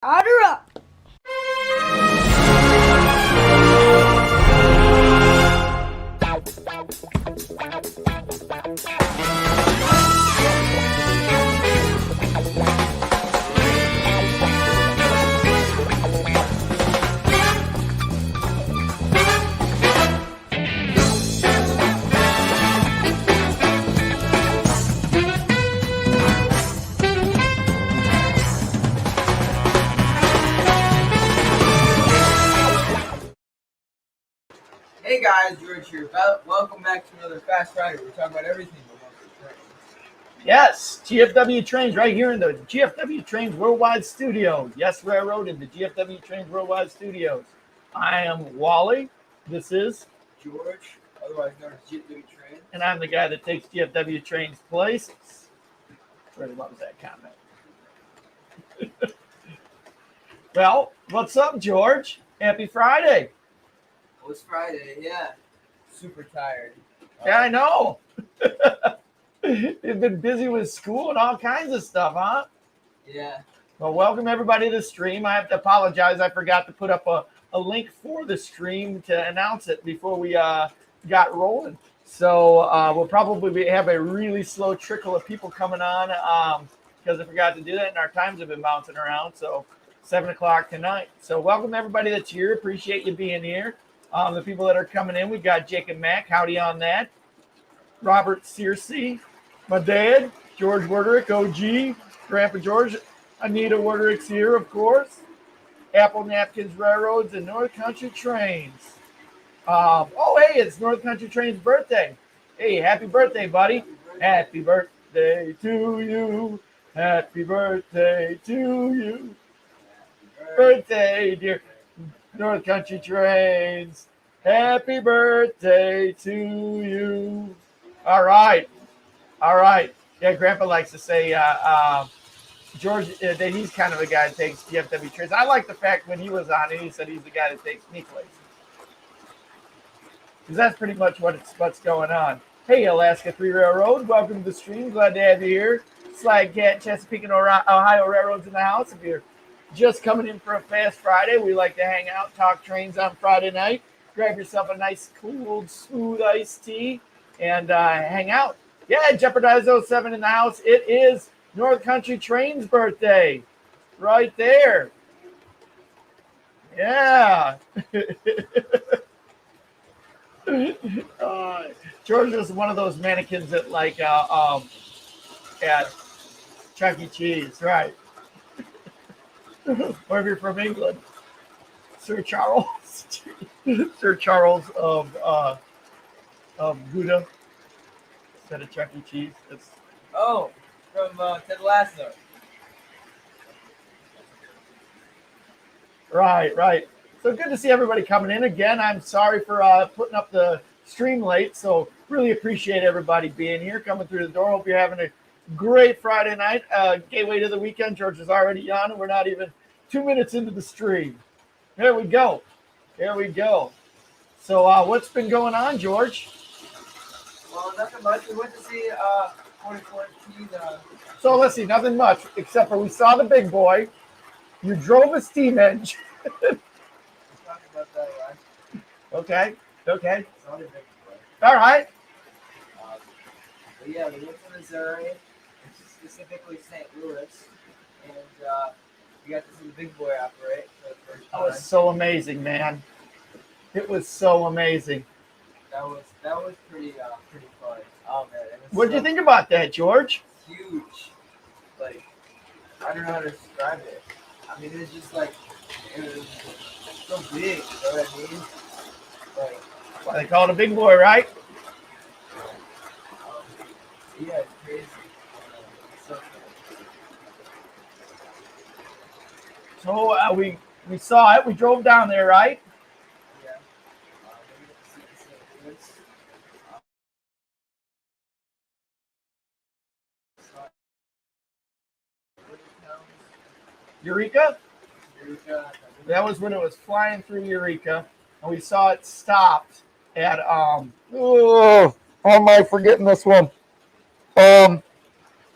Order up! Hey guys, George here. Welcome back to another Fast Friday. We're talking about everything but trains. Yes, GFW Trains right here in the GFW Trains Worldwide Studio. Yes, Railroad in the GFW Trains Worldwide Studios. I am Wally. This is George, otherwise known as GFW Trains. and I'm the guy that takes GFW Trains places. Really loves that comment. Well, what's up, George? Happy Friday. Well, it's Friday, yeah. Super tired. Yeah, I know. You've been busy with school and all kinds of stuff, huh? Yeah. Well, welcome everybody to the stream. I have to apologize. I forgot to put up a link for the stream to announce it before we got rolling. So we'll probably have a really slow trickle of people coming on because I forgot to do that, and our times have been bouncing around. So 7 o'clock tonight. So welcome everybody that's here. Appreciate you being here. The people that are coming in, we've got Jake and Mac. Howdy on that. Robert Searcy, my dad, George Werderick, OG, Grandpa George, Anita Werderick's here, of course. Apple Napkins Railroads and North Country Trains. Hey, it's North Country Trains' birthday. Hey, happy birthday, buddy. Happy birthday to you. Happy birthday to you. Birthday, dear North Country Trains. Happy birthday to you. All right. Yeah, Grandpa likes to say, George, that he's kind of a guy that takes GFW Trains. I like the fact when he was on it, he said he's the guy that takes me places. Because that's pretty much what's going on. Hey, Alaska 3 Railroad, welcome to the stream. Glad to have you here. Slag Cat, Chesapeake and Ohio Railroads in the house. If you're just coming in for a Fast Friday, we like to hang out, talk trains on Friday night. Grab yourself a nice, cool, smooth iced tea and hang out. Yeah, Jeopardize 07 in the house. It is North Country Trains' birthday. Right there. Yeah. George was one of those mannequins at at Chuck E. Cheese, right? Or if you're from England, Sir Charles of Gouda instead of Chuck E. Cheese. Oh, from Ted Lasso. Right. So good to see everybody coming in again. I'm sorry for putting up the stream late. So really appreciate everybody being here, coming through the door. Hope you're having a great Friday night. Gateway to the weekend. George is already on, and we're not even 2 minutes into the stream. There we go. So what's been going on, George? Well, nothing much. We went to see 2014. So let's see, nothing much, except for we saw the big boy. You drove a steam engine. We'll talk about that, right? Okay. Saw the big boy. All right. But yeah, we went to Missouri, specifically St. Louis, and we got to see the big boy operate for the first time. That was so amazing, man. It was so amazing. That was pretty fun. Oh man, it was What did you think about that, George? huge. Like, I don't know how to describe it. I mean, it's just like, it was so big, you know what I mean? Like, Why they call it a big boy, right? yeah, it's crazy. So So we saw it. We drove down there, right? yeah. We got to see the St. Louis. Eureka. Eureka. That was when it was flying through Eureka, and we saw it stopped at how am I forgetting this one? Not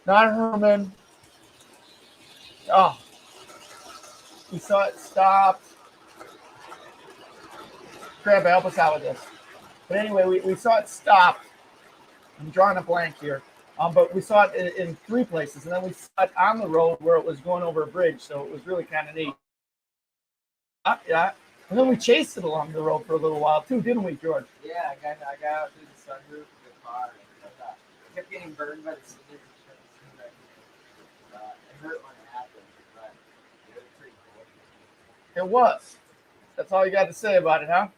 Herman. Oh, we saw it stopped. Crab, help us out with this. But anyway, we saw it stopped. I'm drawing a blank here. But we saw it in 3 places, and then we saw it on the road where it was going over a bridge, so it was really kind of neat. Yeah. And then we chased it along the road for a little while too, didn't we, George? Yeah, I got out through the sunroof of the car, and I kept getting burned by the cinders. It hurt when it happened, but it was pretty cool. It was. That's all you got to say about it, huh?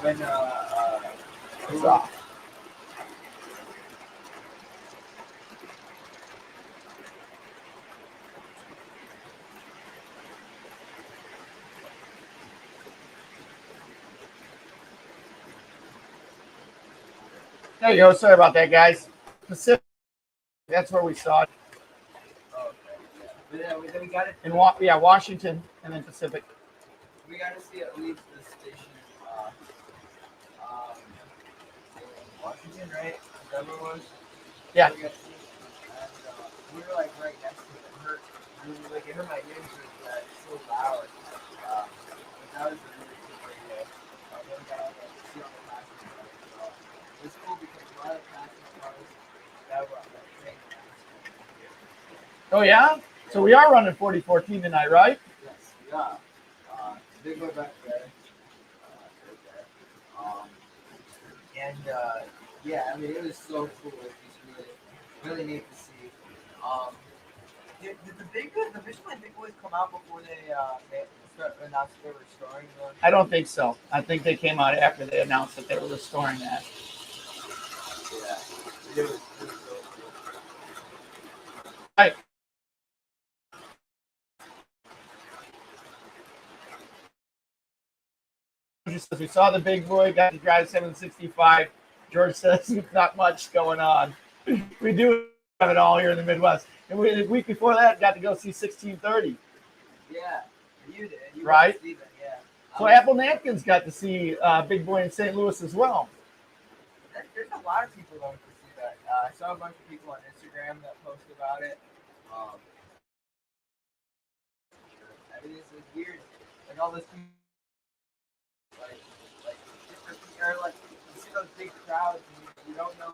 When It's off. There you go. Sorry about that, guys. Pacific. That's where we saw it. oh, okay, yeah. But then we got it. In Washington, and then Pacific. We got to see at least the station in Washington, right? Whatever it was. Yeah. We got to see it. And we were like right next to it. It hurt. It hurt my ears. It's so loud. But that was a really cool radio. Then we got to see all the passenger cars. It was cool because a lot of passenger cars that were on that train. Oh yeah. So we are running 4014 tonight, right? Yes, we are. Big boy back there. Right there. Yeah, I mean, it was so cool. It was really neat to see. Did the Michelin big boys come out before they announced they were restoring them? I don't think so. I think they came out after they announced that they were restoring that. Yeah, it was so cool. Right. Says we saw the big boy, got to drive 765. George says there's not much going on. We do have it all here in the Midwest. And the week before that, got to go see 1630. Yeah, you did. You Right. went to see them, yeah. So Apple Napkins got to see Big Boy in St. Louis as well. There's a lot of people going to see that. I saw a bunch of people on Instagram that posted about it. I mean, it's weird. Like all those people, like different, or like you see those big crowds, and you don't know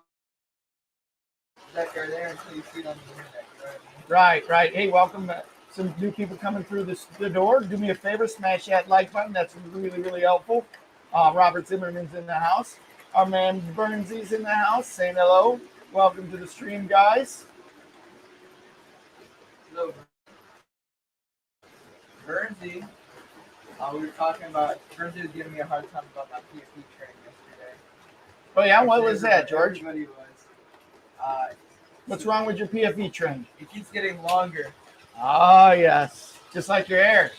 that they're there until you see it on the internet. You know what I mean? Right. Hey, welcome. Some new people coming through the door. Do me a favor, smash that like button. That's really, really helpful. Robert Zimmerman's in the house. Our man Burnsy's in the house saying hello. Welcome to the stream, guys. Hello, Bernsey. We were talking about, Bernsey was giving me a hard time about my PFP train yesterday. Oh, yeah? What was that, George? Everybody was. What's wrong with your PFE train? It keeps getting longer. Oh, yes. Just like your hair.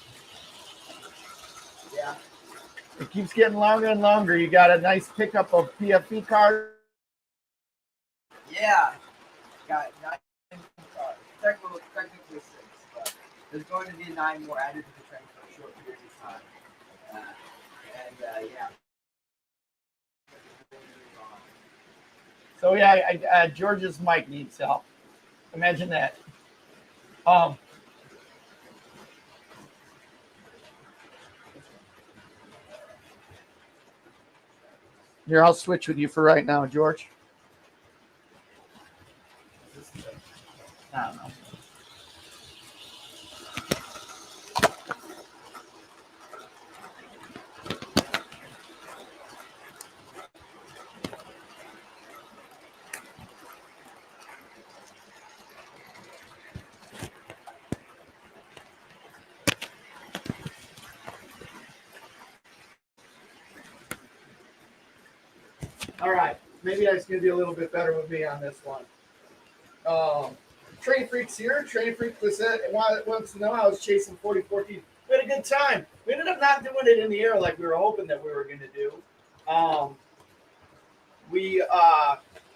Yeah. It keeps getting longer and longer. You got a nice pickup of PFE card. Yeah. Got 9, technically 6, but there's going to be 9 more added to the train for a short period of time. Yeah. So yeah, George's mic needs help. Imagine that. Here, I'll switch with you for right now, George. I don't know. All right, maybe that's going to be a little bit better with me on this one. Train Freak's here. Train Freak wants to know I was chasing 4014. We had a good time. We ended up not doing it in the air like we were hoping that we were going to do. We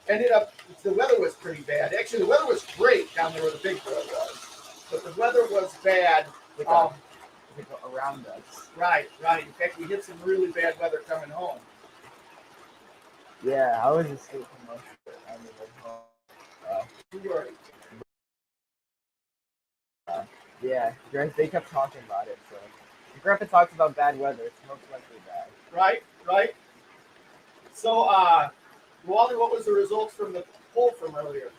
ended up, the weather was pretty bad. Actually, the weather was great down there where the big boy was. But the weather was bad. around us. Right, right. In fact, we hit some really bad weather coming home. Yeah, I was asleep for most of it. I mean, like home. Sure. Yeah, they kept talking about it. So if Grandpa talks about bad weather, it's most likely bad. Right, right. So, Wally, what was the results from the poll from earlier?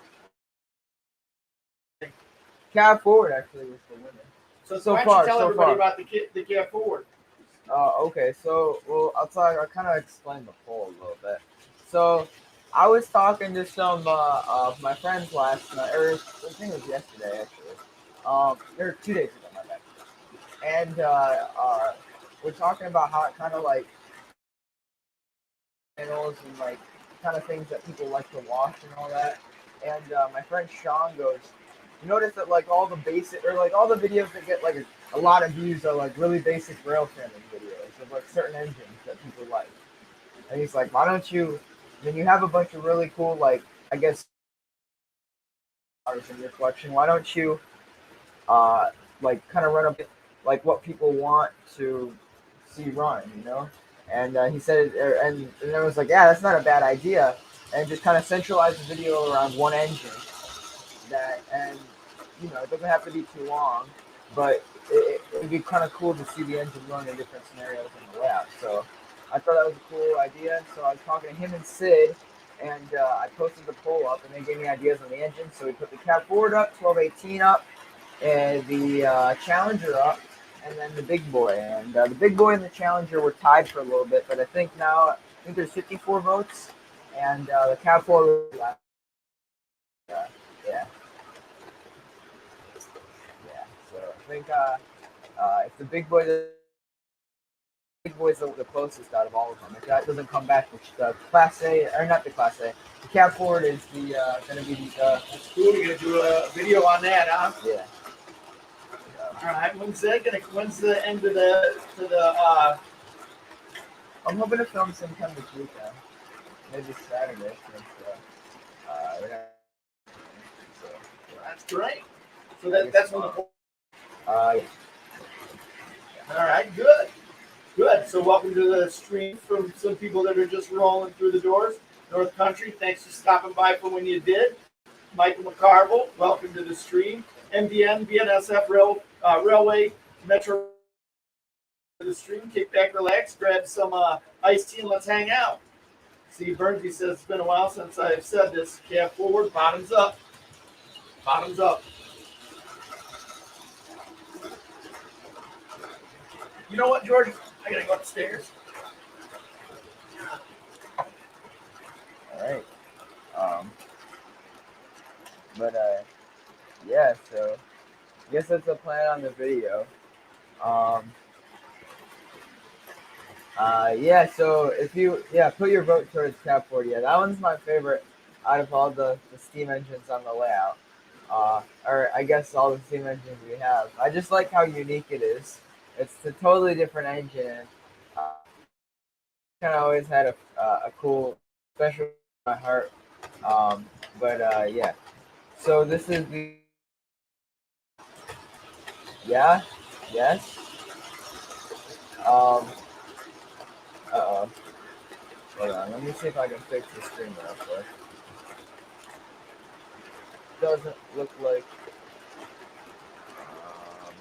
Cab Forward actually was the winner. So why don't you tell everybody far. about the Cab Forward? Okay, so well, I'll kind of explain the poll a little bit. So, I was talking to some of my friends last night, or I think it was yesterday actually. Or 2 days ago, my bad. And we're talking about how it kind of like channels and like kind of things that people like to watch and all that. And my friend Sean goes, "You notice that like all the basic or like all the videos that get like a lot of views are like really basic rail tramming videos of like certain engines that people like." And he's like, "Why don't you? Then you have a bunch of really cool like I guess cars in your collection. Why don't you like kind of run up like what people want to see run, you know?" And he said, and I was like, "Yeah, that's not a bad idea." And just kind of centralize the video around one engine. That and you know it doesn't have to be too long, but it'd be kind of cool to see the engine run in different scenarios in the layout. So I thought that was a cool idea. So I was talking to him and Sid, and I posted the poll up, and they gave me ideas on the engine. So we put the Cab Forward up, 1218 up, and the Challenger up, and then the Big Boy. And the Big Boy and the Challenger were tied for a little bit, but I think there's 54 votes, and the Cab Forward. Yeah, yeah. So I think if the big boy's the closest out of all of them. If that doesn't come back, which the Class A or not the Class A, the Cab Forward is the going to be the. That's cool. You're gonna do a video on that, huh? Yeah. All right. When's the end of the I'm hoping to film sometime this weekend, maybe Saturday. Since, we're not, so, That's great. So that's when the. yeah. All right. Good. Good. So welcome to the stream from some people that are just rolling through the doors. North Country, thanks for stopping by for when you did. Michael McCarville, welcome to the stream. MDN, BNSF Railway, Metro to the stream. Kick back, relax, grab some iced tea, and let's hang out. Steve Bernsey says it's been a while since I've said this. Cab forward, bottoms up. Bottoms up. You know what, George? I gotta go upstairs. All right. But yeah. So I guess that's the plan on the video. Um, yeah, so if you put your vote towards Cap 40. Yeah, that one's my favorite out of all the steam engines on the layout. Or I guess all the steam engines we have. I just like how unique it is. It's a totally different engine. Uh, kind of always had a cool, special in my heart. But yeah. So this is the yeah, yes. Um, uh-oh. Hold on, let me see if I can fix the screen real quick. Doesn't look like. Um,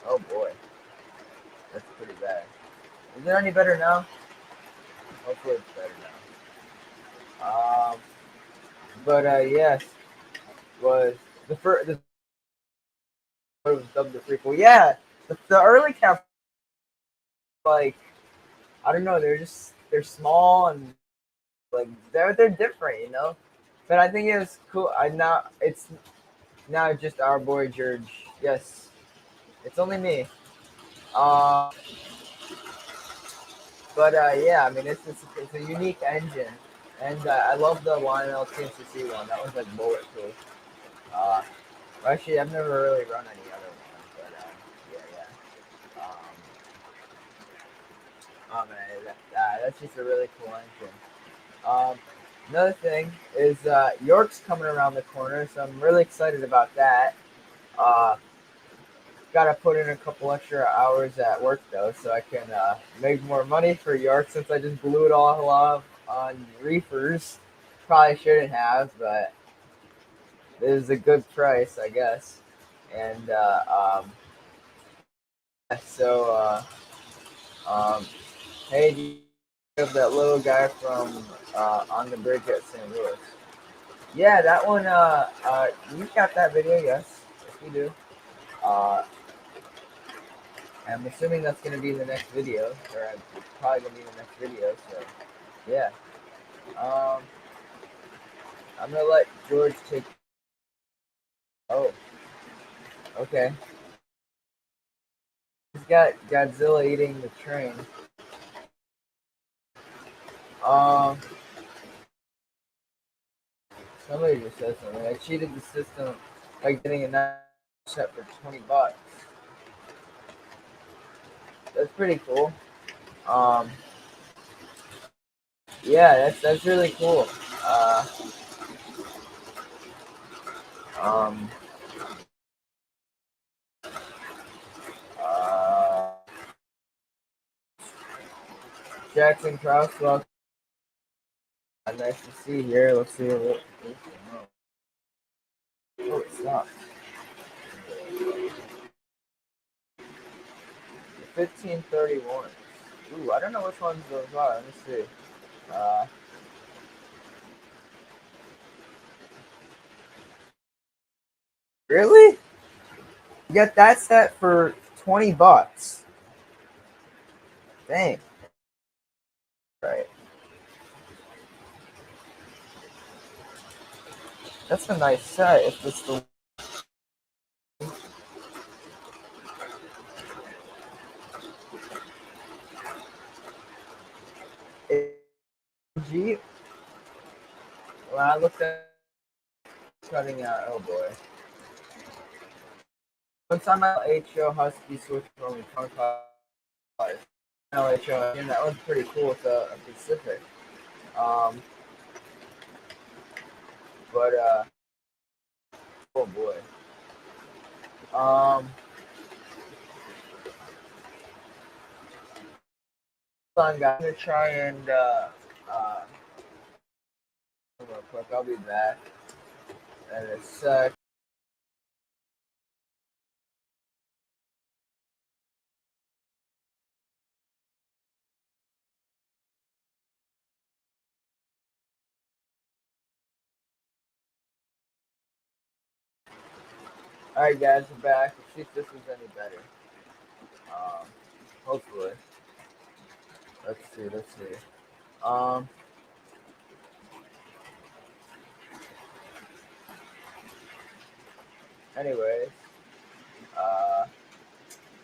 oh boy, that's pretty bad. Is it any better now? Hopefully it's better now. But yes, was the first. The was dubbed the prequel. Yeah, the early cap like I don't know. They're small and like they're different, you know. But I think it was cool. It's now just our boy George. Yes, it's only me. Um, but yeah, I mean it's a unique engine, and I love the Lionel TNCC one. That one's like bulletproof. Uh, actually, I've never really run any other ones, but yeah. Oh man, that's just a really cool engine. Um, Another thing is York's coming around the corner, so I'm really excited about that. Uh, Gotta put in a couple extra hours at work though, so I can make more money for York since I just blew it all off on reefers. Probably shouldn't have, but it was a good price, I guess. And so, hey, do you have that little guy from on the bridge at St. Louis? Yeah, that one. You got that video? Yes, yes, we do. Uh, I'm assuming that's gonna be in the next video, or it's probably gonna be in the next video. So, yeah. Um, I'm gonna let George take. Oh, okay. He's got Godzilla eating the train. Um, somebody just said something. I cheated the system by getting a nice set for $20. That's pretty cool. Um, yeah, that's really cool. Uh, um, uh, Jackson Crosswalk. Nice to see here. Let's see what. Oh, it stopped. 1531. Ooh, I don't know which ones those are. Let me see. Uh, really? You got that set for $20. Dang. Right. That's a nice set. If it's the Jeep. When I looked at cutting out, oh boy. Once I'm at HO Husky switch from the trunk LHO, and that was pretty cool with a Pacific. Um, but oh boy. I'm gonna try and real quick. I'll be back in a sec. All right, guys, we're back. Let's see if this is any better. Um, hopefully. Let's see. Let's see. Um, anyways, uh,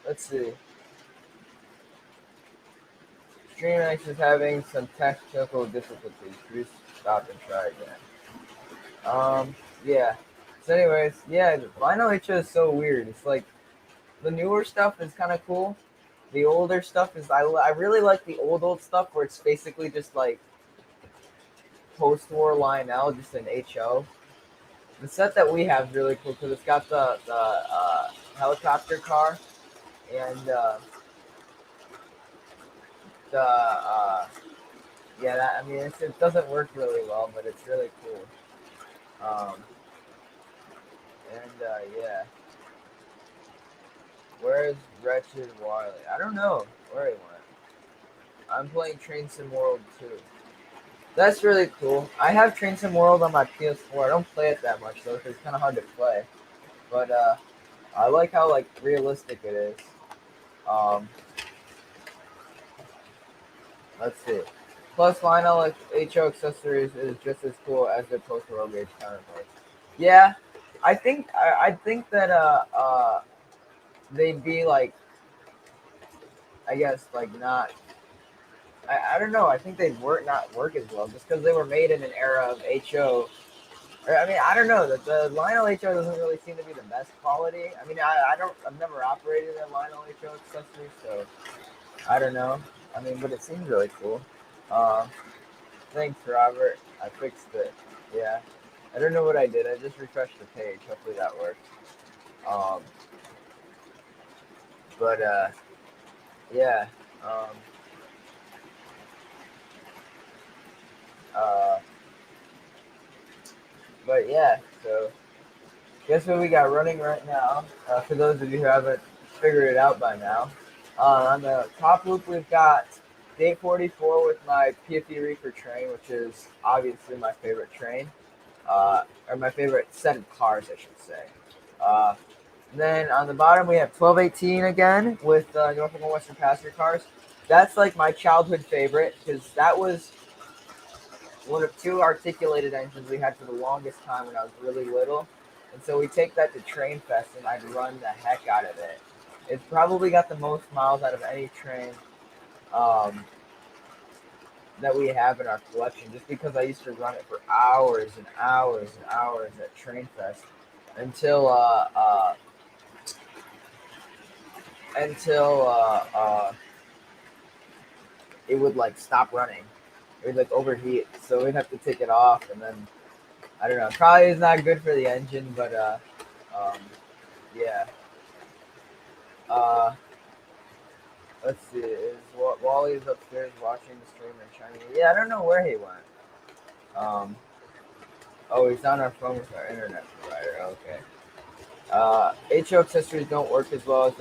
let's see. StreamX is having some technical difficulties. Please stop and try again. Yeah. So, anyways, yeah, Vinyl HO is so weird. It's like the newer stuff is kind of cool. The older stuff is I really like the old stuff where it's basically just like post-war Lionel, just an HO. The set that we have is really cool because it's got the helicopter car and the yeah. That, I mean, it doesn't work really well, but it's really cool. Um, and yeah, where's Wretched Wiley? I don't know where he went. I'm playing Train Sim World 2. That's really cool. I have Train Sim World on my PS4. I don't play it that much though, because it's kind of hard to play. But I like how like realistic it is. Um, let's see. Plus, Lionel HO accessories is just as cool as their post roll gauge counterparts. Yeah, I think that they'd be like, I guess like not. I don't know. I think they'd not work as well just because they were made in an era of HO. I mean, I don't know. The Lionel HO doesn't really seem to be the best quality. I mean, I've never operated a Lionel HO accessory, so I don't know. I mean, but it seems really cool. Uh, Thanks, Robert. I fixed it. Yeah. I don't know what I did. I just refreshed the page. Hopefully that worked. Um, But yeah. Um, uh, but yeah. So guess what we got running right now? For those of you who haven't figured it out by now, on the top loop we've got day 44 with my PFE Reefer train, which is obviously my favorite train, or my favorite set of cars, I should say. Uh, then on the bottom we have 1218 again with Norfolk and Western passenger cars. That's like my childhood favorite because that was one of two articulated engines we had for the longest time when I was really little. And so we take that to Train Fest and I'd run the heck out of it. It's probably got the most miles out of any train um, that we have in our collection just because I used to run it for hours and hours and hours at Train Fest until until it would like stop running. It would like overheat, so we'd have to take it off, and then I don't know. Probably is not good for the engine, but um, yeah. Uh, let's see. Is Wally's upstairs watching the stream and chiming in? Yeah, I don't know where he went. Oh, he's on our phone with our internet provider. Okay. HO accessories don't work as well as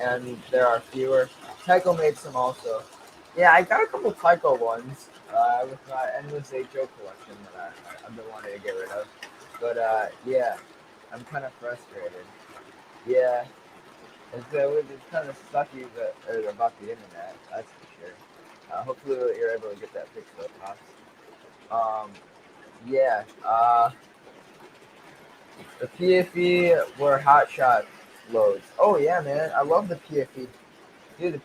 and there are fewer. Tyco made some also. Yeah, I got a couple Tyco ones with my endless HO collection that I've been wanting to get rid of. But yeah, I'm kind of frustrated. Yeah, it's kind of sucky about the internet. That's for sure. Hopefully you're able to get that fixed up, Pops. Yeah. The PFE were hotshot loads. Oh yeah, man, I love the PFE. Dude,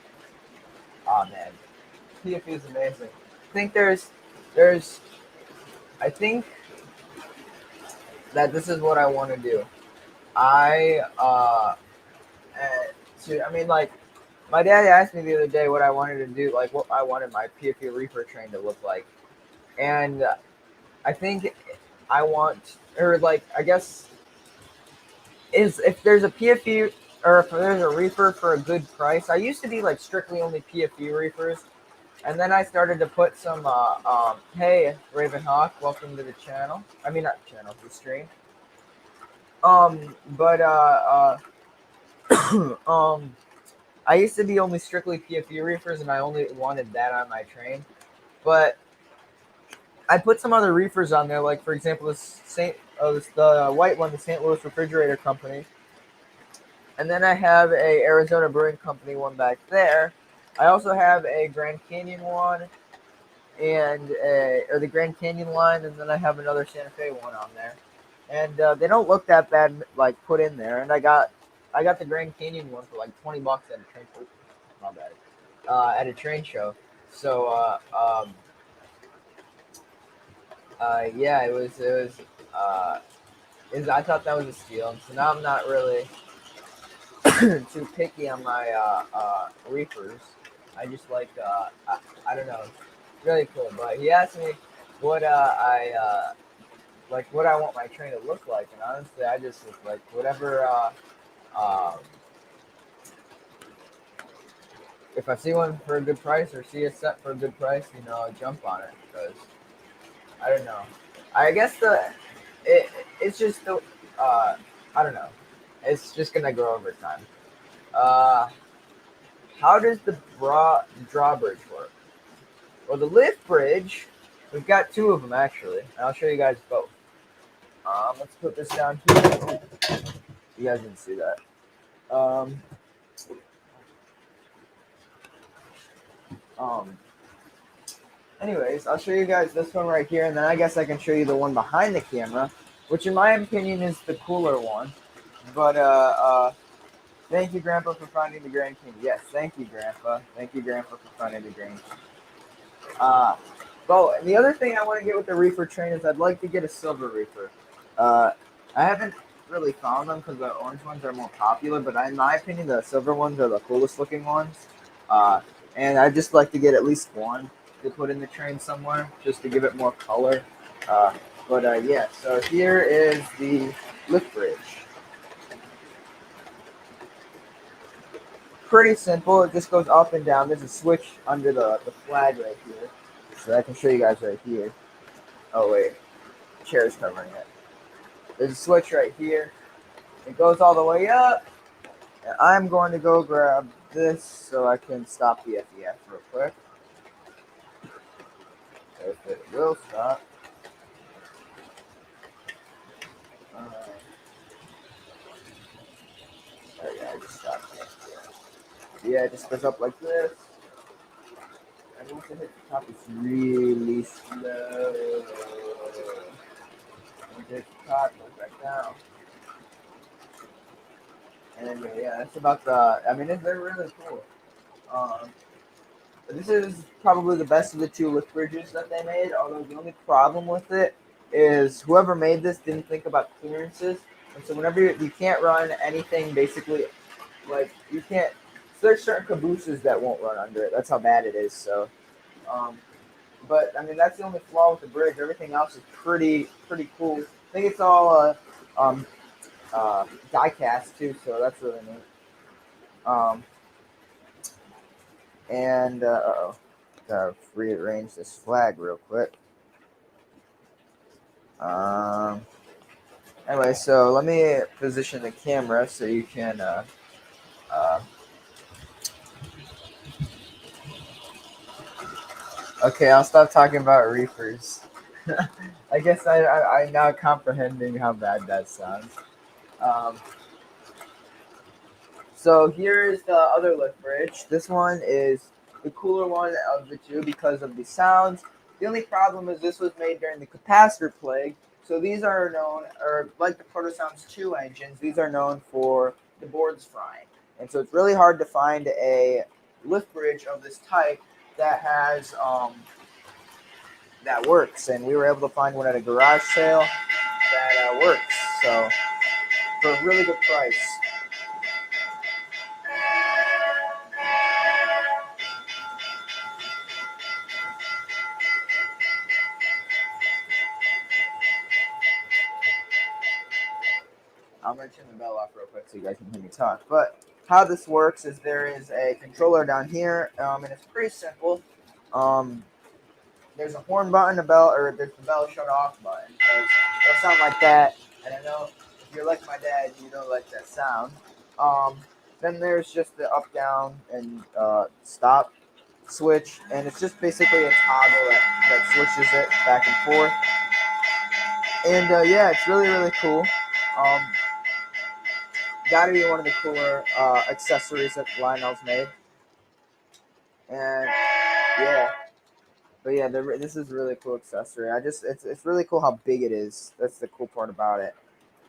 oh man, PFE is amazing. I think there's, I think that this is what I want to do. I I mean, like, my dad asked me the other day what I wanted to do, like what I wanted my PFE Reaper train to look like, and I think I want, or like, I guess, is if there's a PFE or if there's a reefer for a good price. I used to be like strictly only PFE reefers, and then I started to put some. Hey, Ravenhawk, welcome to the channel. I mean, not channel, the stream. But I used to be only strictly PFE reefers, and I only wanted that on my train. But I put some other reefers on there, like for example, the white one, the St. Louis Refrigerator Company. And then I have a Arizona Brewing Company one back there. I also have a Grand Canyon one or the Grand Canyon line, and then I have another Santa Fe one on there. And they don't look that bad, like put in there. And I got the Grand Canyon one for like $20 at a train. My bad. At a train show. So yeah, I thought that was a steal. So now I'm not really too picky on my reefers. I just like I don't know, really cool. But he asked me what I like what I want my train to look like, and honestly, I just look like whatever. If I see one for a good price or see a set for a good price, I'll jump on it because I don't know. I guess it's just the I don't know. It's just gonna grow over time. Uh, how does the drawbridge work? Well, the lift bridge, we've got two of them actually, and I'll show you guys both. Let's put this down here. You guys didn't see that. Um, anyways, I'll show you guys this one right here, and then I guess I can show you the one behind the camera, which in my opinion is the cooler one. But thank you, Grandpa, for finding the Grand Canyon. Yes, thank you, Grandpa. Thank you, Grandpa, for finding the Grand Canyon. Well, the other thing I want to get with the reefer train is I'd like to get a silver reefer. I haven't really found them because the orange ones are more popular, but in my opinion, the silver ones are the coolest looking ones. And I'd just like to get at least one to put in the train somewhere just to give it more color. But yeah, so here is the lift bridge. pretty simple. It just goes up and down. There's a switch under the flag right here. So I can show you guys right here. Oh wait, the chair's covering it. There's a switch right here. It goes all the way up. And I'm going to go grab this so I can stop the FEF real quick. If it will stop. Oh yeah, I just stopped it. Yeah, it just goes up like this. And once it hits the top, it's really slow. Once it hits the top, it goes back down. And yeah, that's about the. I mean, they're really cool. This is probably the best of the two lift bridges that they made. Although the only problem with it is whoever made this didn't think about clearances, and so whenever you can't run anything, basically, like you can't. So there's certain cabooses that won't run under it. That's how bad it is. So, but I mean that's the only flaw with the bridge. Everything else is pretty cool. I think it's all die cast too, so that's really neat. And gotta rearrange this flag real quick. Anyway, so let me position the camera so you can okay, I'll stop talking about reefers. I guess I'm now comprehending how bad that sounds. So here's the other lift bridge. This one is the cooler one of the two because of the sounds. The only problem is this was made during the capacitor plague. So these are known, or like the Protosounds 2 engines, these are known for the boards frying. And so it's really hard to find a lift bridge of this type that has that works. And we were able to find one at a garage sale that works. So for a really good price. I'm going to turn the bell off real quick so you guys can hear me talk. But how this works is there is a controller down here, and it's pretty simple. There's a horn button, a bell, or there's the bell shut off button. It'll sound like that, and I know if you're like my dad, you don't like that sound. Then there's just the up, down, and stop switch, and it's just basically a toggle that switches it back and forth. And yeah, it's really cool. Gotta be one of the cooler accessories that Lionel's made. And yeah, but yeah, this is a really cool accessory. It's really cool how big it is. That's the cool part about it.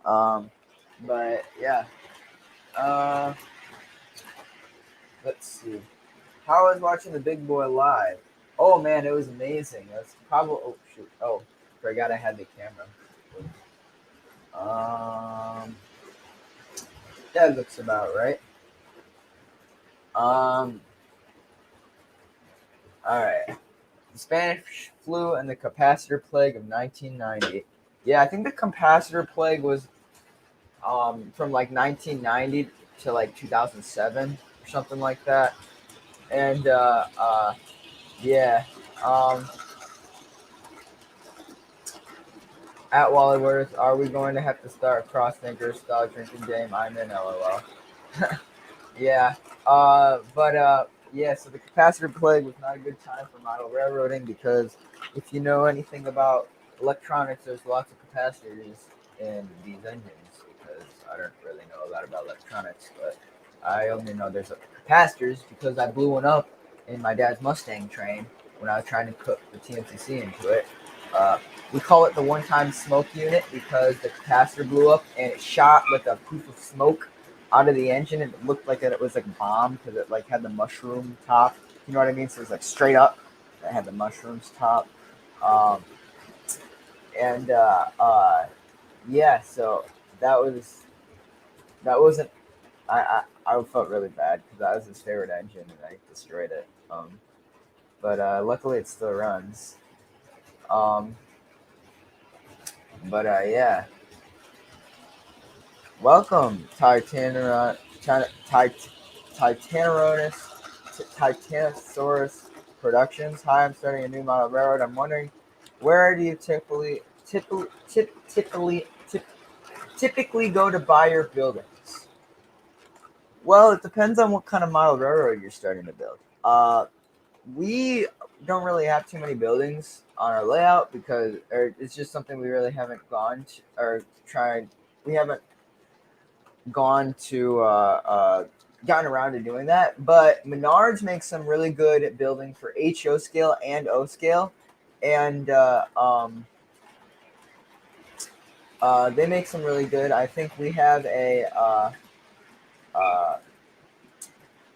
But yeah, let's see. How I was watching the Big Boy live. Oh man, it was amazing. That's probably. Oh shoot. Oh, forgot I had the camera. That looks about right. All right. The Spanish flu and the capacitor plague of 1990. Yeah, I think the capacitor plague was from like 1990 to like 2007 or something like that. And yeah. At Wallyworth, are we going to have to start cross-thinker style drinking game? I'm in LOL. Yeah. Yeah, so the capacitor plague was not a good time for model railroading because if you know anything about electronics, there's lots of capacitors in these engines because I don't really know a lot about electronics, but I only know there's capacitors because I blew one up in my dad's Mustang train when I was trying to put the TMCC into it. We call it the one-time smoke unit because the capacitor blew up and it shot like a poof of smoke out of the engine, and it looked like it was like a bomb because it like had the mushroom top. You know what I mean? So it was like straight up. It had the mushrooms top. Yeah. So that wasn't. I felt really bad because that was his favorite engine and I destroyed it. But luckily it still runs. Yeah. Welcome, Titanosaurus Productions. Hi, I'm starting a new model railroad. I'm wondering, where do you typically go to buy your buildings? Well, it depends on what kind of model railroad you're starting to build. We don't really have too many buildings on our layout because it's just something we really haven't gone to or tried. We haven't gone to gotten around to doing that. But Menards makes some really good building for HO scale and O scale, and they make some really good. I think we have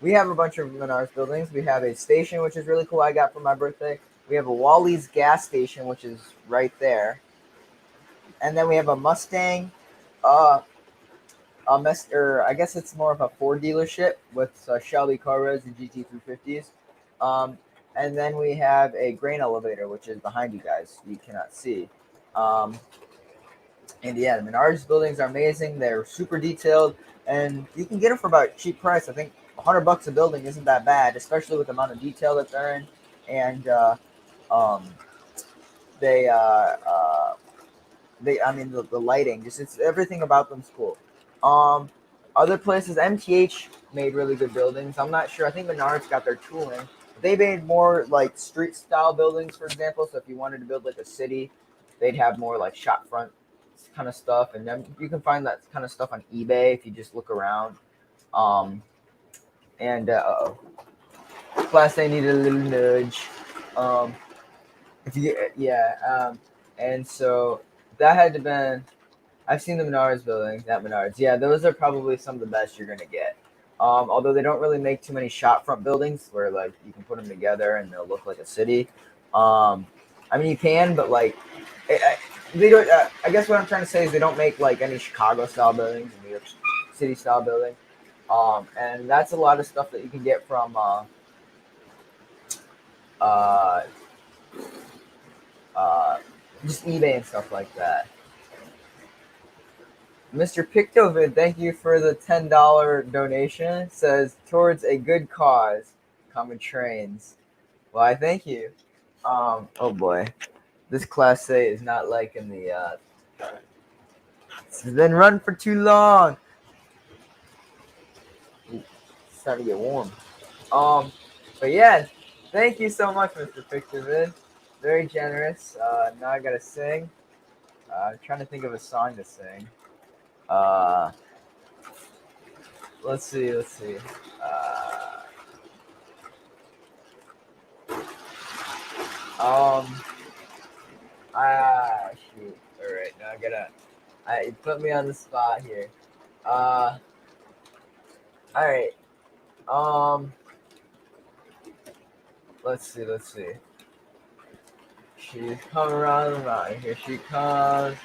we have a bunch of Menards buildings. We have a station, which is really cool. I got for my birthday. We have a Wally's gas station, which is right there, and then we have a Mustang. I guess it's more of a Ford dealership with Shelby Carros and GT350s. And then we have a grain elevator, which is behind you guys. You cannot see. And yeah, the Menards buildings are amazing. They're super detailed, and you can get them for about a cheap price. I think $100 a building isn't that bad, especially with the amount of detail that they're in. And um, they, I mean, the lighting, just it's everything about them's cool. Other places, MTH made really good buildings. I'm not sure. I think Menards got their tooling. They made more like street style buildings, for example. So if you wanted to build like a city, they'd have more like shop front kind of stuff, and then you can find that kind of stuff on eBay if you just look around. And Class A needed a little nudge. If you and so that had to been. I've seen the Menards buildings, not Menards. Yeah, those are probably some of the best you're gonna get. Although they don't really make too many shop front buildings where like you can put them together and they'll look like a city. I mean you can, but like they don't. I guess what I'm trying to say is they don't make like any Chicago style buildings, New York City style building. And that's a lot of stuff that you can get from just eBay and stuff like that. Mr. Pictovid, thank you for the $10 donation. It says towards a good cause, common trains. Well, I thank you. Oh boy, this Class A is not liking the. It's been run for too long. It's starting to get warm. But yeah, thank you so much, Mr. Pictovid. Very generous. Now I gotta sing. I'm trying to think of a song to sing. Let's see. Shoot. All right, now it put me on the spot here. All right. Let's see. She's coming around the mountain. Here she comes.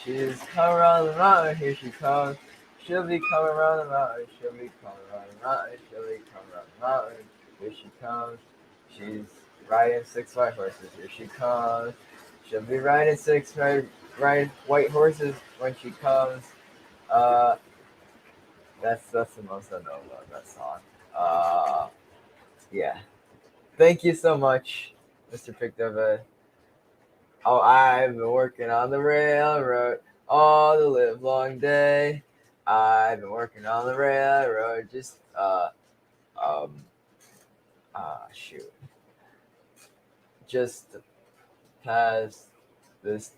She's coming around the mountain. Here she comes. She'll be coming around the mountain. She'll be coming around the mountain. She'll be coming around the mountain. Here she comes. She's riding 6 white horses. Here she comes. She'll be riding 6 white horses when she comes. That's the most I know about that song. Yeah. Thank you so much, Mr. Pictovid. Oh, I've been working on the railroad all the live long day. I've been working on the railroad shoot. Just to pass this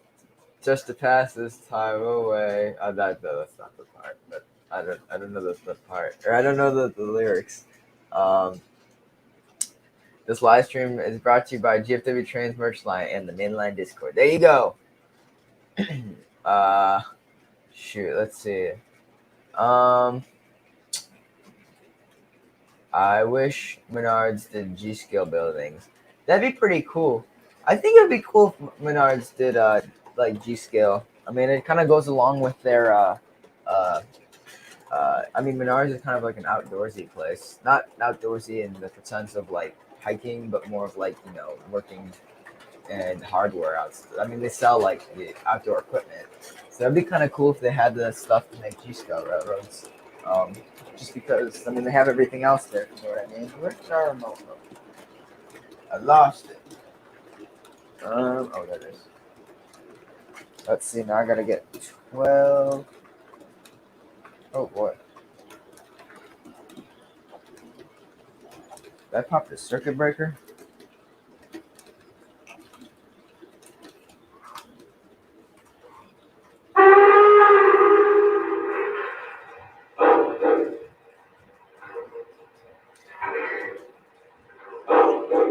time away. That's not the part, but I don't know the part, or I don't know the lyrics. This live stream is brought to you by GFW Trains merch line and the mainline Discord. There you go. Shoot, let's see. I wish Menards did G-scale buildings. That'd be pretty cool. I think it'd be cool if Menards did like G-scale. I mean, it kind of goes along with their I mean, Menards is kind of like an outdoorsy place. Not outdoorsy in the sense of like hiking, but more of like, working and hardware out. I mean, they sell like the outdoor equipment. So that'd be kind of cool if they had the stuff to make G-scale railroads. Just because I mean they have everything else there. You know what I mean? Where's our remote? I lost it. Oh, there it is. Let's see. Now I gotta get 12. Oh boy. Did I pop the circuit breaker?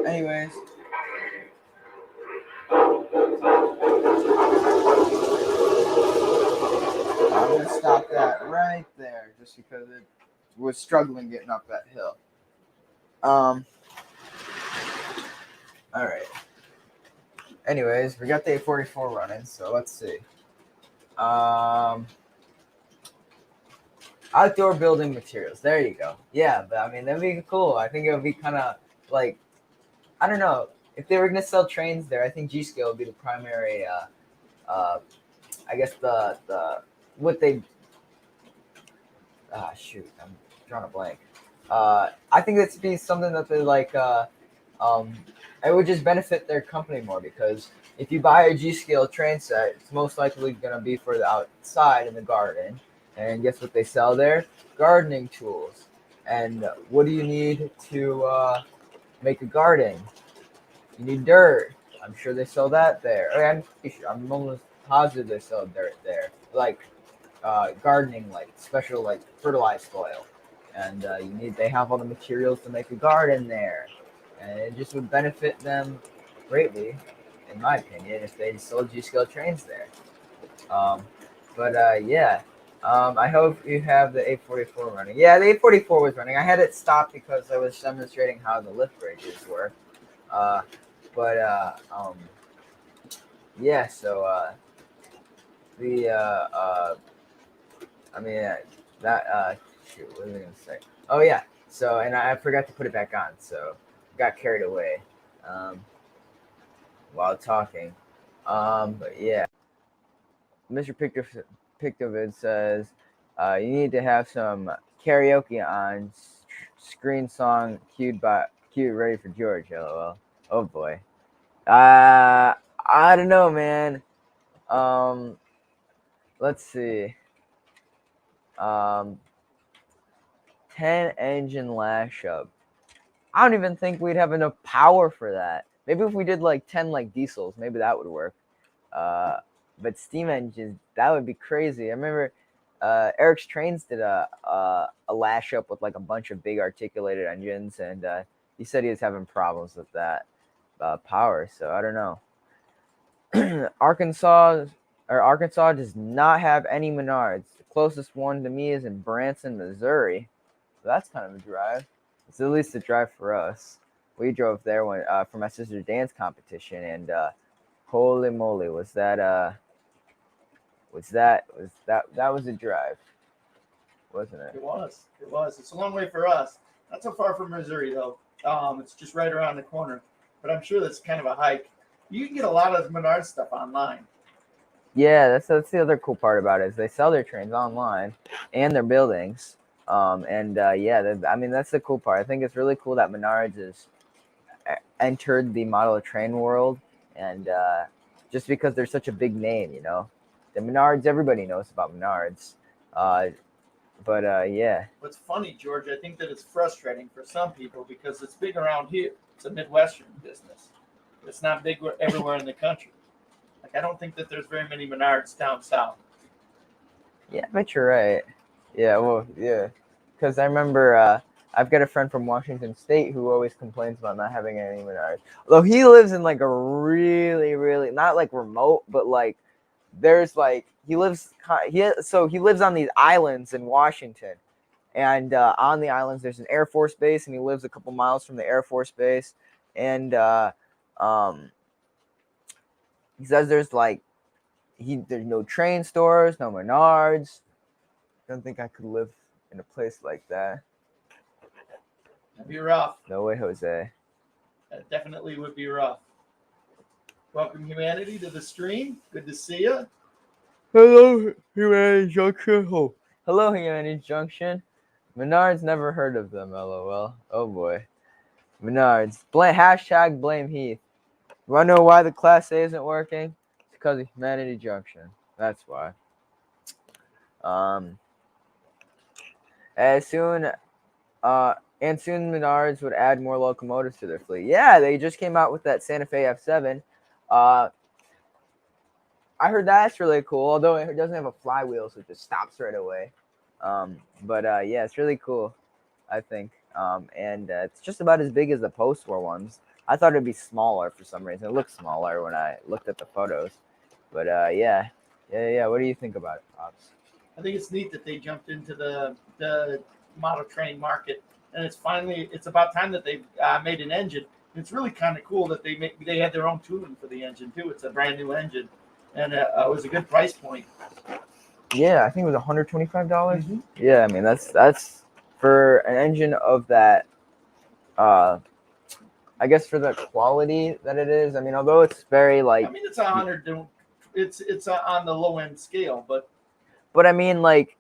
Anyways. I'm gonna stop that right there just because it was struggling getting up that hill. Alright. Anyways, we got the 844 running, so let's see. Outdoor building materials. There you go. Yeah, but I mean that'd be cool. I think it would be kind of like, I don't know, if they were gonna sell trains there. I think G Scale would be the primary. I guess the what they. Shoot, I'm drawing a blank. I think that'd be something that they like. It would just benefit their company more because if you buy a G Scale train set, it's most likely gonna be for the outside in the garden. And guess what they sell there? Gardening tools. And what do you need to make a garden? You need dirt. I'm sure they sell that there. I'm almost positive they sell dirt there. Like gardening, like special, like fertilized soil. And they have all the materials to make a garden there. And it just would benefit them greatly, in my opinion, if they sold G-scale trains there. Yeah. I hope you have the 844 running. Yeah, the 844 was running. I had it stopped because I was demonstrating how the lift bridges work. Uh, yeah. So the I mean shoot, what was I gonna say? Oh yeah. So and I forgot to put it back on, so got carried away while talking. But yeah. Mr. Pictovid says you need to have some karaoke on screen song queued ready for George. LOL. Oh boy. I don't know, man. Let's see. 10 engine lash up. I don't even think we'd have enough power for that. Maybe if we did like 10 like diesels, maybe that would work. But steam engines, that would be crazy. I remember Eric's Trains did a lash up with like a bunch of big articulated engines, and he said he was having problems with that power. So I don't know. Arkansas does not have any Menards. The closest one to me is in Branson, Missouri. So that's kind of a drive. It's at least a drive for us. We drove there for my sister's dance competition, and holy moly, was that a drive, wasn't it? It was. It was. It's a long way for us. Not so far from Missouri though. It's just right around the corner. But I'm sure that's kind of a hike. You can get a lot of Menard stuff online. Yeah, that's the other cool part about it is they sell their trains online and their buildings. I mean that's the cool part. I think it's really cool that Menards has entered the model train world, and just because they're such a big name, the Menards, everybody knows about Menards. Yeah. What's funny, George, I think that it's frustrating for some people because it's big around here. It's a Midwestern business. It's not big everywhere in the country. Like, I don't think that there's very many Menards down south. Yeah, I bet you're right. Yeah, well, yeah. Because I remember I've got a friend from Washington State who always complains about not having any Menards. Although he lives in like a really, really, not like remote, but like there's like, he lives on these islands in Washington. And on the islands, there's an Air Force base, and he lives a couple miles from the Air Force base. And he says there's no train stores, no Menards. I don't think I could live in a place like that. That'd be rough. No way, Jose. That definitely would be rough. Welcome, humanity, to the stream. Good to see you. Hello, humanity junction. Oh, Hello, Humanity Junction. Menards never heard of them, lol. Oh boy. Menards. Hashtag blame Heath. Want to know why the Class A isn't working? It's because of Humanity Junction. That's why. As soon and soon Menards would add more locomotives to their fleet. Yeah, they just came out with that Santa Fe F7. I heard that's really cool, although it doesn't have a flywheel, so it just stops right away. But yeah, it's really cool, I think. And it's just about as big as the post-war ones. I thought it'd be smaller for some reason. It looked smaller when I looked at the photos. But yeah. What do you think about it, Pops? I think it's neat that they jumped into the model train market, and it's about time that they made an engine. It's really kind of cool that they had their own tooling for the engine too. It's a brand new engine, and it was a good price point. Yeah, I think it was $125. Mhm. Yeah, I mean that's for an engine of that. I guess for the quality that it is. I mean, although it's very like. I mean, it's 100. It's on the low end scale, but I mean, like,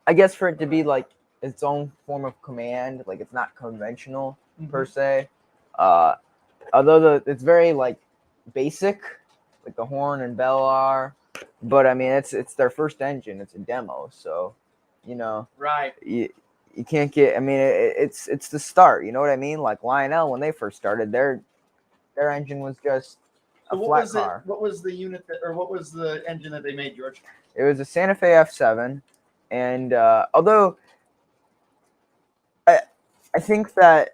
I guess for it to be like its own form of command, like it's not conventional per se. Although it's very like basic, like the horn and bell are, but I mean it's their first engine. It's a demo, so right. You can't get. I mean it's the start. You know what I mean? Like Lionel when they first started, their engine was just a flat car. What was the unit what was the engine that they made, George? It was a Santa Fe F7, and although I think that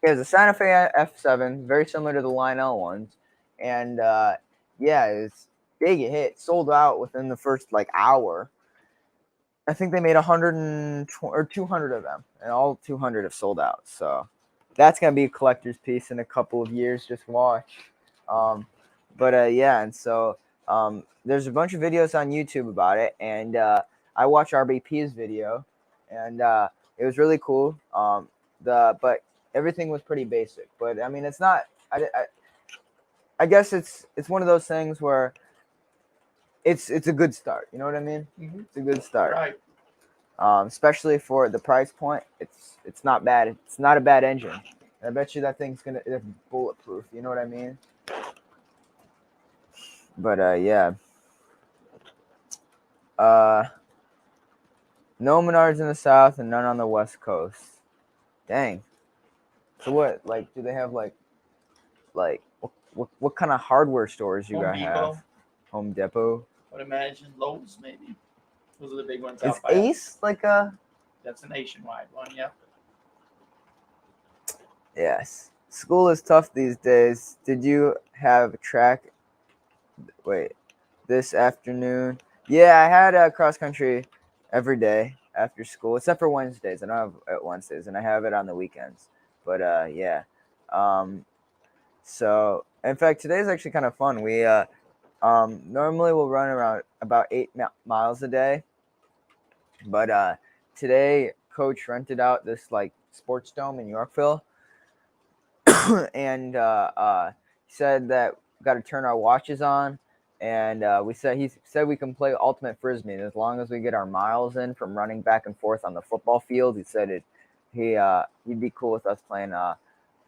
it was a Santa Fe F7, very similar to the Lionel ones, and yeah, it's big hit, sold out within the first like hour. I think they made 120 or 200 of them, and all 200 have sold out. So that's gonna be a collector's piece in a couple of years. Just watch. But yeah, and so there's a bunch of videos on YouTube about it, and I watched RBP's video, and it was really cool. But everything was pretty basic. But I mean, it's not. I guess it's one of those things where it's a good start. You know what I mean? Mm-hmm. It's a good start. Right. Especially for the price point, it's not bad. It's not a bad engine. I bet you that thing's it's bulletproof. You know what I mean? But yeah. No Menards in the south and none on the west coast. Dang. So what? Like, do they have like what kind of hardware stores you guys have? Home Depot. I would imagine Lowe's maybe. Those are the big ones. Is Ace like a? That's a nationwide one. Yep. Yes. School is tough these days. Did you have track? Wait, this afternoon? Yeah, I had cross country every day after school, except for Wednesdays. I don't have it Wednesdays, and I have it on the weekends. But yeah. So in fact, today's actually kind of fun. We normally we'll run around about 8 miles a day, but today Coach rented out this like sports dome in Yorkville, and he said that we got to turn our watches on, and he said we can play ultimate frisbee, and as long as we get our miles in from running back and forth on the football field, he said he'd be cool with us playing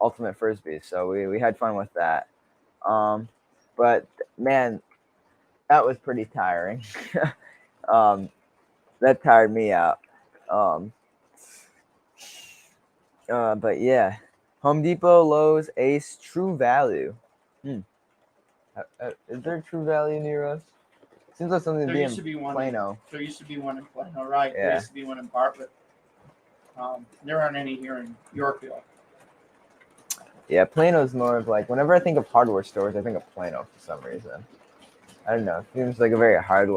ultimate frisbee. So we had fun with that. But man, that was pretty tiring. That tired me out. But yeah, Home Depot, Lowe's, Ace, True Value. Is there a True Value near us? Seems like something to be in Plano. There used to be one in Plano, right? Yeah. There used to be one in Bartlett. There aren't any here in Yorkville. Yeah, Plano's more of like, whenever I think of hardware stores, I think of Plano for some reason. I don't know. It seems like a very hard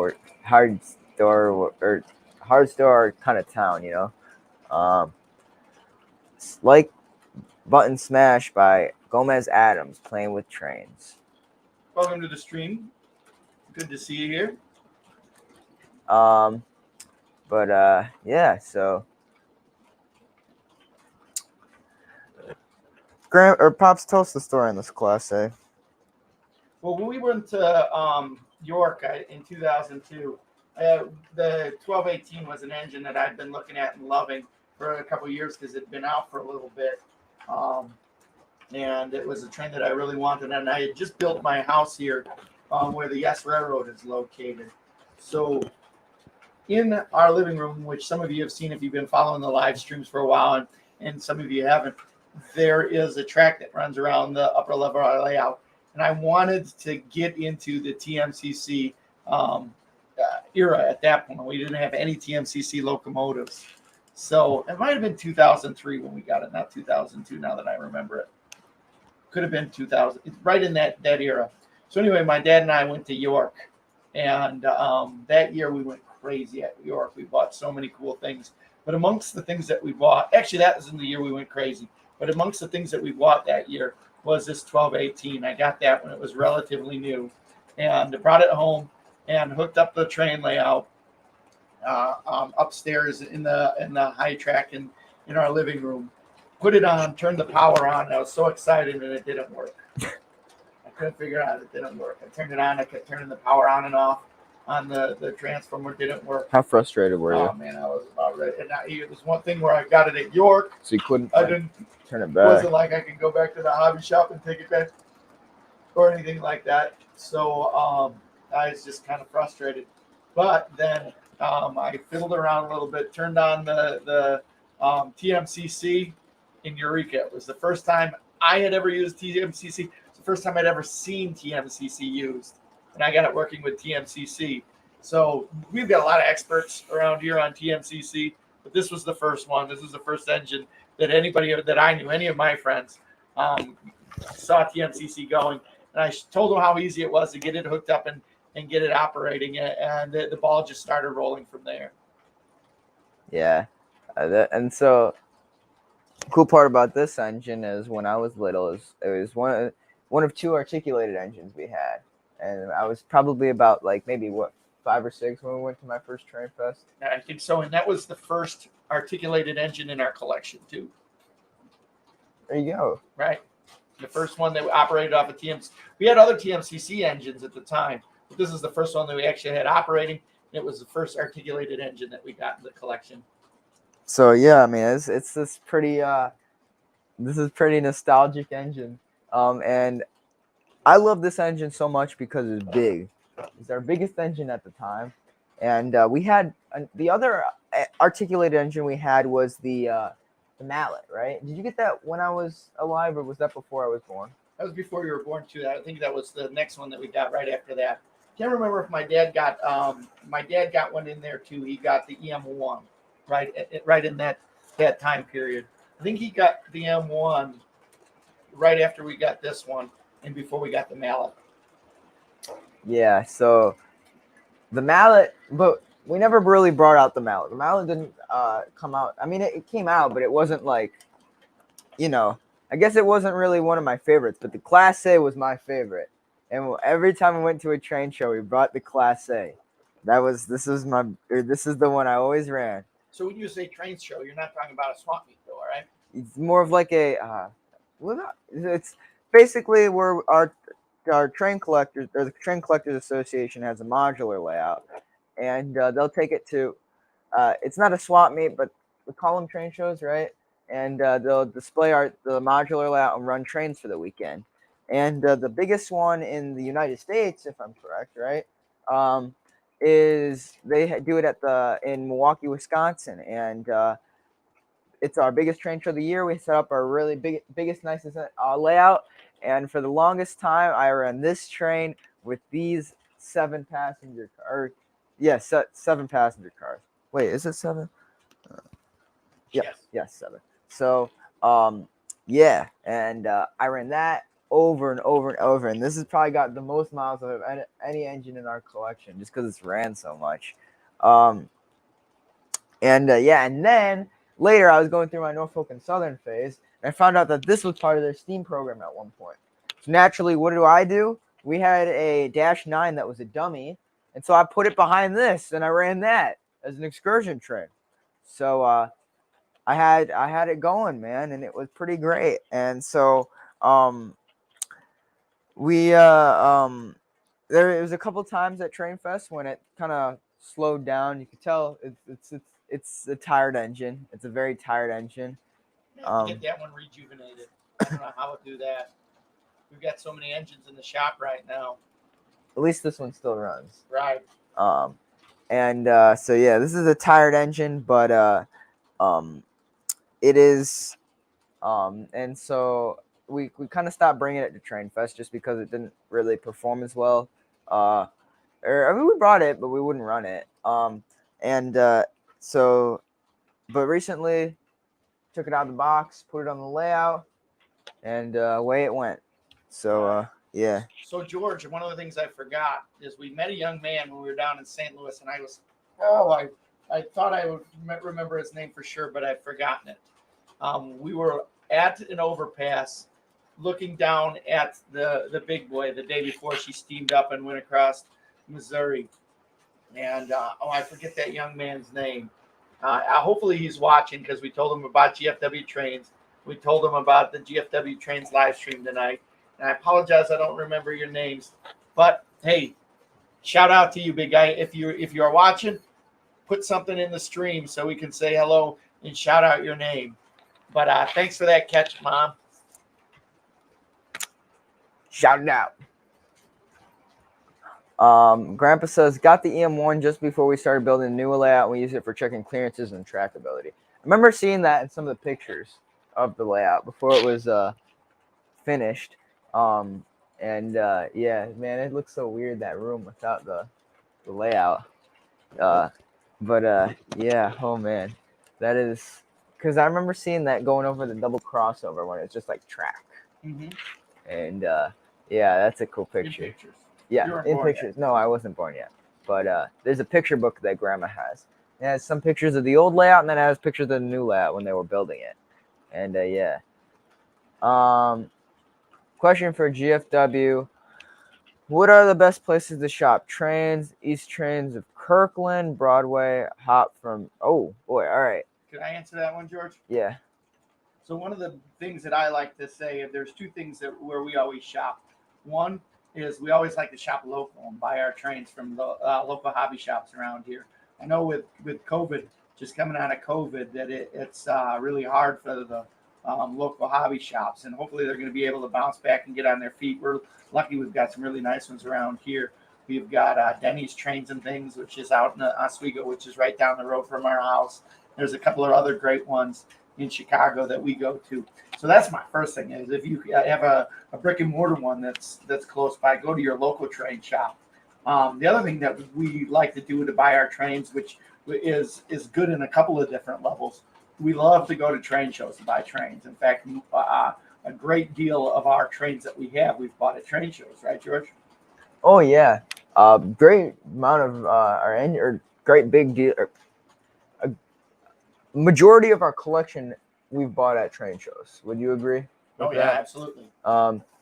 store kind of town, you know. Like Button Smash by Gomez Adams, Playing with Trains. Welcome to the stream. Good to see you here. But yeah, so Pops, tell us the story in this Class A. Well, when we went to York in 2002, The 1218 was an engine that I'd been looking at and loving for a couple of years because it'd been out for a little bit. Um, and it was a train that I really wanted. And I had just built my house here where the Yes Railroad is located. So in our living room, which some of you have seen if you've been following the live streams for a while, and some of you haven't, there is a track that runs around the upper level layout. And I wanted to get into the TMCC era at that point. We didn't have any TMCC locomotives. So it might have been 2003 when we got it, not 2002, now that I remember it. Could have been 2000. It's right in that era. So anyway, my dad and I went to York. And that year we went crazy at York. We bought so many cool things. But amongst the things that we bought, actually, that was in the year we went crazy. But amongst the things that we bought that year was this 1218. I got that when it was relatively new, and brought it home and hooked up the train layout upstairs in the high track in our living room. Put it on, turned the power on. And I was so excited, and it didn't work. I couldn't figure out it didn't work. I turned it on. I kept turning the power on and off on the transformer. It didn't work. How frustrated were you? Oh man, I was about ready. And it was one thing where I got it at York. So you couldn't I didn't. turn it It back. wasn't like I could go back to the hobby shop and take it back or anything like that. So I was just kind of frustrated. But then I fiddled around a little bit, turned on the TMCC in Eureka. It was the first time I had ever used TMCC. It's the first time I'd ever seen TMCC used. And I got it working with TMCC. So we've got a lot of experts around here on TMCC, but this was the first one. This was the first engine that anybody that I knew, any of my friends, saw TMCC going. And I told them how easy it was to get it hooked up and get it operating. And the ball just started rolling from there. Yeah. And so cool part about this engine is when I was little, it was one of two articulated engines we had. And I was probably about like maybe 5 or 6 when we went to my first train fest. I think so. And that was the first articulated engine in our collection too. There you go. Right. The first one that operated off of TMCC. We had other TMCC engines at the time, but this is the first one that we actually had operating. It was the first articulated engine that we got in the collection. So yeah, I mean, it's this pretty this is pretty nostalgic engine, and I love this engine so much because it's big. It's our biggest engine at the time, and we had the other articulated engine we had was the Mallet, right? Did you get that when I was alive, or was that before I was born? That was before you were born too. I think that was the next one that we got right after that. Can't remember if my dad got one in there too. He got the EM1 right in that time period. I think he got the M1 right after we got this one and before we got the Mallet. Yeah, so the Mallet, but we never really brought out the Mallet. The Mallet didn't come out. I mean, it came out, but it wasn't like, I guess it wasn't really one of my favorites, but the Class A was my favorite. And every time we went to a train show, we brought the Class A. This is the one I always ran. So when you say train show, you're not talking about a swap meet though, right? It's more of like it's basically where our train collectors, or the Train Collectors Association has a modular layout, and they'll take it to, it's not a swap meet, but we call them train shows, right? And they'll display the modular layout and run trains for the weekend. And the biggest one in the United States, if I'm correct, right, is they do it in Milwaukee, Wisconsin, and it's our biggest train show of the year. We set up our really biggest, nicest layout, and for the longest time, I ran this train with these 7 passenger cars. Yes, 7 passenger cars. Wait, is it 7? Yes, 7. So, yeah, and I ran that over and over and over, and this has probably got the most miles of any engine in our collection, just because it's ran so much. And then later I was going through my Norfolk and Southern phase, and I found out that this was part of their steam program at one point. So naturally, what do? We had a -9 that was a dummy, and so I put it behind this, and I ran that as an excursion train. So I had it going, man, and it was pretty great. And so there was a couple times at Train Fest when it kind of slowed down. You can tell it's a tired engine. It's a very tired engine. I have to get that one rejuvenated. I don't know how to do that. We've got so many engines in the shop right now. At least this one still runs. Right. And so yeah, this is a tired engine, but it is. And so we kind of stopped bringing it to Train Fest just because it didn't really perform as well. I mean, we brought it, but we wouldn't run it. And so, but recently took it out of the box, put it on the layout, and away it went. So yeah. So George, one of the things I forgot is we met a young man when we were down in St. Louis, and I thought I would remember his name for sure, but I've forgotten it. We were at an overpass looking down at the big boy the day before she steamed up and went across Missouri. And I forget that young man's name. Hopefully he's watching because we told him about GFW trains. We told him about the GFW trains live stream tonight. And I apologize, I don't remember your names. But hey, shout out to you, big guy. If you are watching, put something in the stream so we can say hello and shout out your name. But thanks for that catch, Mom. Shout it out. Grandpa says, got the EM1 just before we started building a new layout. We use it for checking clearances and trackability. I remember seeing that in some of the pictures of the layout before it was finished. Yeah, man, it looks so weird, that room without the layout. Yeah, oh man, that is, because I remember seeing that going over the double crossover when it's just like track. Mm-hmm. And yeah, that's a cool picture. In pictures. Yeah, in pictures. No, I wasn't born yet. But there's a picture book that Grandma has. It has some pictures of the old layout, and then it has pictures of the new layout when they were building it. And yeah. Question for GFW. What are the best places to shop? Trains, East Trains of Kirkland, Broadway, hop from... Oh, boy, all right. Can I answer that one, George? Yeah. So one of the things that I like to say, there's two things where we always shop. One is we always like to shop local and buy our trains from the local hobby shops around here. I know with COVID, just coming out of COVID, that it's really hard for the local hobby shops, and hopefully they're going to be able to bounce back and get on their feet. We're lucky we've got some really nice ones around here. We've got Denny's Trains and Things, which is out in Oswego, which is right down the road from our house. There's a couple of other great ones in Chicago that we go to. So that's my first thing, is if you have a brick and mortar one that's close by, go to your local train shop. The other thing that we like to do to buy our trains, which is good in a couple of different levels, we love to go to train shows to buy trains. In fact, a great deal of our trains that we have, we've bought at train shows, right, George? Oh yeah, great amount of great big deal. A majority of our collection we've bought at train shows. Would you agree? Oh yeah, absolutely.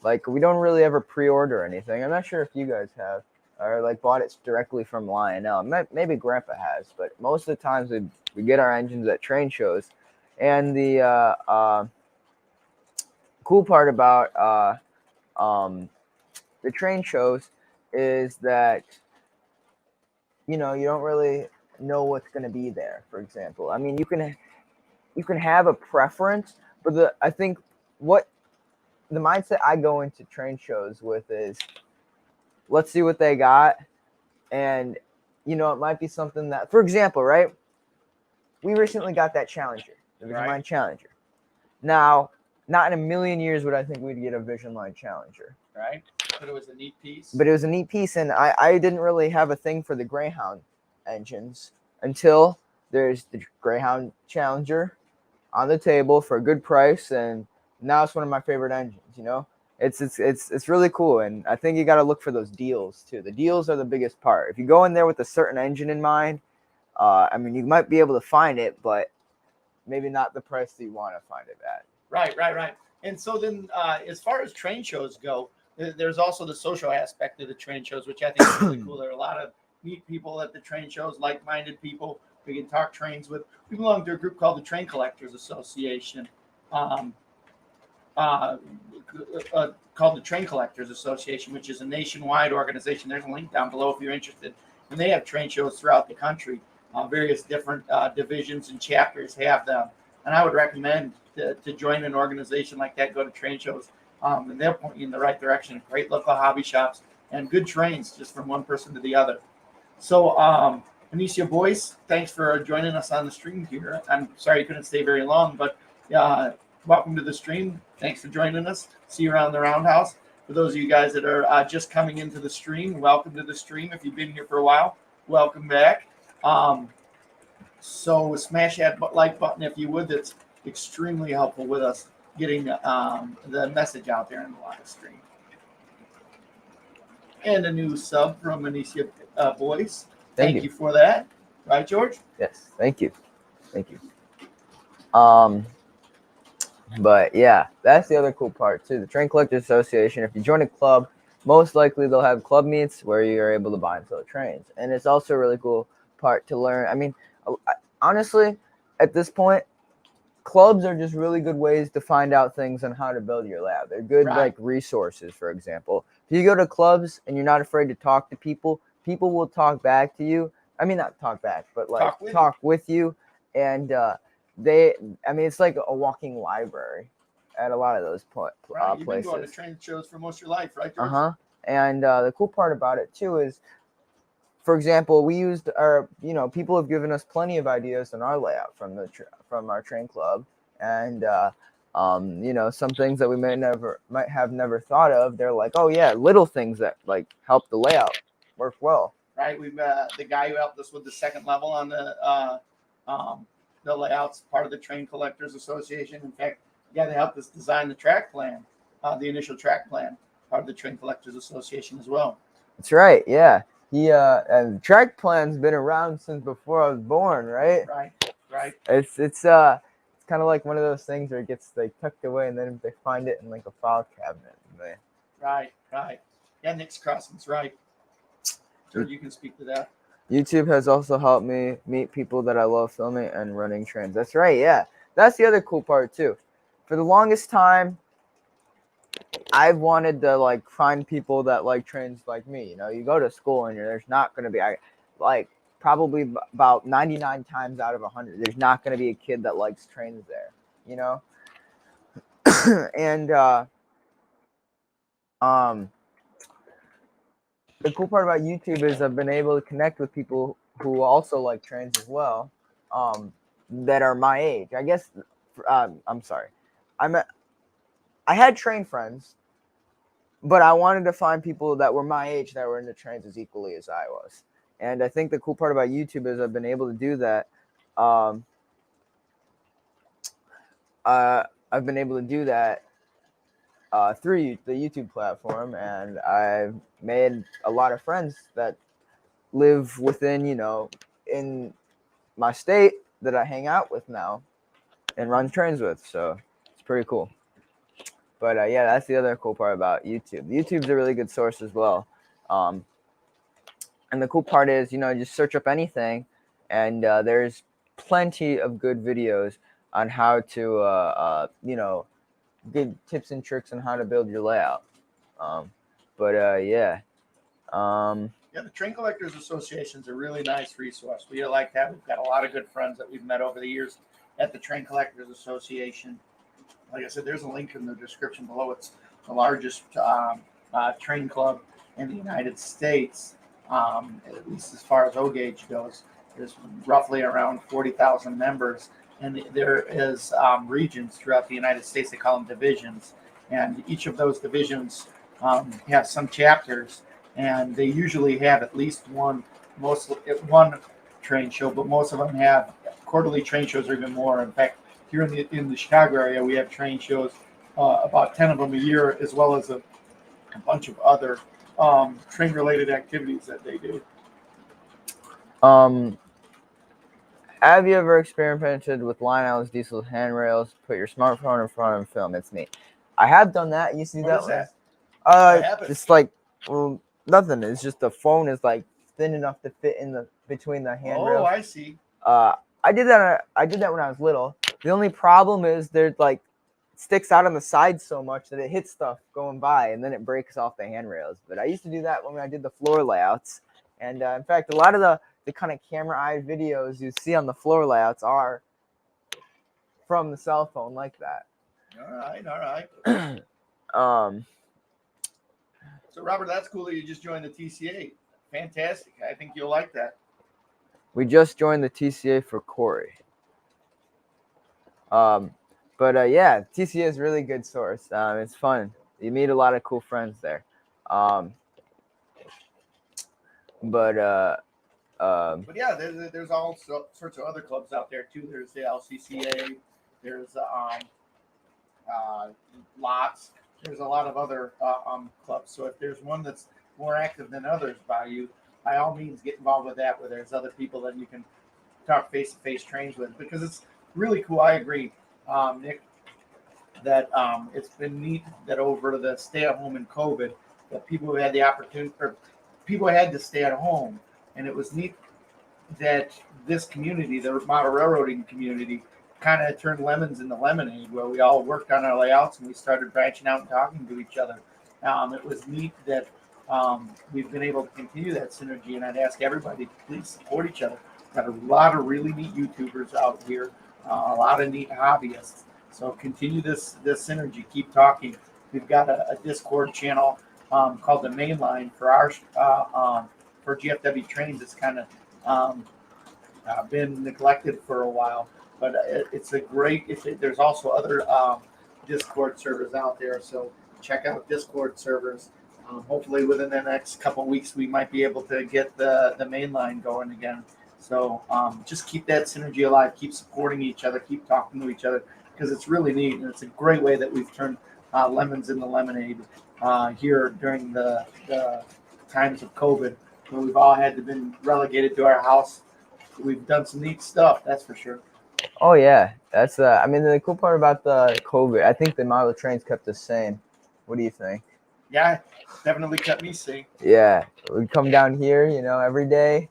Like we don't really ever pre-order anything. I'm not sure if you guys have, or like bought it directly from Lionel. Maybe Grandpa has, but most of the times we get our engines at train shows. And the cool part about the train shows is that you don't really know what's going to be there. For example, I mean, you can have a preference, but I think what the mindset I go into train shows with is, let's see what they got, and it might be something that, for example, right? We recently got that Challenger, the Vision Line Challenger. Now, not in a million years would I think we'd get a Vision Line Challenger. Right. But it was a neat piece. And I didn't really have a thing for the Greyhound engines until there's the Greyhound Challenger on the table for a good price, and now it's one of my favorite engines. It's really cool, and I think you got to look for those deals too. The deals are the biggest part. If you go in there with a certain engine in mind, I mean, you might be able to find it, but maybe not the price that you want to find it at. Right. And so then, as far as train shows go, there's also the social aspect of the train shows, which I think is really cool. There are a lot of neat people at the train shows, like-minded people we can talk trains with. We belong to a group called the Train Collectors Association, called the Train Collectors Association, which is a nationwide organization. There's a link down below if you're interested and they have train shows throughout the country. Various different divisions and chapters have them, and I would recommend to join an organization like that. Go to train shows, and they'll point you in the right direction. Great local hobby shops and good trains, just from one person to the other. So, Anicia Boyce, thanks for joining us on the stream here. I'm sorry you couldn't stay very long, but welcome to the stream. Thanks for joining us. See you around the roundhouse. For those of you guys that are just coming into the stream, welcome to the stream. If you've been here for a while, welcome back. So smash that like button if you would. That's extremely helpful with us getting the message out there in the live stream. And a new sub from Anicia Boyce. Thank you for that. Right, George? Yes, thank you. Thank you. But yeah, that's the other cool part too. The Train Collectors Association, if you join a club, most likely they'll have club meets where you're able to buy and sell trains. And it's also a really cool part to learn. I mean, honestly, at this point, clubs are just really good ways to find out things on how to build your lab. They're good like resources, for example. If you go to clubs and you're not afraid to talk to people, people will talk back to you. I mean, not talk back, but like talk with you. And it's like a walking library at a lot of those places. You've been going to train shows for most of your life, right, George? And the cool part about it too is, for example, we used people have given us plenty of ideas in our layout from our train club, and some things that we might have never thought of. They're like, oh yeah, little things that like help the layout work well. Right, we've the guy who helped us with the second level on the layouts, part of the Train Collectors Association. In fact, the guy that helped us design the track plan, the initial track plan, part of the Train Collectors Association as well. That's right, yeah. He and the track plan's been around since before I was born, right? Right. It's kind of like one of those things where it gets like tucked away and then they find it in like a file cabinet. Right. Yeah, Nick's Crossing's right. George, you can speak to that. YouTube has also helped me meet people that I love filming and running trains. That's right, yeah. That's the other cool part too. For the longest time, I've wanted to like find people that like trains like me. You know, you go to school and there's not going to be probably about 99 times out of 100, there's not going to be a kid that likes trains there. You know, and the cool part about YouTube is I've been able to connect with people who also like trains as well, that are my age. I guess I'm sorry, I had train friends, but I wanted to find people that were my age that were into trains as equally as I was. And I think the cool part about YouTube is I've been able to do that. I've been able to do that through the YouTube platform, and I've made a lot of friends that live within, in my state that I hang out with now and run trains with. So it's pretty cool. But yeah, that's the other cool part about YouTube. YouTube's a really good source as well. And the cool part is, just search up anything, and there's plenty of good videos on how to, good tips and tricks on how to build your layout. Yeah. Yeah, the Train Collectors Association is a really nice resource. We like that. We've got a lot of good friends that we've met over the years at the Train Collectors Association. Like I said, there's a link in the description below. It's the largest train club in the United States, at least as far as O gauge goes. There's roughly around 40,000 members, and there is regions throughout the United States. They call them divisions, and each of those divisions have some chapters, and they usually have at least one train show, but most of them have quarterly train shows or even more. In fact, here in the Chicago area, we have train shows, about 10 of them a year, as well as a bunch of other train-related activities that they do. Have you ever experimented with line outs, diesel handrails? Put your smartphone in front and film. It's neat. I have done that. You see What is that? It's like, well, nothing. It's just the phone is like thin enough to fit in between the handrails. Oh, I see. I did that when I was little. The only problem is there's like sticks out on the side so much that it hits stuff going by and then it breaks off the handrails. But I used to do that when I did the floor layouts, And in fact, a lot of the kind of camera eye videos you see on the floor layouts are from the cell phone like that. All right. So Robert, that's cool that you just joined the TCA. Fantastic. I think you'll like that. We just joined the TCA for Corey. But yeah, TCA is a really good source. It's fun. You meet a lot of cool friends there. But yeah, there's all sorts of other clubs out there too. There's the LCCA. There's lots. There's a lot of other clubs. So if there's one that's more active than others by you, by all means get involved with that. Where there's other people that you can talk face-to-face trains with, because it's really cool. I agree, Nick, that it's been neat that over the stay-at-home and COVID, that people had the opportunity, or people had to stay at home, and it was neat that this community, the model railroading community, kind of turned lemons into lemonade, where we all worked on our layouts and we started branching out and talking to each other. It was neat that we've been able to continue that synergy, and I'd ask everybody to please support each other. Got a lot of really neat YouTubers out here, a lot of neat hobbyists. So continue this synergy. Keep talking. We've got a Discord channel called the Mainline for our for GFW Trains. It's kind of been neglected for a while, but it's a great. There's also other Discord servers out there, so check out Discord servers. Hopefully, within the next couple of weeks, we might be able to get the Mainline going again. So just keep that synergy alive. Keep supporting each other. Keep talking to each other, because it's really neat, and it's a great way that we've turned lemons into lemonade here during the times of COVID, when we've all had to been relegated to our house. We've done some neat stuff, that's for sure. oh yeah, that's I mean, the cool part about the COVID, I think the amount of trains kept the same. What do you think? Yeah, definitely kept me safe. Yeah, we come down here, every day,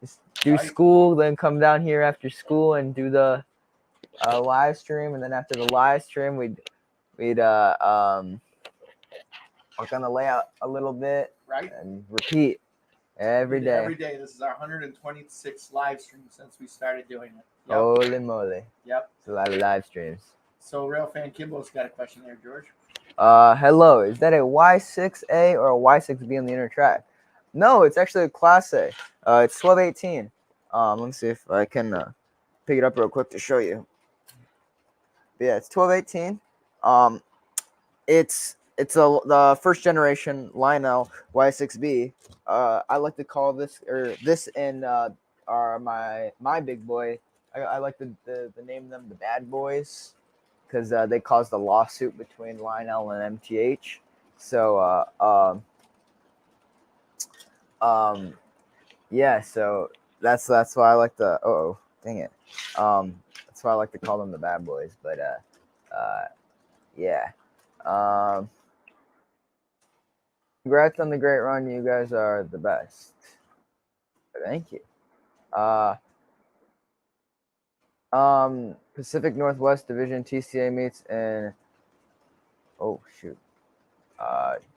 just do school, then come down here after school and do the live stream, and then after the live stream, we'd work on the layout a little bit, right, and repeat every day. Every day. This is our 126th live stream since we started doing it. Yep. Holy moly! Yep, it's a lot of live streams. So Railfan Kimbo's got a question there, George. Hello. Is that a Y6A or a Y6B on the inner track? No, it's actually a Class A. It's 1218. Let me see if I can pick it up real quick to show you. But yeah, it's 1218. It's the first generation Lionel Y6B. I like to call this and my big boy. I like to name them the bad boys, because they caused a lawsuit between Lionel and MTH. So yeah, so that's why I like to dang it. That's why I like to call them the bad boys. But yeah. Congrats on the great run. You guys are the best. Thank you. Pacific Northwest Division TCA meets in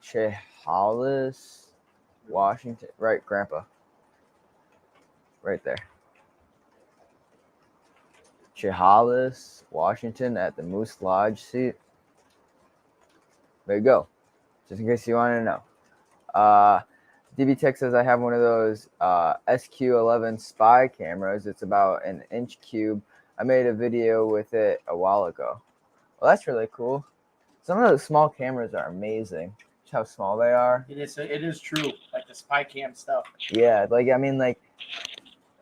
Chehalis, Washington. Right, Grandpa. Right there. Chehalis, Washington, at the Moose Lodge seat. There you go. Just in case you want to know. DB Tech says I have one of those SQ11 spy cameras. It's about an inch cube. I made a video with it a while ago. Well, that's really cool. Some of those small cameras are amazing. Just how small they are. It is true. Like the spy cam stuff. Yeah,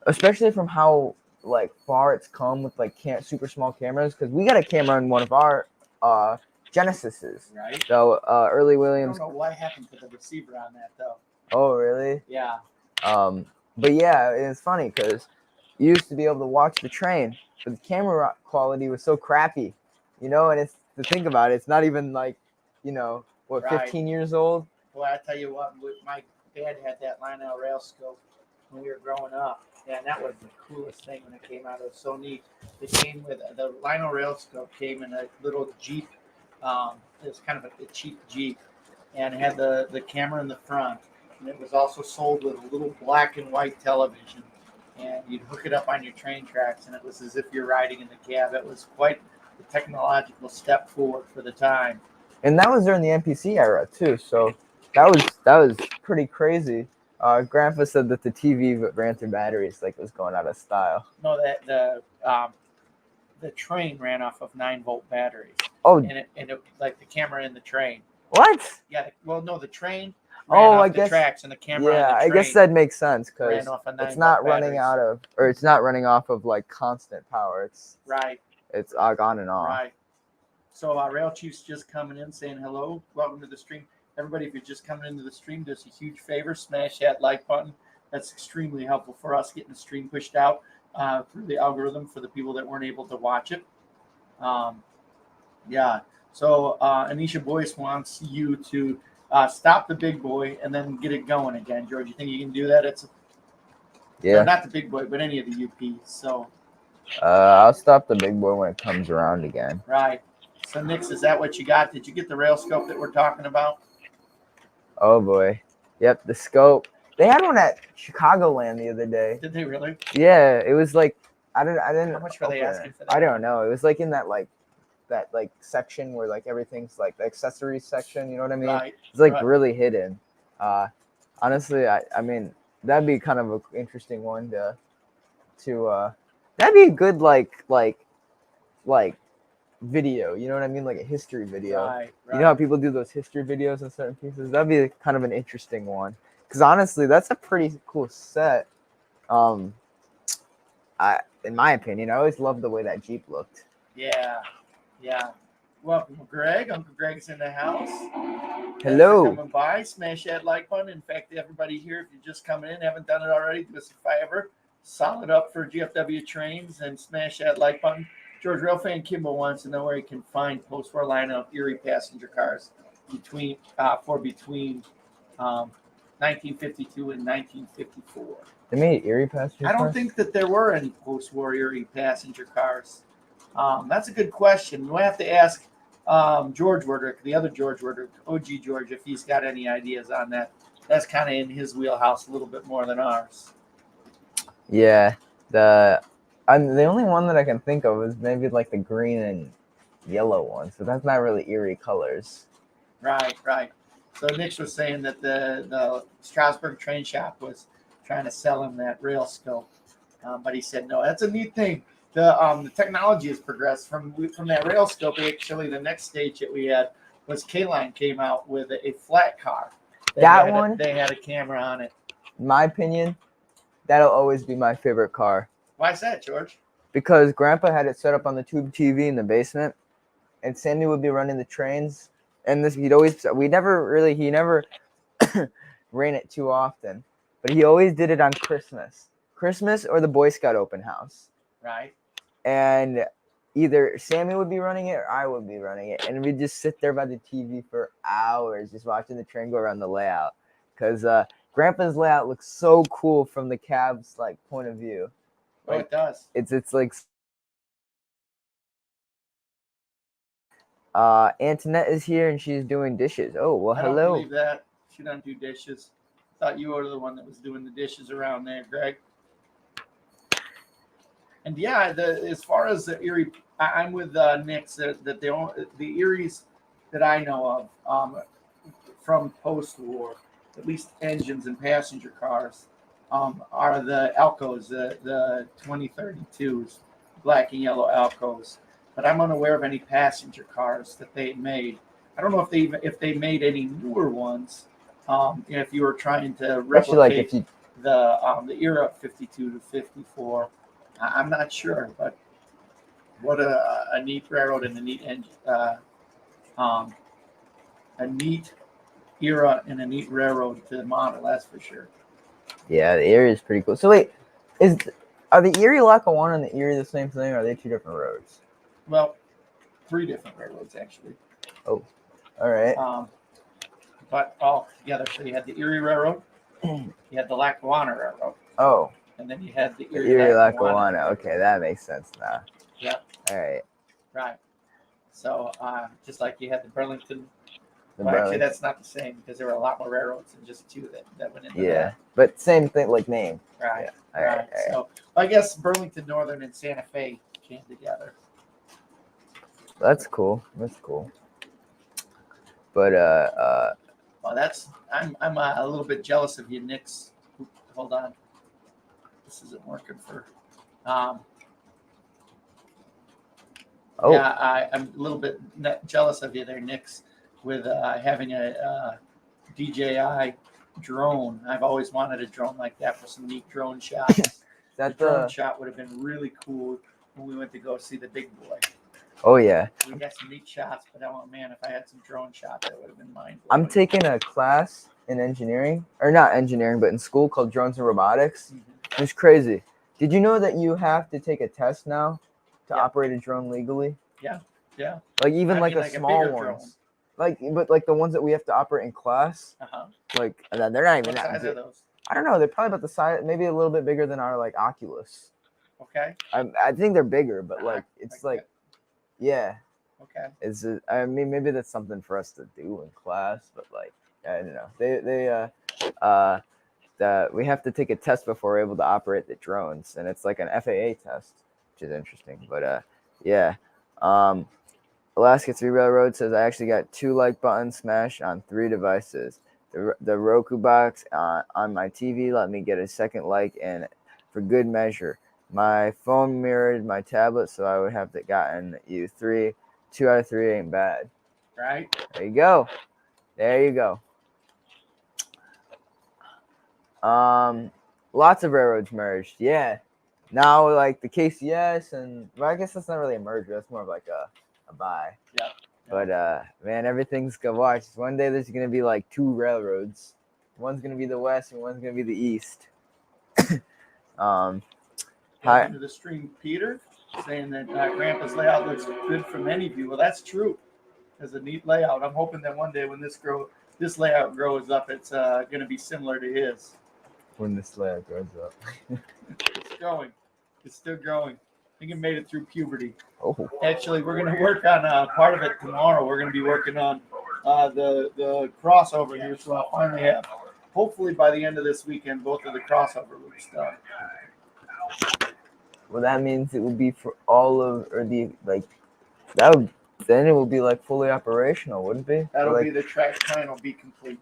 especially from how far it's come with super small cameras. Because we got a camera in one of our Genesises. Right. So early Williams. I don't know what happened to the receiver on that though. Oh really? Yeah. But yeah, it's funny because you used to be able to watch the train, but the camera quality was so crappy, and it's to think about it, it's not even 15 years old. Well, I tell you what, my dad had that Lionel rail scope when we were growing up. Yeah, and that was the coolest thing when it came out. It was so neat. It came with the Lionel rail scope came in a little Jeep. It was kind of a cheap Jeep, and it had the camera in the front, and it was also sold with a little black and white television. And you'd hook it up on your train tracks, and it was as if you're riding in the cab. It was quite a technological step forward for the time. And that was during the MPC era too, so that was pretty crazy. Grandpa said that the TV ran through batteries like it was going out of style. No, that the train ran off of 9-volt batteries, Oh, and it like the camera in the train. what? Yeah, well, no, the train ran Oh, off I the guess. tracks, and the camera Yeah, on the I train guess that makes sense because ran off of 9-volt it's not running batteries. out of, or it's not running off of like constant power. It's Right, on and off. right. So Rail Chief's just coming in saying hello, welcome to the stream. Everybody, if you're just coming into the stream, do us a huge favor, smash that like button. That's extremely helpful for us getting the stream pushed out through the algorithm for the people that weren't able to watch it. Yeah. So Anisha Boyce wants you to stop the big boy and then get it going again. George, you think you can do that? It's Yeah. not the big boy, but any of the UPs. So I'll stop the big boy when it comes around again. right. So Nix, is that what you got? Did you get the rail scope that we're talking about? Oh boy. Yep, the scope. They had one at Chicagoland the other day. Did they really? Yeah, it was like I didn't. How much were they open asking it. for that? I don't know. It was like in that section where like everything's like the accessories section. You know what I mean? Right. It's like right. really hidden. Honestly, I mean that'd be kind of an interesting one to that'd be a good like video. You know what I mean? Like a history video. Right. You know how people do those history videos on certain pieces? That'd be kind of an interesting one. Because honestly, that's a pretty cool set. In my opinion, I always loved the way that Jeep looked. Yeah. Yeah. Welcome, Greg. Uncle Greg's in the house. Hello. Thanks for coming by. Smash that like button. In fact, everybody here, if you're just coming in, haven't done it already, do us a favor. Solid up for GFW Trains and smash that like button. George Railfan Kimball wants to know where he can find post-war lineup Erie passenger cars between 1952 and 1954. They made Erie passenger I don't cars? think that there were any post-war Erie passenger cars. That's a good question. We'll have to ask George Werdrick, the other George Werdrick, OG George, if he's got any ideas on that. That's kind of in his wheelhouse a little bit more than ours. Yeah. The only one that I can think of is maybe like the green and yellow one. So that's not really Erie colors. Right. So Nick was saying that the Strasburg train shop was trying to sell him that rail scope, but he said no. That's a neat thing. The technology has progressed from that rail scope. Actually, the next stage that we had was K-Line came out with a flat car. They had a camera on it. In my opinion, that'll always be my favorite car. Why is that, George? Because Grandpa had it set up on the tube TV in the basement, and Sammy would be running the trains. And he never ran it too often, but he always did it on Christmas or the Boy Scout open house. Right. And either Sammy would be running it or I would be running it, and we'd just sit there by the TV for hours just watching the train go around the layout. Because Grandpa's layout looks so cool from the cab's like point of view. Oh, it does. It's like Antoinette is here and she's doing dishes. Oh well, I hello. don't believe that. She doesn't do dishes. Thought you were the one that was doing the dishes around there, Greg. And yeah, as far as the Erie, I'm with Nick that the Eries that I know of from post-war, at least engines and passenger cars, are the Alcos, the 2032s, black and yellow Alcos. But I'm unaware of any passenger cars that they made. I don't know if they made any newer ones. If you were trying to replicate the era of 52 to 54. I'm not sure, but what a neat railroad and a neat engine, a neat era and a neat railroad to model. That's for sure. Yeah, the Erie is pretty cool. So wait, are the Erie Lackawanna and the Erie the same thing, or are they two different roads? Well, 3 different railroads actually. Oh, all right. But all together. So you had the Erie Railroad, you had the Lackawanna Railroad. Oh. And then you had the Erie Lackawanna. Okay, that makes sense now. Yeah. All right. Right. So just like you had the Burlington The Well, actually, Burlington. that's not the same because there were a lot more railroads than just two that went into Yeah, but same thing, like name. that. Right. Yeah. All Right. right, all right. So I guess Burlington Northern and Santa Fe came together. That's cool. That's cool. But Well, I'm a little bit jealous of you, Knicks. Hold on, this isn't working for. oh, Yeah, I'm a little bit jealous of you there, Knicks, with having a DJI drone. I've always wanted a drone like that for some neat drone shots. is The that drone the? shot would have been really cool when we went to go see the big boy. Oh yeah. We got some neat shots, but oh man, if I had some drone shots, that would have been mind blowing. I'm taking a class in engineering, or not engineering, but in school called Drones and Robotics. Mm-hmm. It's crazy. Did you know that you have to take a test now to Yeah. operate a drone legally? Yeah. Like even I like mean, the like a small bigger ones. But like the ones that we have to operate in class, Uh-huh. like they're not even What that size big. are those? I don't know. They're probably about the size, maybe a little bit bigger than our like Oculus. Okay. I think they're bigger, but like it's like, yeah. Okay. It's I mean maybe that's something for us to do in class, but like I don't know. We have to take a test before we're able to operate the drones, and it's like an FAA test, which is interesting. But yeah. Alaska 3 Railroad says I actually got 2 like buttons smashed on 3 devices. The Roku box on my TV let me get a second like, and for good measure, my phone mirrored my tablet, so I would have gotten you 3. 2 out of 3 ain't bad. Right. There you go. There you go. Lots of railroads merged. Yeah. Now like the KCS and well, I guess that's not really a merger. That's more of like a buy. Yeah. But man, everything's gonna watch. One day there's gonna be like 2 railroads. One's gonna be the west and one's gonna be the east. Hi. Welcome to the stream, Peter, saying that Grandpa's layout looks good from any view. Well, that's true. It's a neat layout. I'm hoping that one day when this layout grows up, it's going to be similar to his. When this layout grows up. It's growing. It's still growing. I think it made it through puberty. Oh. Actually, we're going to work on part of it tomorrow. We're going to be working on the crossover here, so I'll finally have, hopefully by the end of this weekend, both of the crossover loops done. Well, that means it will be for all of, or the, like, that would, then it will be like fully operational, wouldn't it be? That'll like, be the track plan will be complete.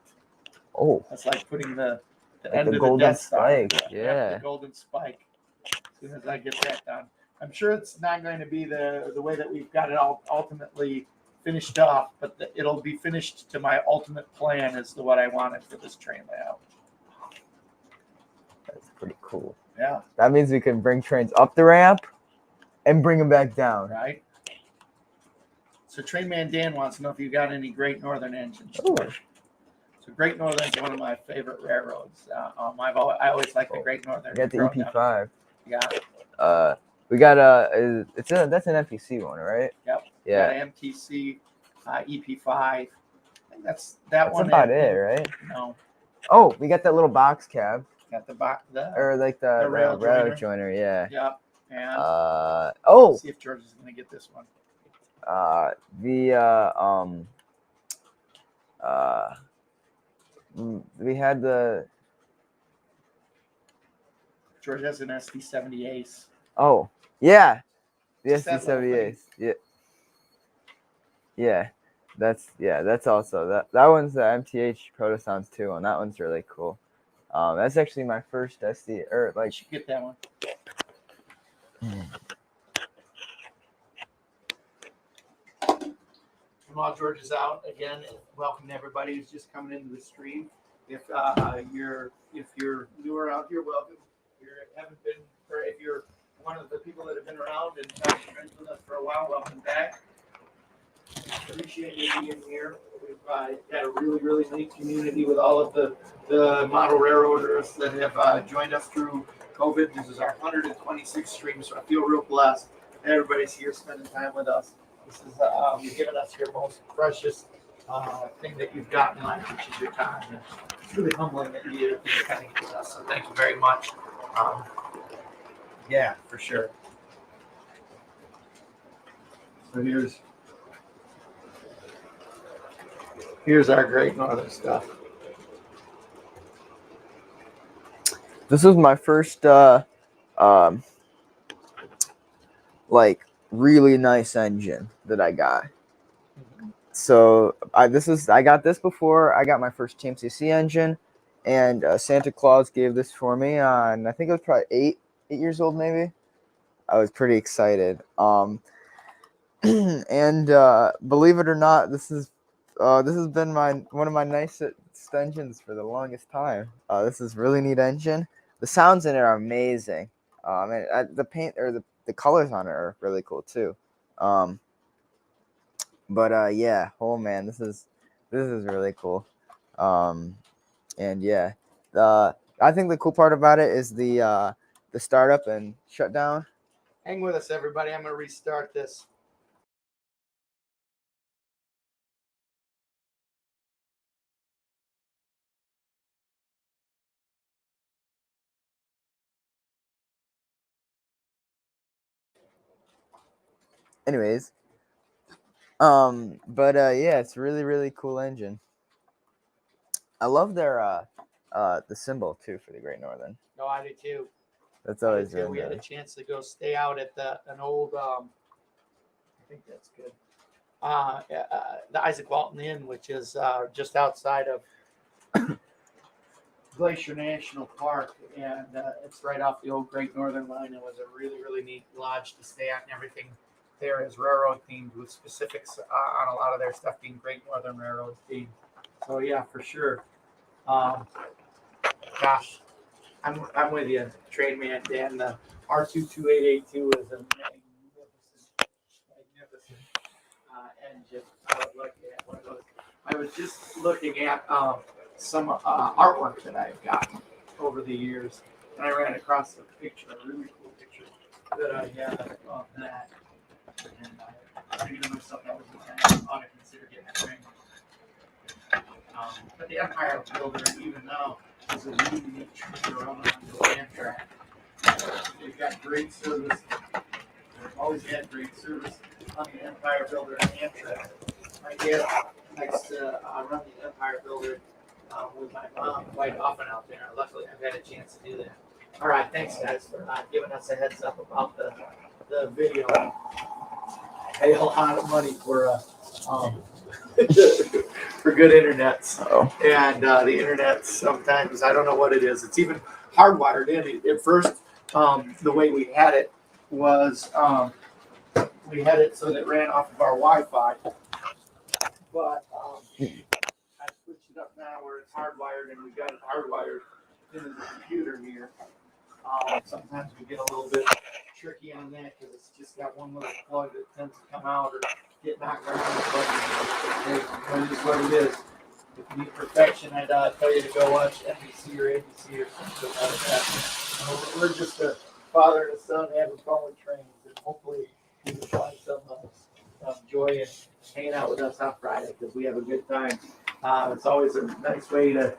Oh. That's like putting the Like end the of golden the Death Star. spike, yeah. The golden spike. As soon as I get that done. I'm sure it's not going to be the way that we've got it all ultimately finished off, but it'll be finished to my ultimate plan as to what I wanted for this train layout. That's pretty cool. Yeah. That means we can bring trains up the ramp and bring them back down. Right. So Trainman Dan wants to know if you got any Great Northern engines. Ooh. So Great Northern is one of my favorite railroads. I always like the Great Northern. We got the EP5. Yeah. We got that's an FEC one, right? Yep. Yeah. Got MTC, EP5. I think that's one. That's about it, right? No. Oh, we got that little box cab. Got the box. Or like the rail joiner, yeah. Yep. And oh. See if George is gonna get this one. We had the George has an SD70 Ace. Oh, yeah. The Just that little SD70 Ace. Yeah. Yeah. That's also that one's the MTH Protosounds 2 one. That one's really cool. That's actually my first SD or like you should get that one. While George is out again, welcome to everybody who's just coming into the stream. If you're newer out here, welcome. If you're one of the people that have been around and have been friends with us for a while, welcome back. Appreciate you being here. We've got a really, really neat community with all of the model railroaders that have joined us through COVID. This is our 126th stream, so I feel real blessed that everybody's here spending time with us. This is you've given us your most precious thing that you've got in life, which is your time. And it's really humbling that you kind of give us. So thank you very much. Yeah, for sure. So Here's our Great Northern stuff. This was my first like really nice engine that I got. So I got this before I got my first TMCC engine, and Santa Claus gave this for me, and I think I was probably 8 years old maybe. I was pretty excited. And believe it or not, this has been one of my nicest engines for the longest time. This is really neat engine. The sounds in it are amazing. And the paint or the colors on it are really cool too. But yeah, oh man, this is really cool. And yeah, I think the cool part about it is the startup and shutdown. Hang with us, everybody. I'm going to restart this. Anyways, yeah, it's really really cool engine. I love their the symbol too for the Great Northern. No, I do too. That's always really We had a nice. chance to go stay out at an old. I think that's good. The Isaac Walton Inn, which is just outside of Glacier National Park, and it's right off the old Great Northern Line. It was a really, really neat lodge to stay at, and everything there is railroad themed, with specifics on a lot of their stuff being Great Northern Railroad themed. So yeah, for sure. Gosh, I'm with you, Train Man Dan. The R22882 is a magnificent engine. I was looking at one of those. I was just looking at some artwork that I've gotten over the years, and I ran across a picture, a really cool picture that I had of that, and I figured to myself that was the time I ought to consider getting a train. But the Empire Builder, even now, is a really neat trip around on the Amtrak. They've got great service. They've always had great service on the Empire Builder and Amtrak. My dad likes to run the Empire Builder with my mom quite often out there. Luckily, I've had a chance to do that. All right, thanks guys for giving us a heads up about the video. Pay a lot of money for for good internet. Oh. And the internet sometimes, I don't know what it is. It's even hardwired in. At first, the way we had it was we had it so that it ran off of our Wi-Fi. But I switched it up now where it's hardwired, and we got it hardwired into the computer here. Sometimes we get a little bit tricky on that because it's just got one little plug that tends to come out or get knocked around. But it is what it is. If you need perfection, I'd tell you to go watch NBC or ABC or something like that. We're just a father and a son having fun with trains, and hopefully you can find some joy in hanging out with us on Friday because we have a good time. It's always a nice way to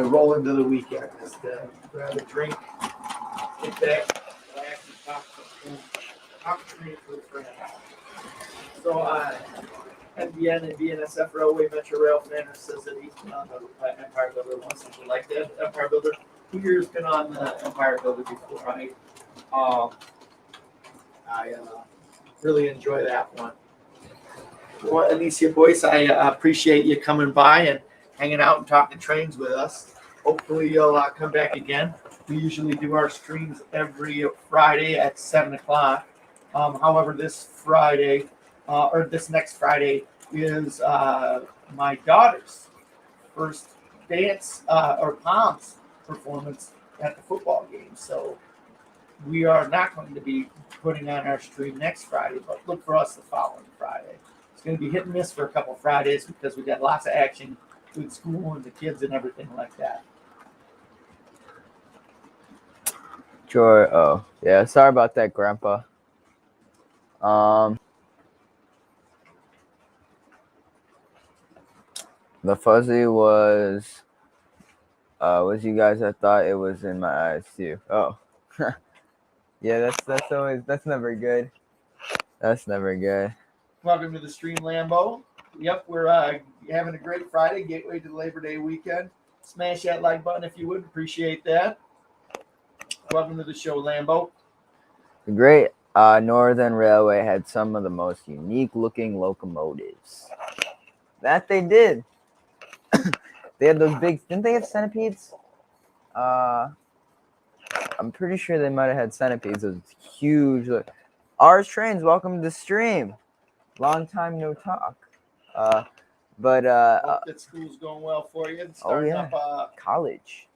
roll into the weekend, just to grab a drink, get back, relax, and talk trains with friends. So, NBN and BNSF Railway Metro Rail Planner says that he's been on the Empire Builder once. If you like that Empire Builder, who here's been on the Empire Builder before? I really enjoy that one. Well, Anicia Boyce, I appreciate you coming by and hanging out and talking trains with us. Hopefully you'll come back again. We usually do our streams every Friday at 7 o'clock. However, this Friday, or this next Friday, is my daughter's first dance or POMS performance at the football game. So we are not going to be putting on our stream next Friday, but look for us the following Friday. It's going to be hit and miss for a couple Fridays because we got lots of action with school and the kids and everything like that. Joy. Oh, yeah. Sorry about that, Grandpa. The fuzzy was you guys. I thought it was in my eyes too. Oh, yeah. That's never good. That's never good. Welcome to the stream, Lambo. Yep, we're having a great Friday, gateway to the Labor Day weekend. Smash that like button if you would. Appreciate that. Welcome to the show, Lambo. The Great Northern Railway had some of the most unique looking locomotives. That they did. They had those big, didn't they have centipedes? I'm pretty sure they might have had centipedes. Those huge. Ours Trains, welcome to the stream. Long time no talk. Hope that school's going well for you. Starting up college.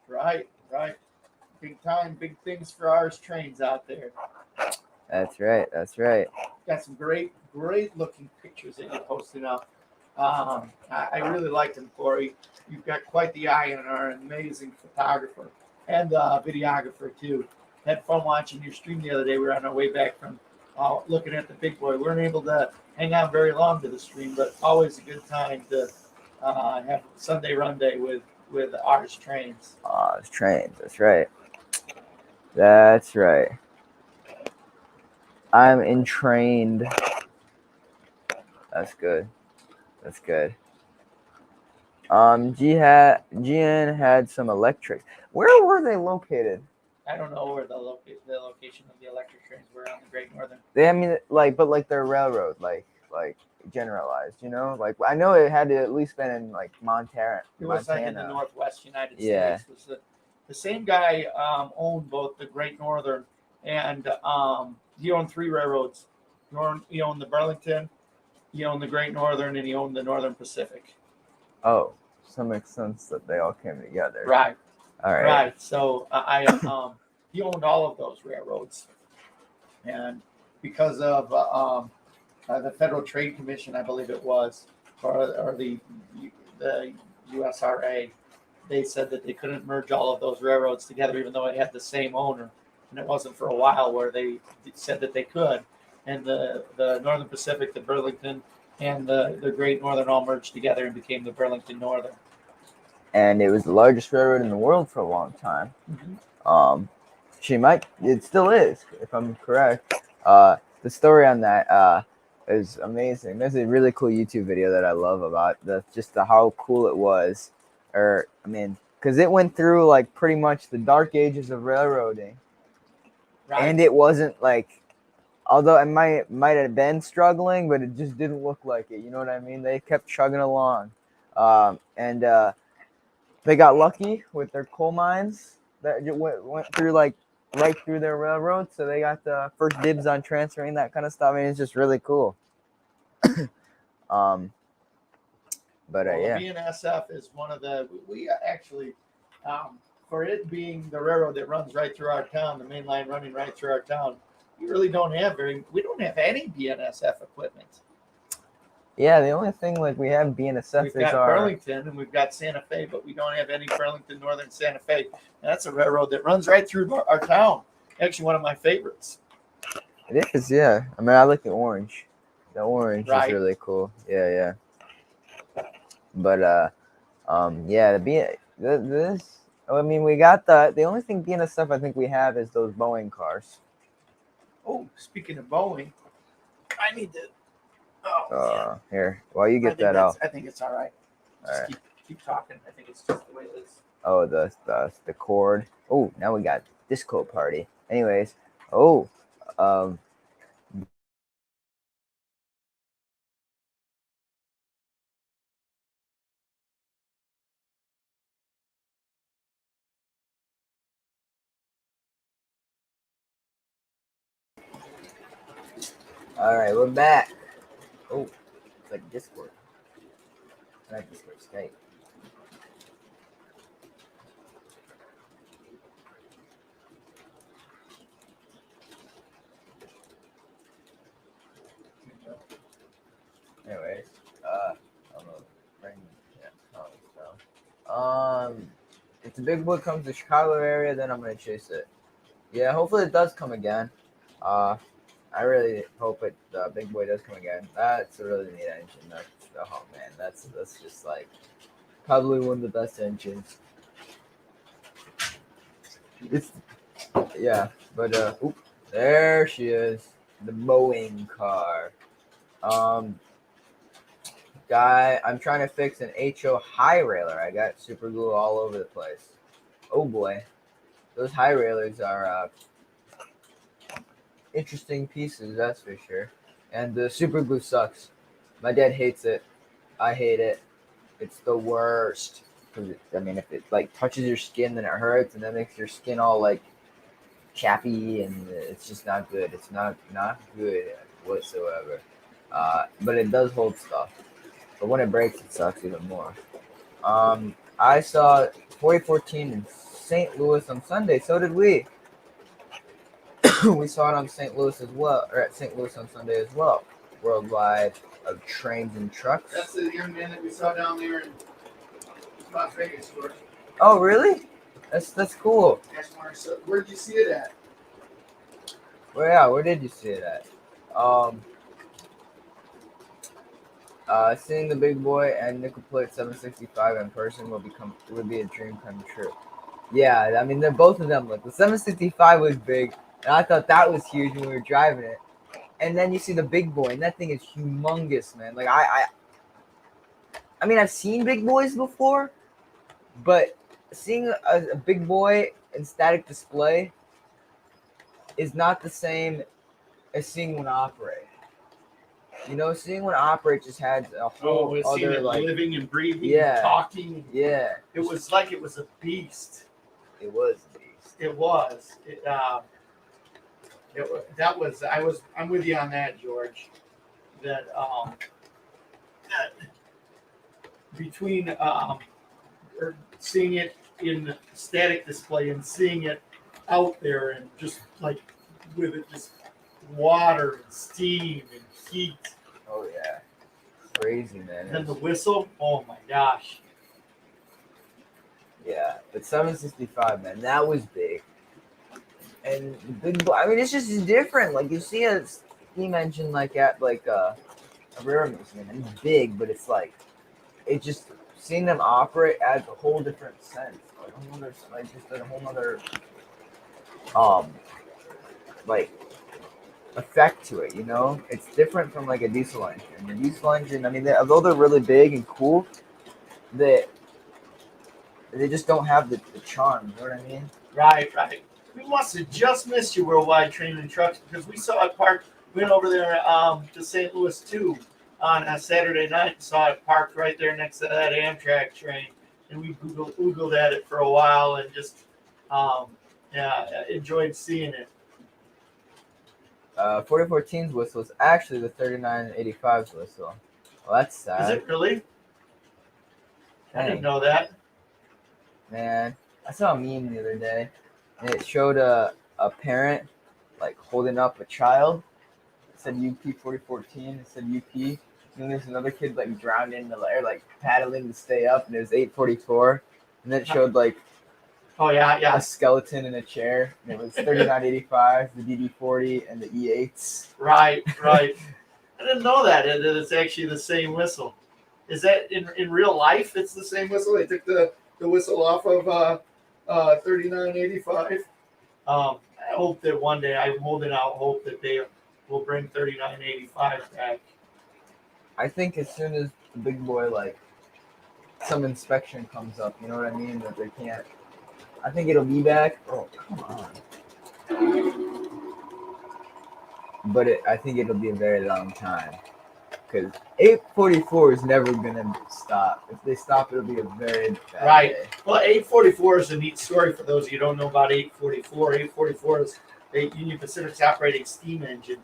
Right. Big time, big things for ours Trains out there. That's right. Got some great looking pictures that you posted up. I really liked them, Corey. You've got quite the eye and are an amazing photographer and videographer too. Had fun watching your stream the other day. We were on our way back from looking at the big boy. We weren't able to hang out very long to the stream, but always a good time to have Sunday run day with ours Trains. Ours Trains, that's right. I'm entrained. That's good. GN had some electric. Where were they located? I don't know where the location of the electric trains were on the Great Northern. But their railroad, like generalized, Like I know it had to at least been in like Montana. It was like in the Northwest United States. It was the same guy owned both the Great Northern and he owned 3 railroads. He owned the Burlington, he owned the Great Northern, and he owned the Northern Pacific. Oh, so it makes sense that they all came together. Right. All right. Right. So he owned all of those railroads, and because of the Federal Trade Commission, I believe it was, or the USRA, they said that they couldn't merge all of those railroads together, even though it had the same owner. And it wasn't for a while where they said that they could. And the Northern Pacific, the Burlington, and the Great Northern all merged together and became the Burlington Northern. And it was the largest railroad in the world for a long time. Mm-hmm. It still is, if I'm correct. The story on that is amazing. There's a really cool YouTube video that I love about how cool it was. Because it went through like pretty much the dark ages of railroading. Right. And it wasn't like, although it might have been struggling, but it just didn't look like it. You know what I mean? They kept chugging along. They got lucky with their coal mines that went through like right through their railroad. So they got the first dibs on transferring that kind of stuff. It's just really cool. The yeah. BNSF is one of we actually, for it being the railroad that runs right through our town, the main line running right through our town, we don't have any BNSF equipment. Yeah, the only thing like we have BNSF we've got Burlington and we've got Santa Fe, but we don't have any Burlington Northern Santa Fe. And that's a railroad that runs right through our town. Actually, one of my favorites. It is, yeah. I like the orange. The orange is really cool. Yeah. But we got the only thing BNSF I think we have is those Boeing cars. Oh, speaking of Boeing, I need to. Here, while you get that out. I think it's all right. Just keep talking. I think it's just the way it is. Oh, the cord. Oh, now we got disco party. Anyways, all right, we're back. Oh, it's like Discord. I like Discord Skype. Anyways, I'm gonna bring down. If the big boy comes to the Chicago area, then I'm gonna chase it. Yeah, hopefully it does come again. I really hope the big boy does come again. That's a really neat engine. That's just like probably one of the best engines. There she is, the Boeing car. I'm trying to fix an HO high railer. I got super glue all over the place. Oh boy, those high railers are interesting pieces, that's for sure. And the super glue sucks. My dad hates it. I hate it. It's the worst. I mean, if it like touches your skin, then it hurts, and that makes your skin all like chappy, and it's just not good. It's not good whatsoever. But it does hold stuff. But when it breaks, it sucks even more. I saw 4014 in St. Louis on Sunday. So did we. We saw it on St. Louis as well, or at St. Louis on Sunday as well. Worldwide of trains and trucks. That's the young man that we saw down there in Las Vegas, George. Oh, really? That's cool. That's Mark. So where'd you see it at? Where did you see it at? Seeing the big boy and nickel plate 765 in person would be a dream come true. Yeah, I mean they're both of them. Like the 765 was big, and I thought that was huge when we were driving it. And then you see the big boy, and that thing is humongous, man. Like I mean I've seen big boys before, but seeing a big boy in static display is not the same as seeing one operate. You know, seeing one operate just had a whole seeing other it like living and breathing, Yeah. and talking. yeah, It was like it was a beast. it was a beast. It was. I'm with you on that, George. That between seeing it in static display and seeing it out there and just like with it just water and steam and heat. Oh yeah, crazy man. And the whistle, oh my gosh. Yeah, but 765 man, that was big. And big, I mean, it's just different. Like you see a steam engine like at like a railroad museum, and it's big, but it's like it just seeing them operate adds a whole different sense. Like a whole other, like just a whole other like effect to it. You know, it's different from like a diesel engine. The diesel engine, I mean, although they're really big and cool, they just don't have the charm. You know what I mean? Right. We must have just missed you, Worldwide Train and Trucks, because we saw it parked. We went over there to St. Louis too on a Saturday night and saw it parked right there next to that Amtrak train. And we Googled at it for a while and just enjoyed seeing it. 4014's whistle is actually the 3985's whistle. Well, that's sad. Is it really? I didn't know that. Man, I saw a meme the other day, and it showed a parent like holding up a child. It said UP 4014. It said UP. And then there's another kid like drowned in the air, like paddling to stay up, and it was 844. And then it showed like a skeleton in a chair, and it was 3985, the DD40, and the E8s. Right. I didn't know that. It's actually the same whistle. Is that in real life? It's the same whistle. They took the whistle off of 3985. I hope that one day, I'm holding out hope that they will bring 3985 back. I think as soon as the big boy, like, some inspection comes up, you know what I mean? That they can't. I think it'll be back. Oh, come on. But I think it'll be a very long time. Because 844 is never going to stop. If they stop, it'll be a very bad day. Well, 844 is a neat story for those of you who don't know about 844. 844 is a Union Pacific's operating steam engine.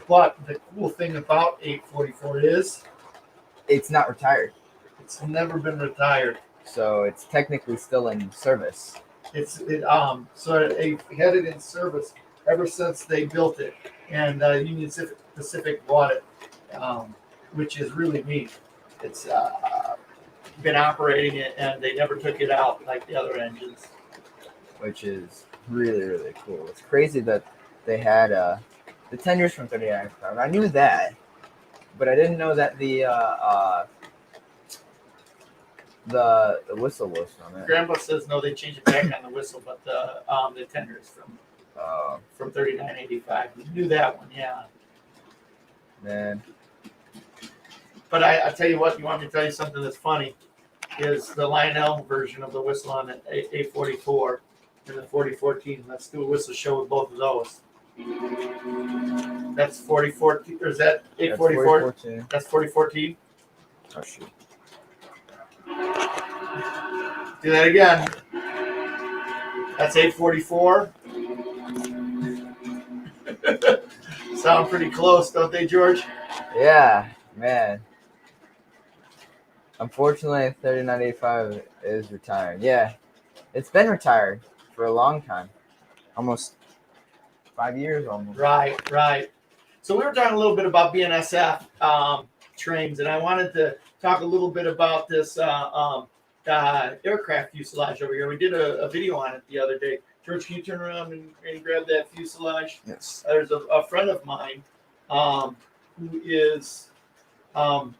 But the cool thing about 844 is it's not retired. It's never been retired. So it's technically still in service. So it had it in service ever since they built it, and Union Pacific bought it, which is really neat. It's been operating it, and they never took it out like the other engines, which is really, really cool. It's crazy that they had the tenders from 39. I knew that, but I didn't know that the whistle was from it. Grandpa says no, they changed it back on the whistle, but the tender is from 3985. You knew that one, yeah. Man, But I tell you what, you want me to tell you something that's funny? Is the Lionel version of the whistle on the A44 and the 4014. Let's do a whistle show with both of those. That's 4014, or is that 844? That's 4014. Oh shoot. Do that again. That's 844. Sound pretty close, don't they, George? Yeah, man. Unfortunately, 3985 is retired. Yeah, it's been retired for a long time, almost 5 years almost. Right. So we were talking a little bit about BNSF trains, and I wanted to talk a little bit about this aircraft fuselage over here. We did a video on it the other day. George, can you turn around and grab that fuselage? Yes. There's a friend of mine who is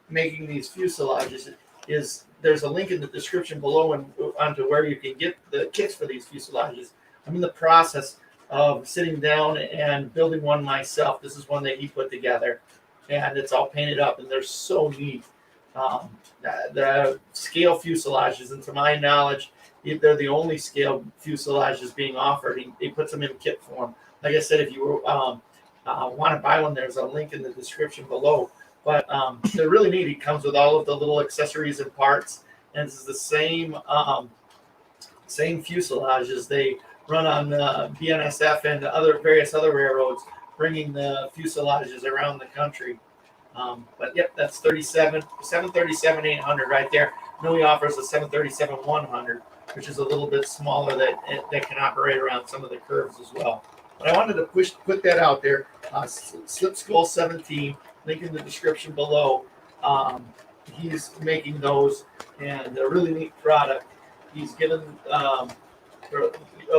making these fuselages. There's a link in the description below and onto where you can get the kits for these fuselages. I'm in the process of sitting down and building one myself. This is one that he put together, and it's all painted up, and they're so neat. The scale fuselages, and to my knowledge, they're the only scale fuselages being offered. He puts them in kit form. Like I said, if you want to buy one, there's a link in the description below. But they're really neat. It comes with all of the little accessories and parts, and it's the same fuselages they run on BNSF and various other railroads, bringing the fuselages around the country. But yep, that's 737-800 right there. And he offers a 737-100, which is a little bit smaller that can operate around some of the curves as well. But I wanted to put that out there. Slip Skull 17, link in the description below. He's making those, and a really neat product. He's given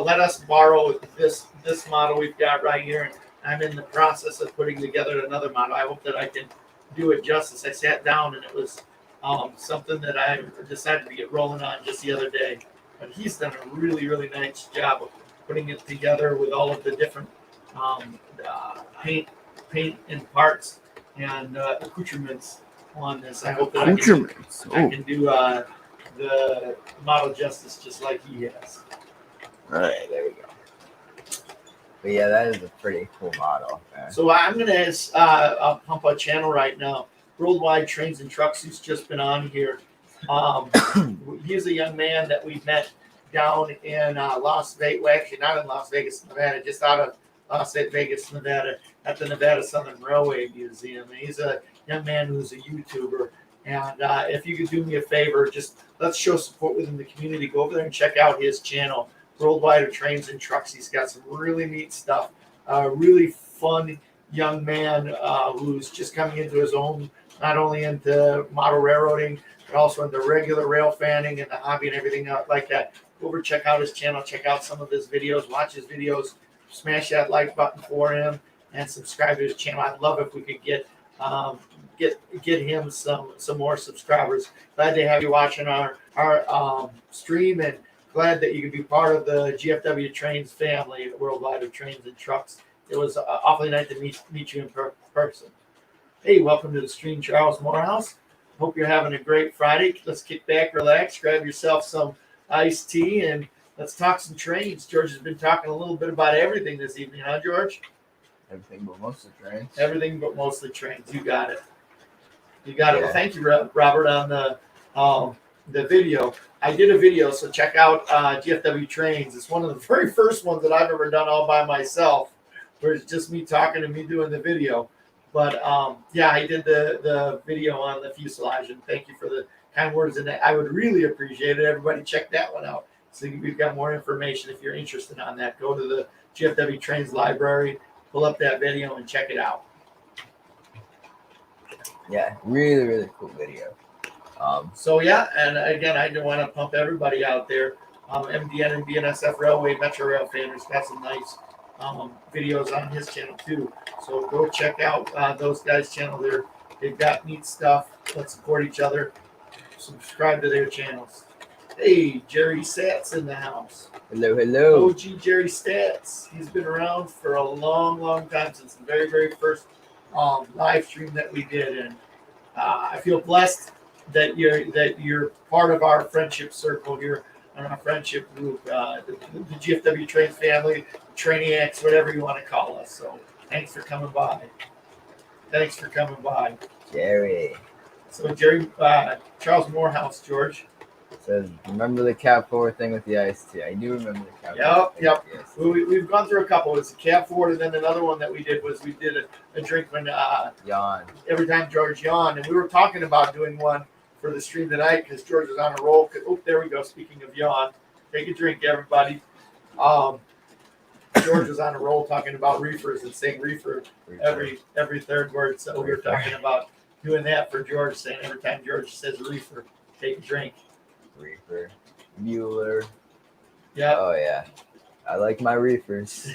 let us borrow this model we've got right here, and I'm in the process of putting together another model. I hope that I can do it justice. I sat down, and it was something that I decided to get rolling on just the other day. But he's done a really, really nice job of putting it together with all of the different paint and parts and accoutrements on this. I hope that I can do the model justice just like he has. All right, there we go. But yeah, that is a pretty cool model. Okay. So I'm going to pump a channel right now. Worldwide Trains and Trucks, who's just been on here. He's a young man that we met down in Las Vegas. Well, actually, not in Las Vegas, Nevada, just out of Las Vegas, Nevada, at the Nevada Southern Railway Museum. And he's a young man who's a YouTuber. And if you could do me a favor, just let's show support within the community. Go over there and check out his channel, Worldwide Trains and Trucks. He's got some really neat stuff. Really fun young man who's just coming into his own, not only into model railroading, but also into regular rail fanning and the hobby and everything like that. Go over, check out his channel, check out some of his videos, watch his videos, smash that like button for him, and subscribe to his channel. I'd love if we could get him some more subscribers. Glad to have you watching our stream, and glad that you could be part of the GFW Trains family, Worldwide of Trains and Trucks. It was awfully nice to meet you in person. Hey, welcome to the stream, Charles Morehouse. Hope you're having a great Friday. Let's kick back, relax, grab yourself some iced tea, and let's talk some trains. George has been talking a little bit about everything this evening, huh, George? Everything but mostly trains. Everything but mostly trains. You got it. Yeah. Well, thank you, Robert, on the video. I did a video, so check out GFW Trains. It's one of the very first ones that I've ever done all by myself, where it's just me talking and me doing the video. But yeah, I did the video on the fuselage, and thank you for the kind words in that. I would really appreciate it. Everybody check that one out. So we've got more information if you're interested on that. Go to the GFW Trains library, pull up that video, and check it out. Yeah, really, really cool video. So yeah, and again, I do want to pump everybody out there. MDN and BNSF Railway Metro Rail Fanner's got some nice videos on his channel too. So go check out those guys' channel. They've got neat stuff. Let's support each other. Subscribe to their channels. Hey, Jerry Stats in the house. Hello. OG Jerry Stats. He's been around for a long, long time, since the very, very first live stream that we did. And I feel blessed that you're part of our friendship circle here and our friendship group, the GFW Train family, Trainiacs, whatever you want to call us. So thanks for coming by. Thanks for coming by. Jerry So Jerry, Charles Morehouse, George. says, remember the cab forward thing with the iced tea? I do remember the cab Yep, forward thing yep. with the iced tea. We've gone through a couple. It's a cab forward, and then another one that we did was we did a drink when Yawn. every time George yawned, and we were talking about doing one for the stream tonight because George was on a roll. Oh, there we go. Speaking of yawn, take a drink, everybody. George was on a roll talking about reefers and saying reefer every third word. So we were talking about doing that for George, saying every time George says reefer, take a drink. Reefer. Mueller. Yeah. Oh, yeah. I like my reefers.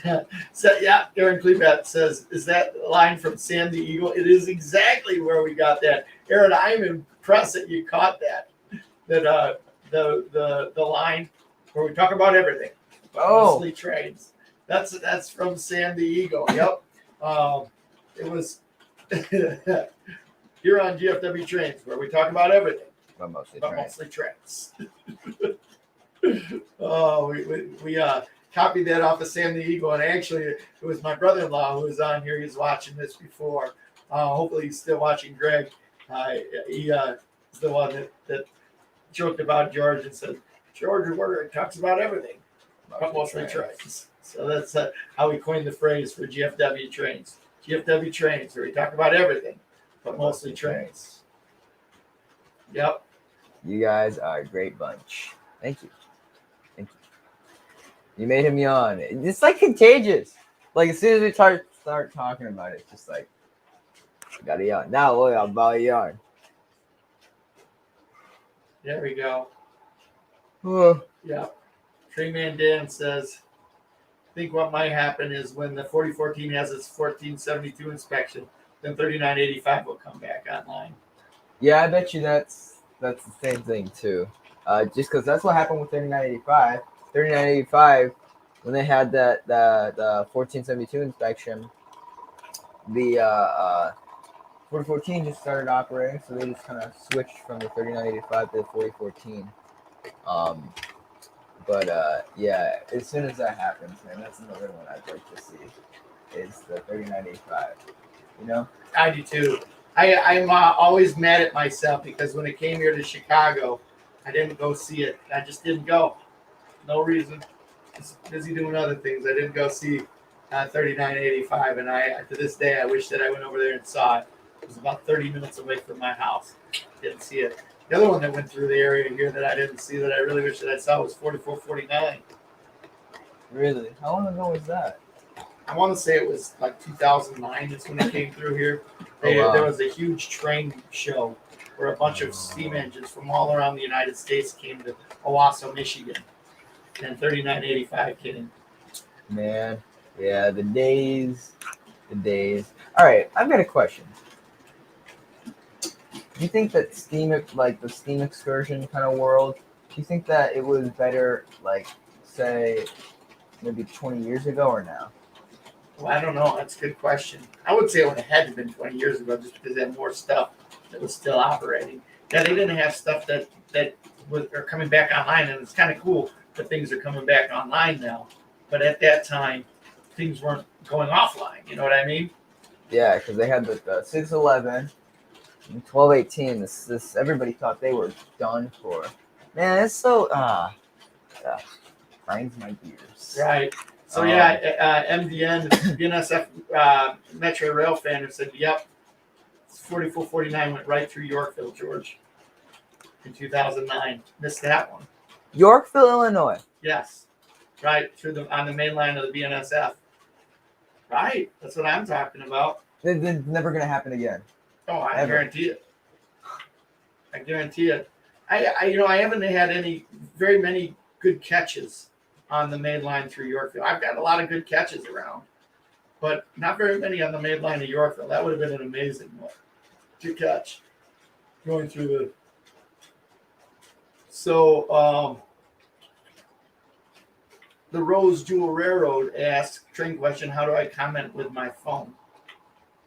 So yeah, Aaron Klebat says, "Is that line from Sam the Eagle?" It is exactly where we got that. Aaron, I'm impressed that you caught that. That the line where we talk about everything, but mostly trains. That's from Sam the Eagle. Yep. It was here on GFW Trains where we talk about everything, But mostly but trains. mostly trains. Oh, we copied that off of Sam the Eagle, and actually it was my brother-in-law who was on here. He's watching this before. Hopefully he's still watching. Greg, he is the one that joked about George and said George Werder talks about everything, but mostly trains. So that's how we coined the phrase for GFW Trains. GFW Trains, where we talk about everything, but mostly trains. Yep. You guys are a great bunch. Thank you. Thank you. You made him yawn. It's like contagious. Like as soon as we start talking about it, it's just like gotta yawn. Now look, I'm about to yawn. There we go. Oh. Yeah. Treeman Dan says, I think what might happen is when the 4014 has its 1472 inspection, then 3985 will come back online. Yeah, I bet you that's the same thing too. Just because that's what happened with 3985. 3985, when they had the 1472 inspection, the 4014 just started operating, so they just kind of switched from the 3985 to the 4014. Yeah, as soon as that happens, man, that's another one I'd like to see is the 3985. You know? I do too. I'm always mad at myself because when it came here to Chicago, I didn't go see it. I just didn't go. No reason. Just busy doing other things. I didn't go see 3985, and to this day I wish that I went over there and saw it. It was about 30 minutes away from my house. Didn't see it. The other one that went through the area here that I didn't see that I really wish that I saw was 4449. Really? How long ago was that? I want to say it was like 2009 is when it came through here. Wow. There was a huge train show where a bunch of steam engines from all around the United States came to Owasso, Michigan. And 3985 came. Man, yeah, the days. All right, I've got a question. Do you think that the Steam excursion kind of world, do you think that it was better, like, say, maybe 20 years ago or now? Well, I don't know. That's a good question. I would say it would have had to have been 20 years ago just because they had more stuff that was still operating. Yeah, they didn't have stuff that are coming back online, and it's kind of cool that things are coming back online now. But at that time, things weren't going offline. You know what I mean? Yeah, because they had the 611 and 1218. This everybody thought they were done for. Man, it's so grinds my gears. Right. So MDN, BNSF Metro Rail fan who said, "Yep, 4449 went right through Yorkville, George, in 2009. Missed that one. Yorkville, Illinois. Yes, right on the main line of the BNSF. Right, that's what I'm talking about. It's never gonna happen again. Oh, I Ever. guarantee it. I guarantee it. I haven't had very many good catches on the main line through Yorkville. I've got a lot of good catches around, but not very many on the main line of Yorkville. That would have been an amazing one to catch going through the. So the Rose Jewel Railroad asks train question: how do I comment with my phone?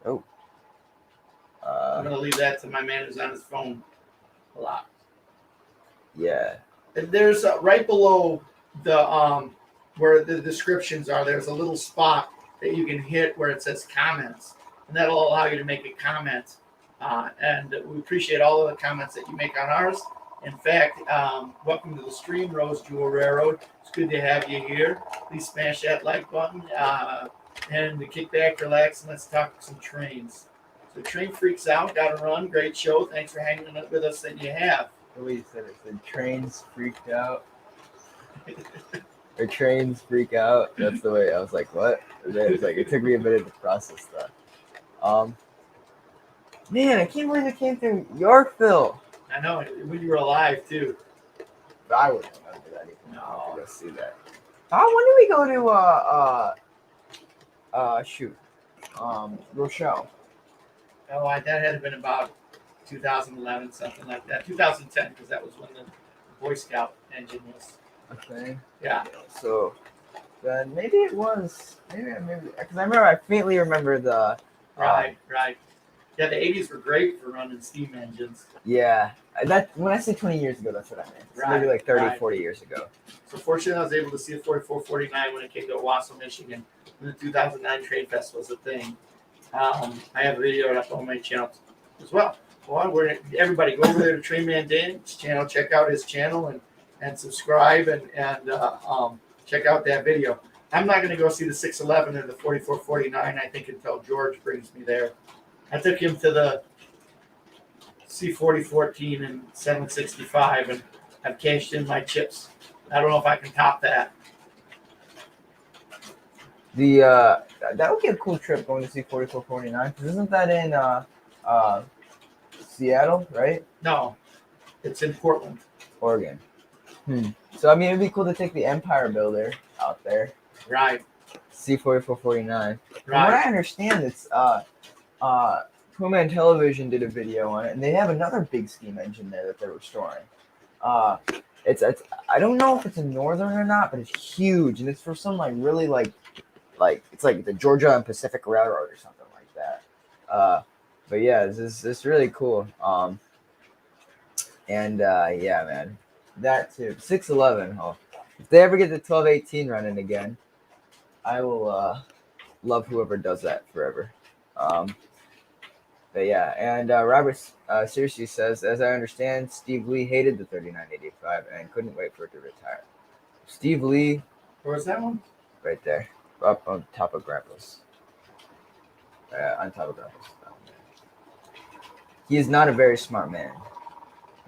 Oh. I'm gonna leave that to my man who's on his phone a lot. Yeah. And there's right below the where the descriptions are. There's a little spot that you can hit where it says comments, and that'll allow you to make a comment. And we appreciate all of the comments that you make on ours. In fact, welcome to the stream, Rose Jewel Railroad. It's good to have you here. Please smash that like button and to kick back, relax, and let's talk some trains. So Train Freaks Out, got to run. Great show. Thanks for hanging with us that you have. The way you said it, the trains freaked out. Or trains freak out. That's the way I was like, what? And then it's like it took me a minute to process that. Man, I can't believe it came through Yorkville. I know when you were alive too. But I wouldn't remember that even. No. To go see that. When did we go to Rochelle? Oh, that had been about 2011, something like that. 2010, because that was when the Boy Scout engine was. Okay. Yeah. So then maybe it was maybe because I faintly remember the Right. Yeah, the 80s were great for running steam engines. Yeah, that when I say 20 years ago, that's what I meant. So maybe like 30, 40 years ago. So fortunately, I was able to see a 4449 when it came to Owasso, Michigan, when the 2009 Train Fest was a thing. I have a video up on my channel as well. Well, everybody go over there to Trainman Dan's channel, check out his channel, and subscribe and check out that video. I'm not going to go see the 611 or the 4449, I think, until George brings me there. I took him to the C4014 and 765, and I've cashed in my chips. I don't know if I can top that. That would be a cool trip going to see 4449. Because isn't that in Seattle, right? No, it's in Portland, Oregon. So I mean, it'd be cool to take the Empire Builder out there. Right. C4449. Right. From what I understand, it's Pullman Television did a video on it, and they have another big steam engine there that they're restoring. It's I don't know if it's a Northern or not, but it's huge, and it's for some really like it's like the Georgia and Pacific Railroad or something like that. But yeah, it's really cool. Yeah, man, that too. 611. Oh, if they ever get the 1218 running again, I will love whoever does that forever. But yeah, and Robert seriously says, as I understand, Steve Lee hated the 3985 and couldn't wait for it to retire. Steve Lee, where's that one? Right there, up on top of Grandpa's. On top of Grandpa's. He is not a very smart man.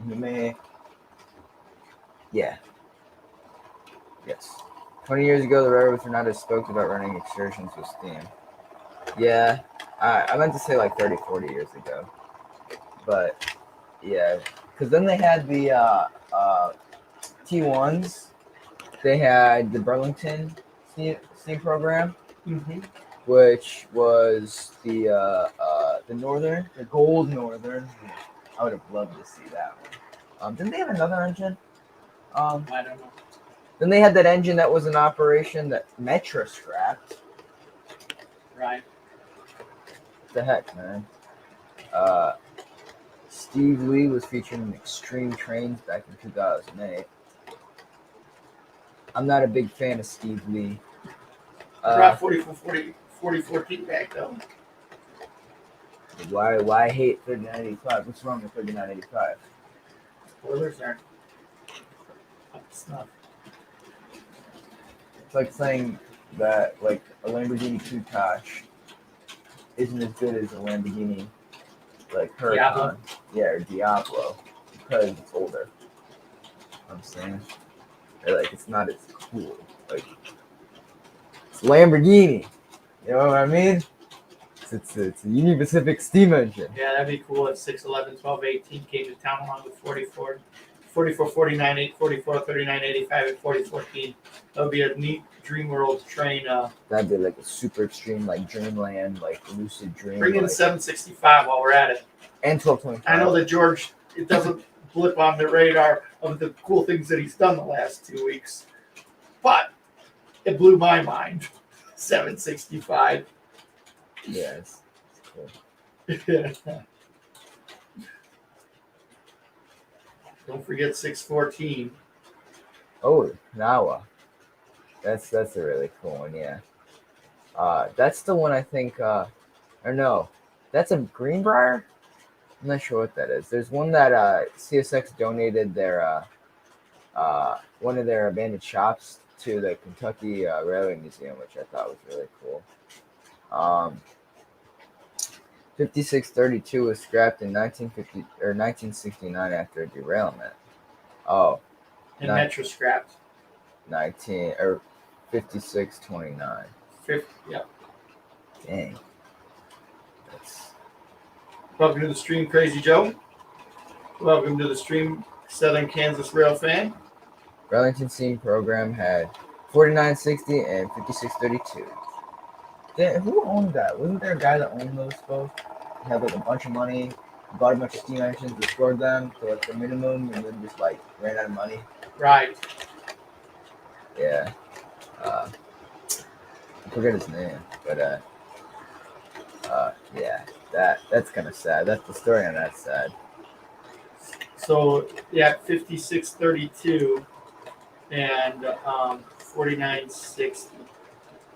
He may, yeah, yes. 20 years ago, the railroads were not as stoked about running excursions with steam. Yeah. I meant to say like 30, 40 years ago. But, yeah. Because then they had the T1s. They had the Burlington steam program, which was the Northern, the Gold Northern. I would have loved to see that one. Didn't they have another engine? I don't know. Then they had that engine that was in operation that Metra scrapped. Right. The heck, man. Steve Lee was featured in Extreme Trains back in 2008. I'm not a big fan of Steve Lee. Brought 4014 back though. Why hate 3985? What's wrong with 3985? Spoilers aren't up to snuff. It's like saying that like a Lamborghini Countach isn't as good as a Lamborghini like Huracan, or Diablo, because it's older. I'm saying, or like it's not as cool. Like it's Lamborghini, you know what I mean? It's a Union Pacific steam engine. Yeah, that'd be cool if 611, 1218 came to town along with 44, 4449, 44, 3985, and 4014. That would be a neat Dream World train. That'd be like a super extreme, like Dreamland, like Lucid Dream. Bring in like, 765 while we're at it. And 1225. I know that George, it doesn't blip on the radar of the cool things that he's done the last 2 weeks, but it blew my mind. 765. Yeah, it's cool. Don't forget 614. Oh, Nawa. That's a really cool one. Yeah. That's the one I think. Or no, that's a Greenbrier. I'm not sure what that is. There's one that CSX donated their one of their abandoned shops to the Kentucky Railway Museum, which I thought was really cool. 5632 was scrapped in 1950 or 1969 after a derailment. Oh, And Not- Metro scrapped. 19 or 5629. 50, yeah. Dang. That's Welcome to the stream, Crazy Joe. Welcome to the stream, Southern Kansas Rail fan. Burlington Steam program had 4960 and 5632. Who owned that? Wasn't there a guy that owned those both? He had like a bunch of money, bought a bunch of steam engines, restored them to like the minimum, and then just like ran out of money. Right. Yeah. I forget his name, but yeah, that's kind of sad. That's the story on that sad. So yeah, 5632 and 4960.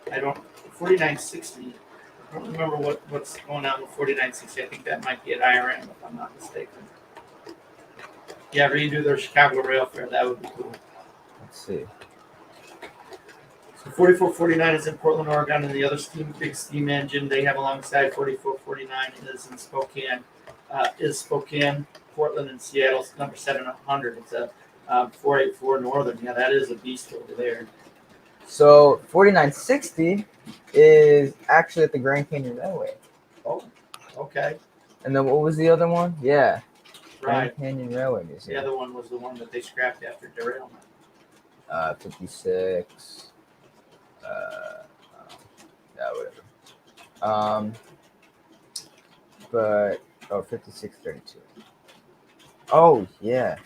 4960. I don't remember what's going on with 4960. I think that might be at IRM if I'm not mistaken. Yeah, redo their Chicago Rail Fair. That would be cool. Let's see. So 4449 is in Portland, Oregon, and the other big steam engine they have alongside 4449 is Spokane, Portland, and Seattle's number 700. It's a 484 Northern. Yeah, that is a beast over there. So 4960 is actually at the Grand Canyon Railway. Oh, okay. And then what was the other one? Yeah. Right. Grand Canyon Railway The Museum. other one was the one that they scrapped after derailment. 56. Yeah, whatever. But 5632. Oh yeah,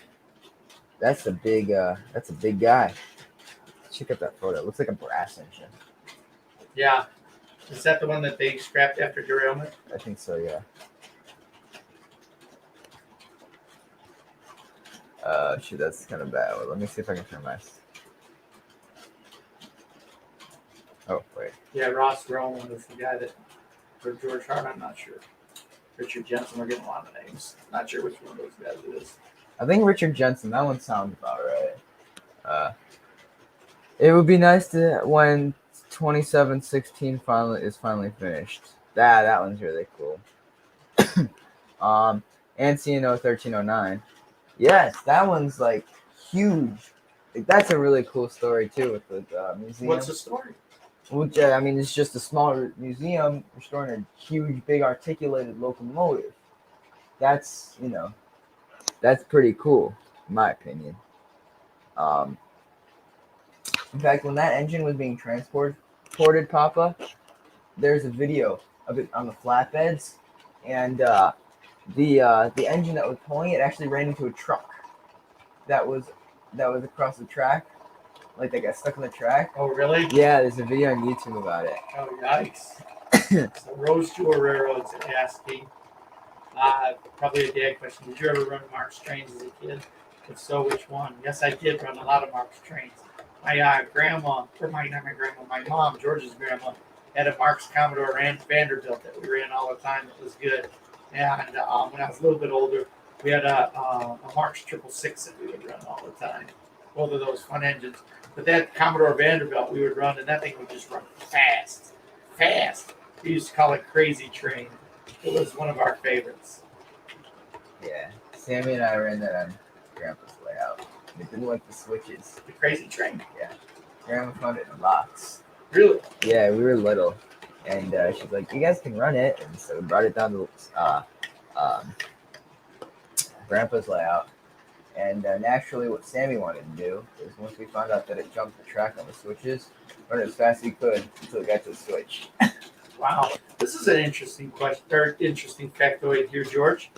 that's a big guy. Check out that photo. It looks like a brass engine. Yeah. Is that the one that they scrapped after derailment? I think so. Yeah. Shoot, that's kind of bad. Well, let me see if I can turn my. Oh wait. Yeah, Ross Rowan was the guy that, for George Hart, I'm not sure. Richard Jensen, we're getting a lot of names. Not sure which one of those guys it is. I think Richard Jensen. That one sounds about right. It would be nice to when 2716 finally finished. That one's really cool. Ancino 1309. Yes, that one's like huge. Like, that's a really cool story too with the museum. What's the story? Which I mean, it's just a small museum restoring a huge, big articulated locomotive. That's that's pretty cool, in my opinion. In fact, when that engine was being transported, Papa, there's a video of it on the flatbeds, and the engine that was pulling it actually ran into a truck that was across the track, like they got stuck on the track. Oh, really? Yeah, there's a video on YouTube about it. Oh, yikes. So Rose Tour Railroads asking, probably a dad question. Did you ever run Mark's trains as a kid? If so, which one? Yes, I did run a lot of Mark's trains. My my mom, George's grandma, had a Mark's Commodore Vanderbilt that we ran all the time. It was good. And when I was a little bit older, we had a Mark's 666 that we would run all the time. Both of those fun engines. But that Commodore Vanderbilt we would run, and that thing would just run fast. We used to call it Crazy Train. It was one of our favorites. Yeah, Sammy and I ran that on Grandpa's layout. It didn't like the switches. The Crazy Train. Yeah, Grandma found it in a box. Really? Yeah, we were little, and she's like, "You guys can run it," and so we brought it down to Grandpa's layout. And naturally, what Sammy wanted to do is once we found out that it jumped the track on the switches, run it as fast as he could until it got to the switch. Wow. This is an interesting question, or interesting factoid here, George.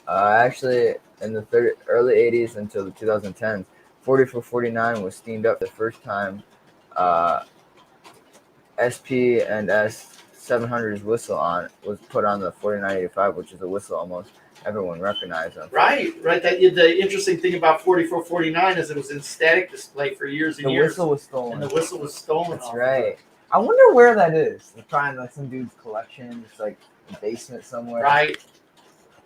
Actually, in the early 80s until the 2010s, 4449 was steamed up the first time. SP and S 700's whistle was put on the 4985, which is a whistle almost everyone recognized them. Right. That the interesting thing about 4449 is it was in static display for years and The years, whistle was stolen. and the whistle was stolen. That's off right. I wonder where that is. They're probably like some dude's collection. It's like a basement somewhere. Right.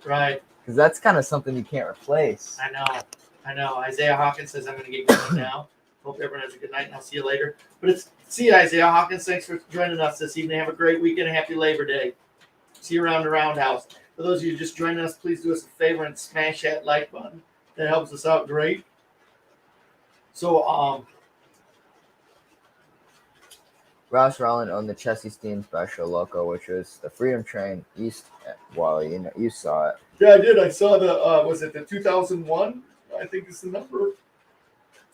Because that's kind of something you can't replace. I know. Isaiah Hawkins says I'm going to get going now. Hope everyone has a good night, and I'll see you later. But see you, Isaiah Hawkins. Thanks for joining us this evening. Have a great weekend. Happy Labor Day. See you around the Roundhouse. For those of you just joining us, please do us a favor and smash that like button. That helps us out great. So, Ross Rowland owned the Chessie Steam Special Loco, which was the Freedom Train East. Well, you saw it. yeah, I did. I saw the was it the 2001? I think is the number.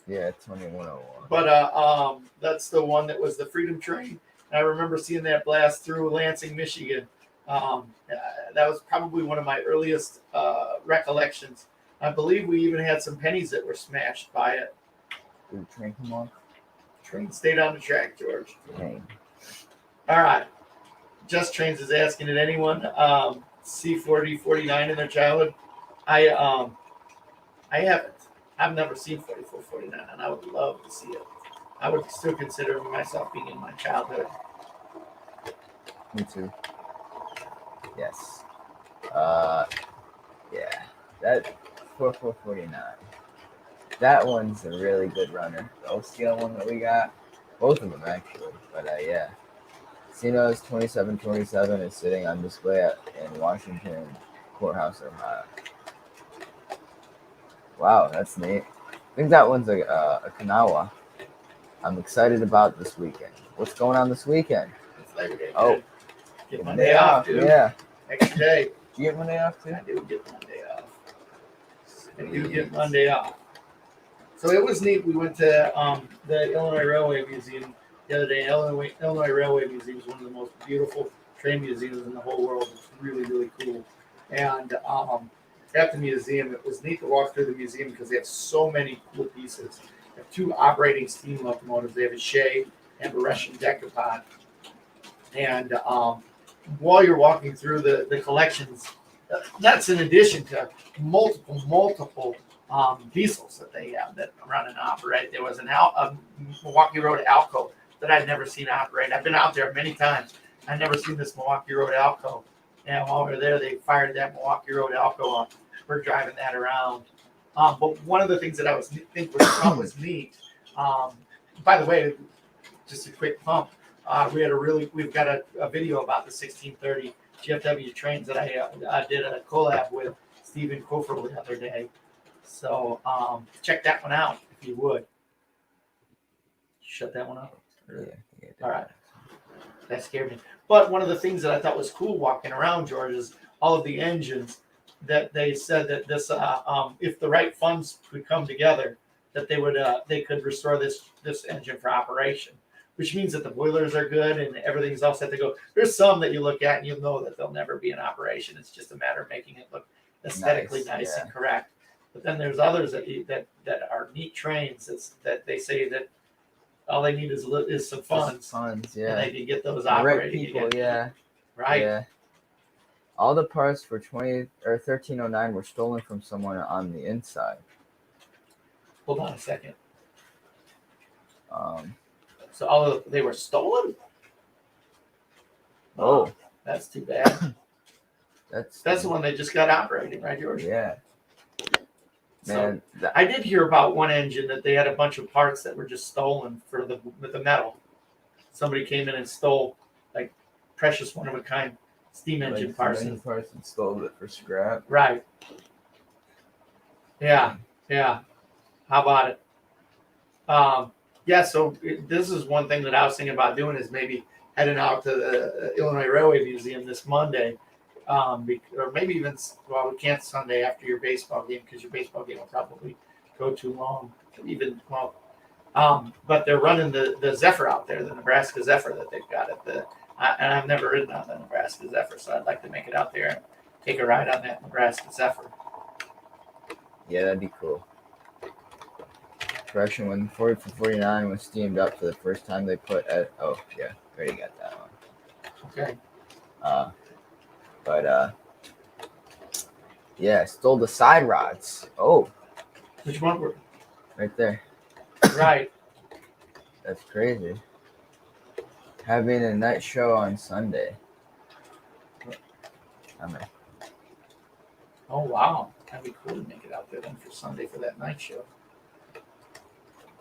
Yeah, 2101. But that's the one that was the Freedom Train. And I remember seeing that blast through Lansing, Michigan. That was probably one of my earliest recollections. I believe we even had some pennies that were smashed by it. Did the train come off? Train stayed on the track, George. Dang. All right. Just Trains is asking, did anyone see 49 in their childhood? I haven't. I've never seen 4449, and I would love to see it. I would still consider myself being in my childhood. Me too. Yes. Yeah. That 4449. That one's a really good runner. The O-scale one that we got. Both of them, actually. But, yeah. Cino's 2727 is sitting on display in Washington Courthouse, Ohio. Wow, that's neat. I think that one's a Kanawha. I'm excited about this weekend. What's going on this weekend? It's Labor Day. Oh. Get Monday off, dude. Yeah. Extra day. Do you get Monday off, too? I do get Monday off. I do get Monday off. So it was neat. We went to the Illinois Railway Museum the other day. Illinois Railway Museum is one of the most beautiful train museums in the whole world. It's really, really cool. And at the museum, it was neat to walk through the museum because they have so many cool pieces. They have 2 operating steam locomotives. They have a Shay and a Russian decapod. And while you're walking through the collections, that's in addition to multiple diesels that they have that run and operate. There was a Milwaukee Road Alco that I'd never seen operate. I've been out there many times. I've never seen this Milwaukee Road Alco. And while we were there, they fired that Milwaukee Road Alco up. We're driving that around. But one of the things that I was neat. By the way, just a quick pump. We've got a video about the 1630 GFW trains that I did a collab with Stephen Kofer the other day. So check that one out if you would. Shut that one up. Yeah. All right. That scared me. But one of the things that I thought was cool walking around, George, is all of the engines that they said that this, if the right funds could come together, that they could restore this engine for operation, which means that the boilers are good and everything's all set to go. There's some that you look at and you'll know that they'll never be in operation. It's just a matter of making it look aesthetically nice and correct. But then there's others that are neat trains that they say that all they need is some funds, yeah. and they can get those the operating right people, again. yeah. Right. Yeah. All the parts for 1309 were stolen from someone on the inside. Hold on a second. Um. So they were stolen? Oh, that's too bad. That's the one they just got operating, right, George? Yeah. Man, I did hear about one engine that they had a bunch of parts that were just stolen for the metal. Somebody came in and stole like precious one of a kind steam engine parts. And stole it for scrap. Right. Yeah. How about it? So this is one thing that I was thinking about doing is maybe heading out to the Illinois Railway Museum this Monday. Or maybe even, we can't Sunday after your baseball game because your baseball game will probably go too long. But they're running the Zephyr out there, the Nebraska Zephyr that they've got and I've never ridden on the Nebraska Zephyr, so I'd like to make it out there and take a ride on that Nebraska Zephyr. Yeah, that'd be cool. Correction, when 4449 was steamed up for the first time, they put already got that one. Okay. Yeah, stole the side rods. Oh, Which one were? right there. Right. That's crazy. Having a night show on Sunday. I mean, Oh wow, that'd be cool to make it out there then for Sunday for that night show.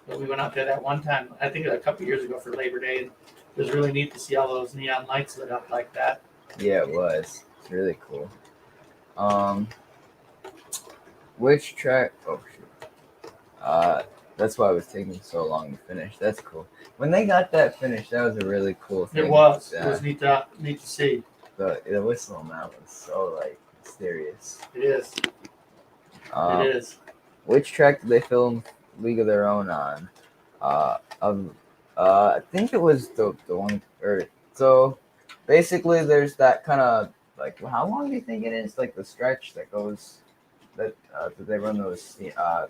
But we went out there that one time, I think a couple years ago for Labor Day, and it was really neat to see all those neon lights lit up like that. yeah, it was. It's really cool. Which track? Oh shoot. That's why it was taking so long to finish. That's cool. When they got that finished, that was a really cool thing. It was. Yeah. It was neat to see. The whistle on that was so like mysterious. It is. It is. Which track did they film League of Their Own on? I think it was the one. Or so basically, there's that kind of like how long do you think it is? Like the stretch that goes that they run those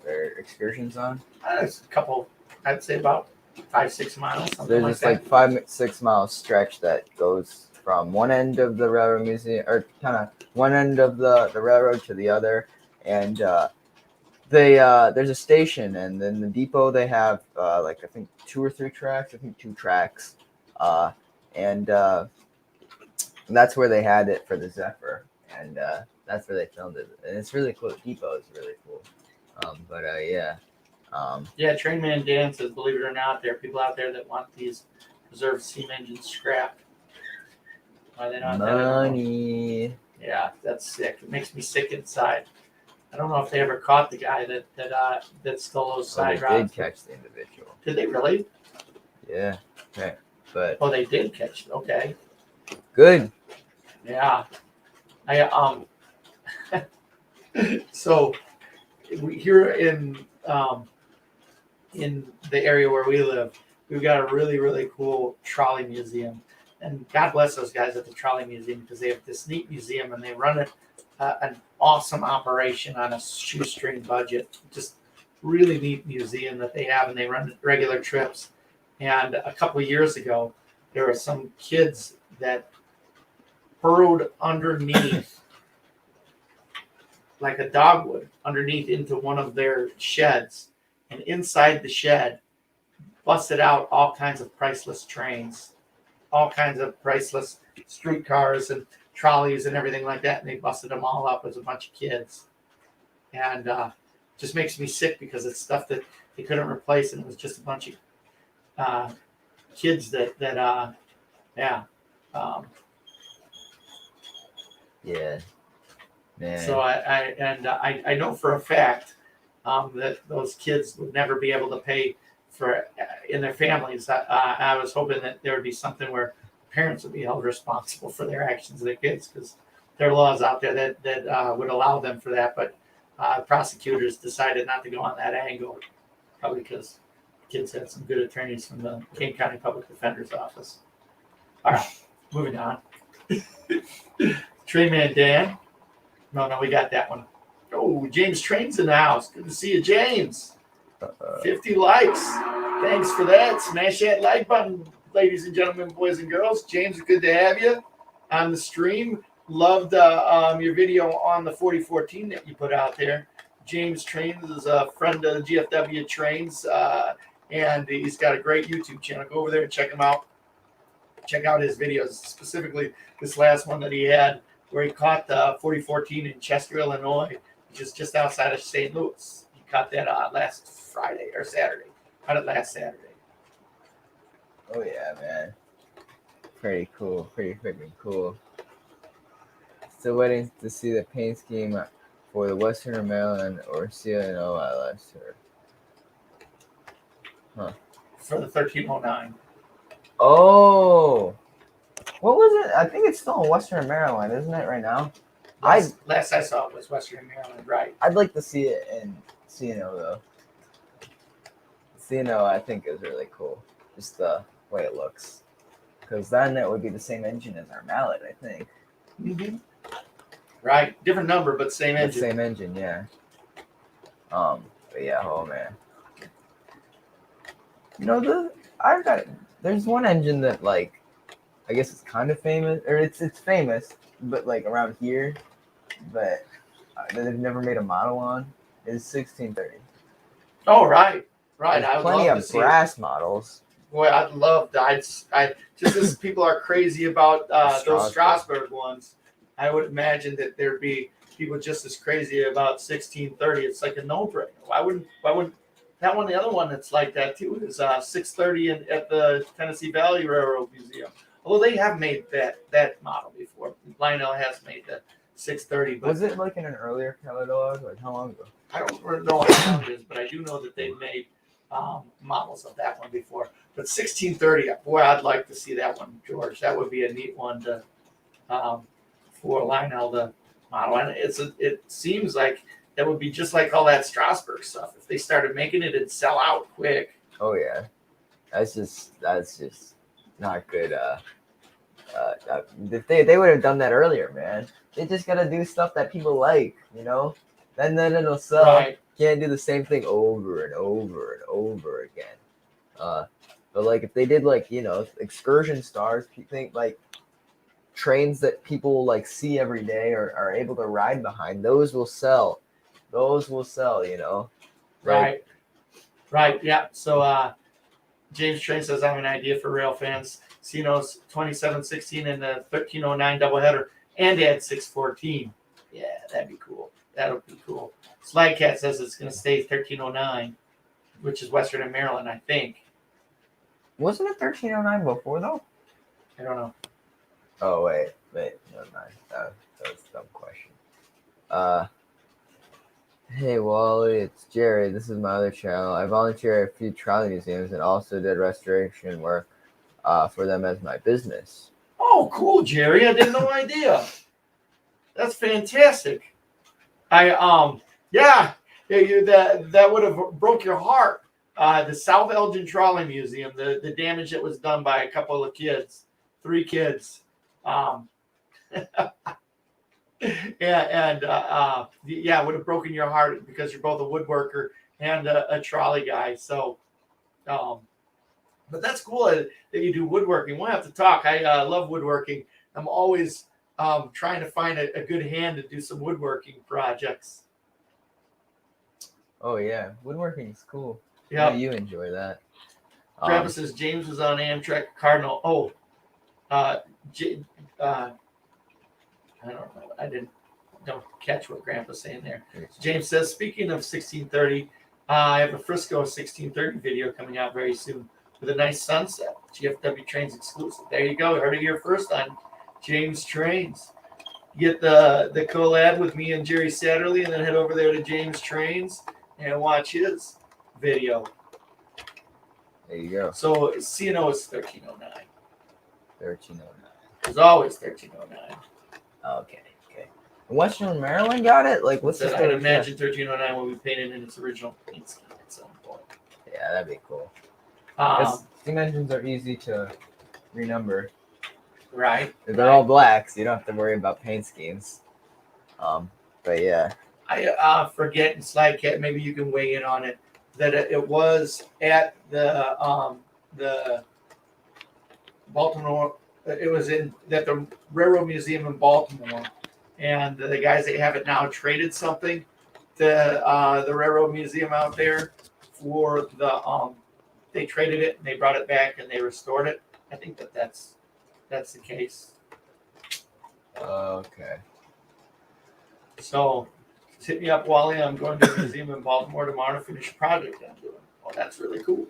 their excursions on. It's a couple. I'd say about 5-6 miles. Something There's like this that. like 5-6 mile stretch that goes from one end of the railroad museum, or kind of one end of the railroad to the other, and there's a station, and then the depot they have like I think 2 or 3 tracks. I think 2 tracks, and that's where they had it for the Zephyr, and that's where they filmed it. And it's really cool. The depot is really cool. But yeah. Yeah, Trainman Dan says, believe it or not, there are people out there that want these preserved steam engines scrapped. Why they not? Money. Yeah, that's sick. It makes me sick inside. I don't know if they ever caught the guy that stole those They side rods. did catch the individual. Did they really? Yeah. Okay. But Oh, they did catch it. Okay. good. Yeah. So here in the area where we live, we've got a really, really cool trolley museum. And God bless those guys at the trolley museum because they have this neat museum and they run it an awesome operation on a shoestring budget. Just really neat museum that they have, and they run regular trips. And a couple of years ago, there were some kids that burrowed underneath, like a dogwood, underneath into one of their sheds, and inside the shed, busted out all kinds of priceless trains, all kinds of priceless streetcars and trolleys and everything like that, and they busted them all up as a bunch of kids. And just makes me sick because it's stuff that they couldn't replace, and it was just a bunch of kids that Yeah. Man. So I know for a fact that those kids would never be able to pay for in their families. I was hoping that there would be something where parents would be held responsible for their actions of their kids, because there are laws out there that would allow them for that, but prosecutors decided not to go on that angle, probably because kids had some good attorneys from the Kane County Public Defender's Office. All right, moving on. Trainman Dan. No, we got that one. Oh, James Train's in the house. Good to see you, James. 50 likes. Thanks for that. Smash that like button, ladies and gentlemen, boys and girls. James, good to have you on the stream. Loved your video on the 4014 that you put out there. James Trains is a friend of the GFW Trains, and he's got a great YouTube channel. Go over there and check him out. Check out his videos, specifically this last one that he had where he caught the 4014 in Chester, Illinois, which is just outside of St. Louis. He caught that last Friday or Saturday. Caught it last Saturday. Oh yeah, man. Pretty cool. Pretty freaking cool. Still waiting to see the paint scheme for the Western Maryland or CNOI last year. Huh. For the 1309. Oh. What was it? I think it's still in Western Maryland, isn't it, right now? Last I saw it was Western Maryland, right? I'd like to see it in CNO, though. CNO, I think, is really cool. Just the way it looks. Because then it would be the same engine as our Mallet, I think. Mm-hmm. Right. Different number, but same engine. Same engine, yeah. But yeah, oh, man. You know, there's one engine that, like, I guess it's kind of famous, or it's famous, but like around here. But that they've never made a model on is 1630. Oh, right. Right. There's I would plenty love to of see it. brass models. Boy, I'd love that. I just as people are crazy about those Strasbourg ones, I would imagine that there'd be people just as crazy about 1630. It's like a no-brainer. Why wouldn't that one? The other one that's like that too is 630 at the Tennessee Valley Railroad Museum. Although they have made that model before. Lionel has made the 630. But Was it like in an earlier catalog? Like how long ago? I don't really know what how it is, but I do know that they've made models of that one before. But 1630, boy, I'd like to see that one, George. That would be a neat one to for Lionel to model. And it seems like that would be just like all that Strasbourg stuff. If they started making it, it'd sell out quick. Oh yeah, that's just not good. If they would have done that earlier, man. They just gotta do stuff that people like, you know. Then it'll sell. Right. Can't do the same thing over and over and over again. But like if they did like excursion stars, think like trains that people like see every day or are able to ride behind, those will sell. Those will sell, Right. Right. Yeah. So James Train says I have an idea for rail fans. Cino's 2716 and the 1309 doubleheader and add 614. Yeah, that'd be cool. That would be cool. Slagcat says it's going to stay 1309, which is Western and Maryland, I think. Wasn't it 1309 before though? I don't know. Oh wait, never mind. That was a dumb question. Hey Wally, it's Jerry. This is my other channel. I volunteer at a few trolley museums and also did restoration work for them as my business. Oh, cool, Jerry. I didn't know idea. That's fantastic. That would have broke your heart. The South Elgin Trolley Museum, the damage that was done by a couple of kids, 3 kids. It would have broken your heart because you're both a woodworker and a trolley guy. So, but that's cool that you do woodworking. We'll have to talk. I love woodworking. I'm always trying to find a good hand to do some woodworking projects. Oh yeah, woodworking is cool. Yeah, you enjoy that. Grandpa says James was on Amtrak Cardinal. Oh, I don't know. Don't catch what Grandpa's saying there. James says, speaking of 1630, I have a Frisco 1630 video coming out very soon with a nice sunset. GFW Trains exclusive. There you go. Heard it here first on James Trains. Get the collab with me and Jerry Satterley, and then head over there to James Trains and watch his video. There you go. So CNO is 1309. 1309. There's always 1309. Okay. Western Maryland got it? Like, what's I'd imagine 1309 will be painted in its original paint scheme at some point. Yeah, that'd be cool. Dimensions are easy to renumber. Right. They're all black, so you don't have to worry about paint schemes. But yeah. I forget, and Slagcat, maybe you can weigh in on it, that it was at the Baltimore, it was at the Railroad Museum in Baltimore. And the guys that have it now traded something to the Railroad Museum out there for they traded it and they brought it back and they restored it. I think that's the case. Okay. So hit me up, Wally. I'm going to the museum in Baltimore tomorrow to finish a project I'm doing. Oh, that's really cool.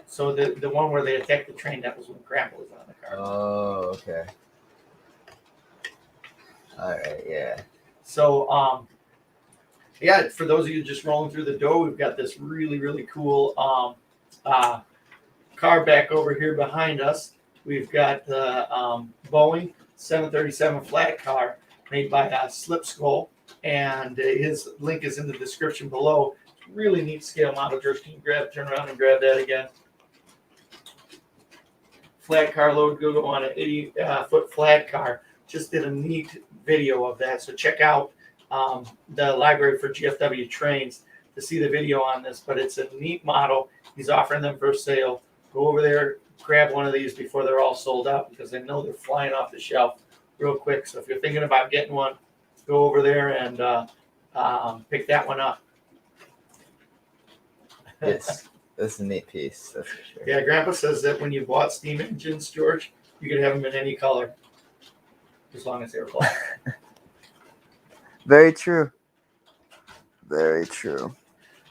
So the one where they attacked the train, that was when Grandpa was on the car. Oh, okay. All right, yeah. So, for those of you just rolling through the door, we've got this really, really cool car back over here behind us. We've got the Boeing 737 flat car made by Slip Skull, and his link is in the description below. Really neat scale model. George, can you turn around and grab that again? Flat car load go on an 80-foot flat car. Just did a neat video of that. So check out the library for GFW Trains to see the video on this. But it's a neat model. He's offering them for sale. Go over there, grab one of these before they're all sold out because I know they're flying off the shelf real quick. So if you're thinking about getting one, go over there and pick that one up. Yes, that's a neat piece. That's for sure. Yeah, Grandpa says that when you bought steam engines, George, you could have them in any color, as long as they were black. Very true. Very true.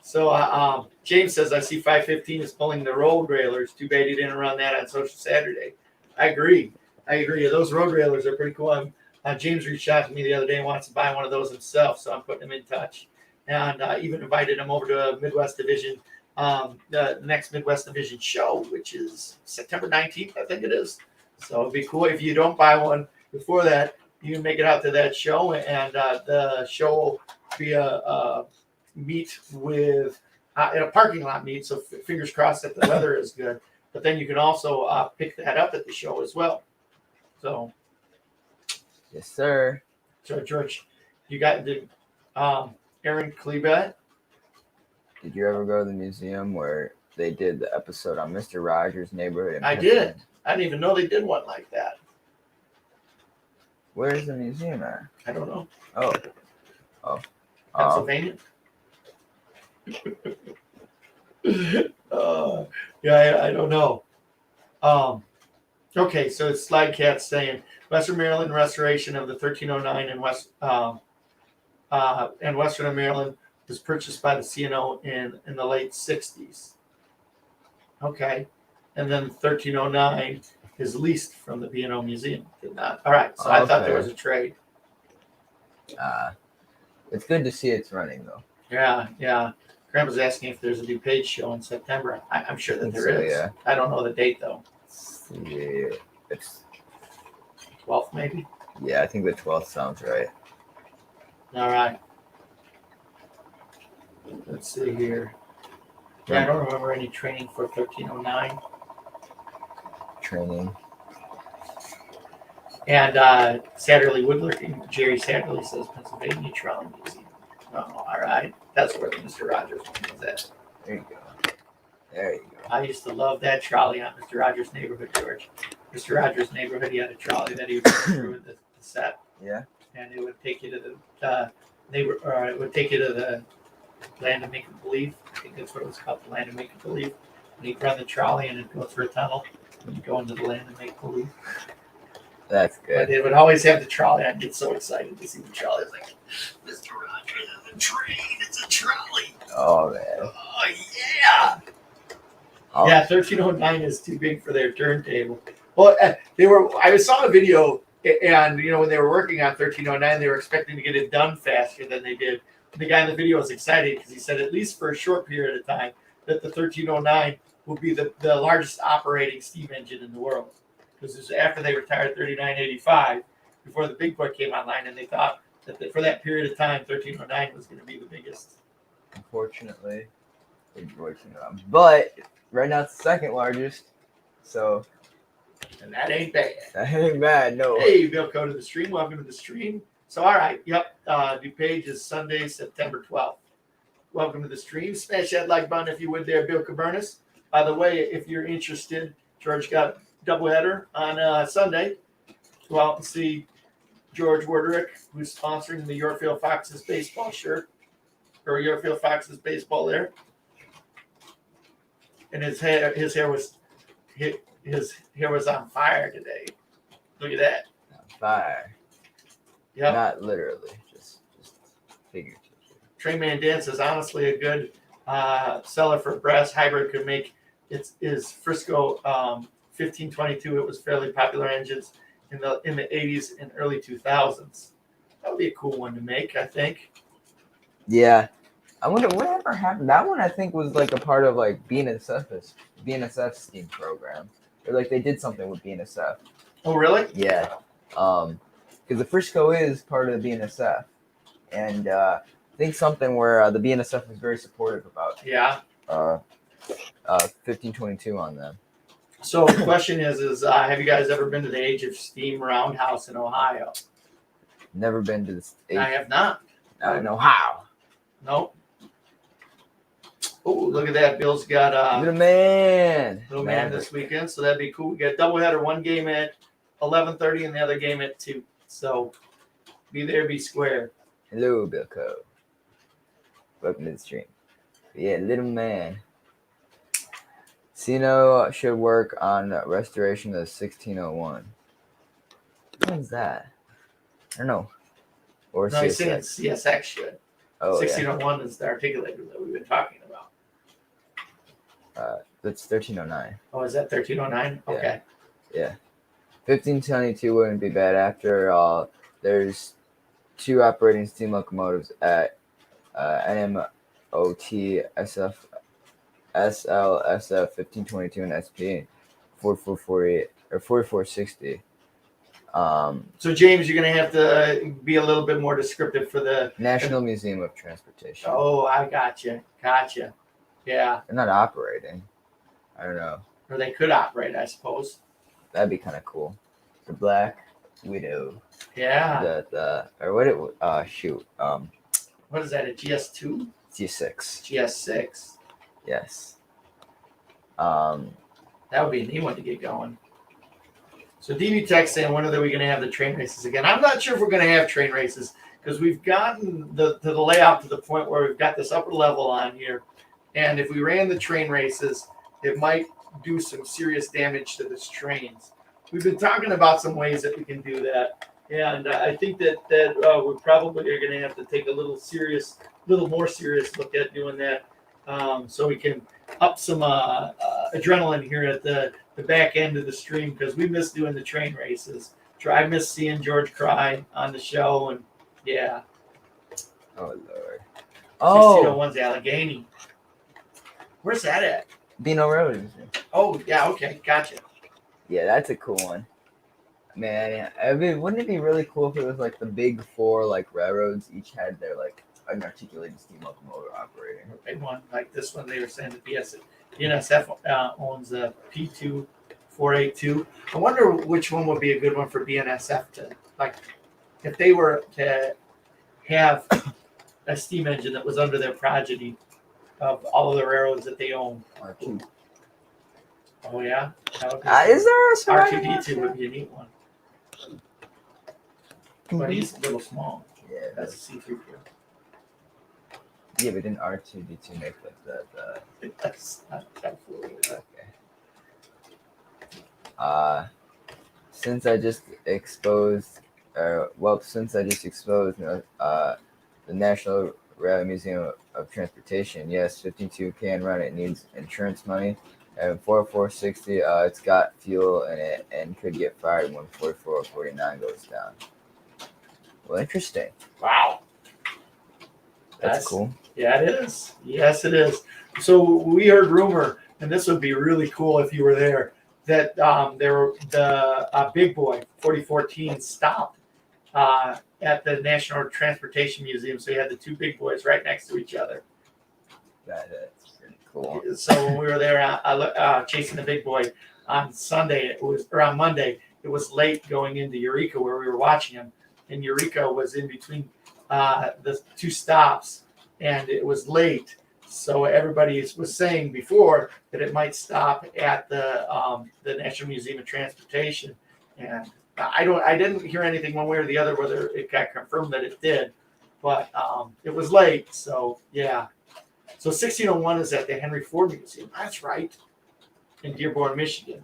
So James says, I see 515 is pulling the road railers. Too bad you didn't run that on Social Saturday. I agree. Those road railers are pretty cool. James reached out to me the other day and wants to buy one of those himself, so I'm putting him in touch. And even invited him over to Midwest Division, the next Midwest Division show, which is September 19th, I think it is. So it'd be cool if you don't buy one before that. You can make it out to that show, and the show will be a meet with in a parking lot meet. So fingers crossed that the weather is good. But then you can also pick that up at the show as well. So, Yes, sir. so George, you got the Aaron Klebet. Did you ever go to the museum where they did the episode on Mr. Rogers' Neighborhood? I did. I didn't even know they did one like that. Where's the museum at? I don't know. Oh. Pennsylvania. Yeah, I don't know. Okay, so it's Slide Cat saying Western Maryland restoration of the 1309 and Western Maryland was purchased by the CNO in the late 60s. Okay, and then 1309 is leased from the B&O Museum. Did not. All right, so I thought there was a trade. It's good to see it's running though. Yeah. Grandpa's asking if there's a new page show in September. I'm sure that there is. Yeah. I don't know the date though. Yeah, it's 12th maybe. Yeah, I think the 12th sounds right. All right. Let's see here. Yeah, I don't remember any training for 1309. Training. And Satterley Woodworking, Jerry Satterley says Pennsylvania Trolley Museum. Oh, all right. That's where the Mr. Rogers one was at. There you go. There you go. I used to love that trolley on Mr. Rogers' Neighborhood, George. Mr. Rogers' Neighborhood, he had a trolley that he would go through with the set. Yeah. And it would take you to the it would take you to the Land of Make and Believe. I think that's what it was called, the Land of Make and Believe. And you'd run the trolley and it'd go through a tunnel and you'd go into the Land of Make Believe. That's good. But it would always have the trolley. I'd get so excited to see the trolley. I was like, Mr. Rogers is a train. It's a trolley. Oh man. Oh yeah. Oh. Yeah, 1309 is too big for their turntable. Well, I saw a video, and when they were working on 1309, they were expecting to get it done faster than they did. The guy in the video was excited because he said, at least for a short period of time, that the 1309 will be the largest operating steam engine in the world. Because it was after they retired 3985, before the big boy came online, and they thought that for that period of time, 1309 was going to be the biggest. Unfortunately. But right now it's the second largest. So. And that ain't bad. That ain't bad, no. Hey, Bill, go to the stream. Welcome to the stream. So, all right. Yep. New page is Sunday, September 12th. Welcome to the stream. Smash that like button if you would there, Bill Cabernis. By the way, if you're interested, George got a doubleheader on Sunday. Go out and see George Worderick, who's sponsoring the Yorkfield Foxes baseball shirt, or Yorkfield Foxes baseball there. And his hair was on fire today. Look at that. On fire. Yeah. Not literally, just figuratively. Trey Man Dan says, honestly, a good seller for brass hybrid could make is Frisco 1522. It was fairly popular engines in the 80s and early 2000s. That would be a cool one to make, I think. Yeah. I wonder whatever happened. That one I think was like a part of like BNSF's steam program. Or like they did something with BNSF. Oh, really? Yeah. Because the Frisco is part of the BNSF. And I think something where the BNSF was very supportive about. Yeah. 1522 on them. So the question is have you guys ever been to the Age of Steam Roundhouse in Ohio? Never been to this. I have not. I don't know how. Nope. Oh, look at that. Bill's got Little man. Little man this weekend, so that'd be cool. We got doubleheader, one game at 11:30 and the other game at 2. So Be there, be square. Hello, Bill Cove. Welcome to the stream. Yeah, little man. Sino should work on restoration of 1601. What is that? I don't know. Or No, he's saying CSX. CSX should. Oh, 1601 is the articulator that we've been talking about. yeah. That's 1309. Oh, is that 1309? Yeah. Okay. Yeah. 1522 wouldn't be bad. After all, there's 2 operating steam locomotives at NMOT, SF, SL, SF 1522, and SP 4448 or 4460. So James, you're gonna have to be a little bit more descriptive for the National Museum of Transportation. Oh, I gotcha. Yeah. They're not operating. I don't know. Or they could operate, I suppose. That'd be kind of cool. The Black Widow. Yeah. Or what it shoot. What is that? A GS2? G6. GS6. Yes. That would be a neat one to get going. So DB Tech saying, when are we going to have the train races again? I'm not sure if we're going to have train races because we've gotten the layout to the point where we've got this upper level on here. And if we ran the train races, it might do some serious damage to the trains. We've been talking about some ways that we can do that. And I think that we probably are going to have to take a little more serious look at doing that, so we can up some adrenaline here at the back end of the stream, because we miss doing the train races. I miss seeing George cry on the show, and yeah. Oh Lord. 1601's Allegheny. Where's that at? Beano Road. Oh yeah, okay, gotcha. Yeah, that's a cool one. Man, wouldn't it be really cool if it was like the big 4 like railroads each had their like an articulated steam locomotive operating? A big one like this one. They were saying the BNSF owns the P2482. I wonder which one would be a good one for BNSF to like, if they were to have a steam engine that was under their progeny of all of the railroads that they own. R2. Oh yeah, Is there a R2D2 would be a neat one, but he's a little small. Yeah, That's a C3PO. yeah, but didn't R2D2 make like that? That's not that cool. Okay. Since I just exposed, the National Railway Museum of Transportation, yes, 52 can run. It needs insurance money. And 4460, it's got fuel in it and could get fired when 4449 goes down. Well, interesting. Wow. That's cool. Yeah, it is. Yes, it is. So we heard rumor, and this would be really cool if you were there, that the Big Boy 4014 stopped at the National Transportation Museum. So you had the 2 big boys right next to each other. That's pretty cool. So when we were there chasing the Big Boy on Monday, it was late going into Eureka where we were watching him. And Eureka was in between the 2 stops, and it was late. So everybody was saying before that it might stop at the National Museum of Transportation, and I didn't hear anything one way or the other whether it got confirmed that it did, but it was late. So yeah. So 1601 is at the Henry Ford Museum. That's right, in Dearborn, Michigan.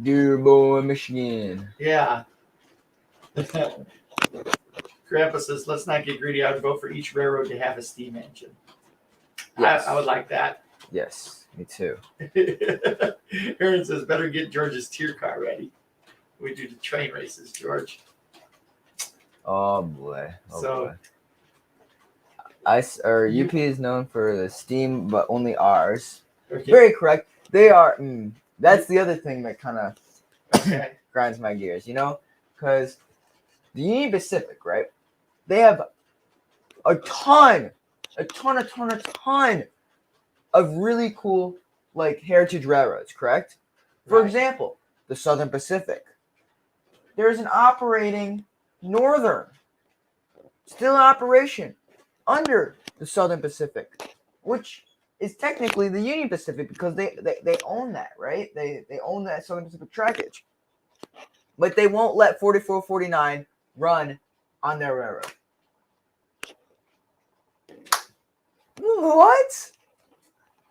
Dearborn, Michigan. Yeah. Grandpa says, let's not get greedy. I would vote for each railroad to have a steam engine. Yes. I would like that. Yes, me too. Aaron says, better get George's tier car ready. We do the train races, George. Oh boy. Boy. UP is known for the steam, but only ours. Okay. Very correct. They are. That's the other thing that kind of grinds my gears, because the Union Pacific, right? They have a ton of really cool like heritage railroads, correct? For example, the Southern Pacific. There's an operating Northern, still in operation under the Southern Pacific, which is technically the Union Pacific because they own that, right? They own that Southern Pacific trackage. But they won't let 4449 run on their railroad. What?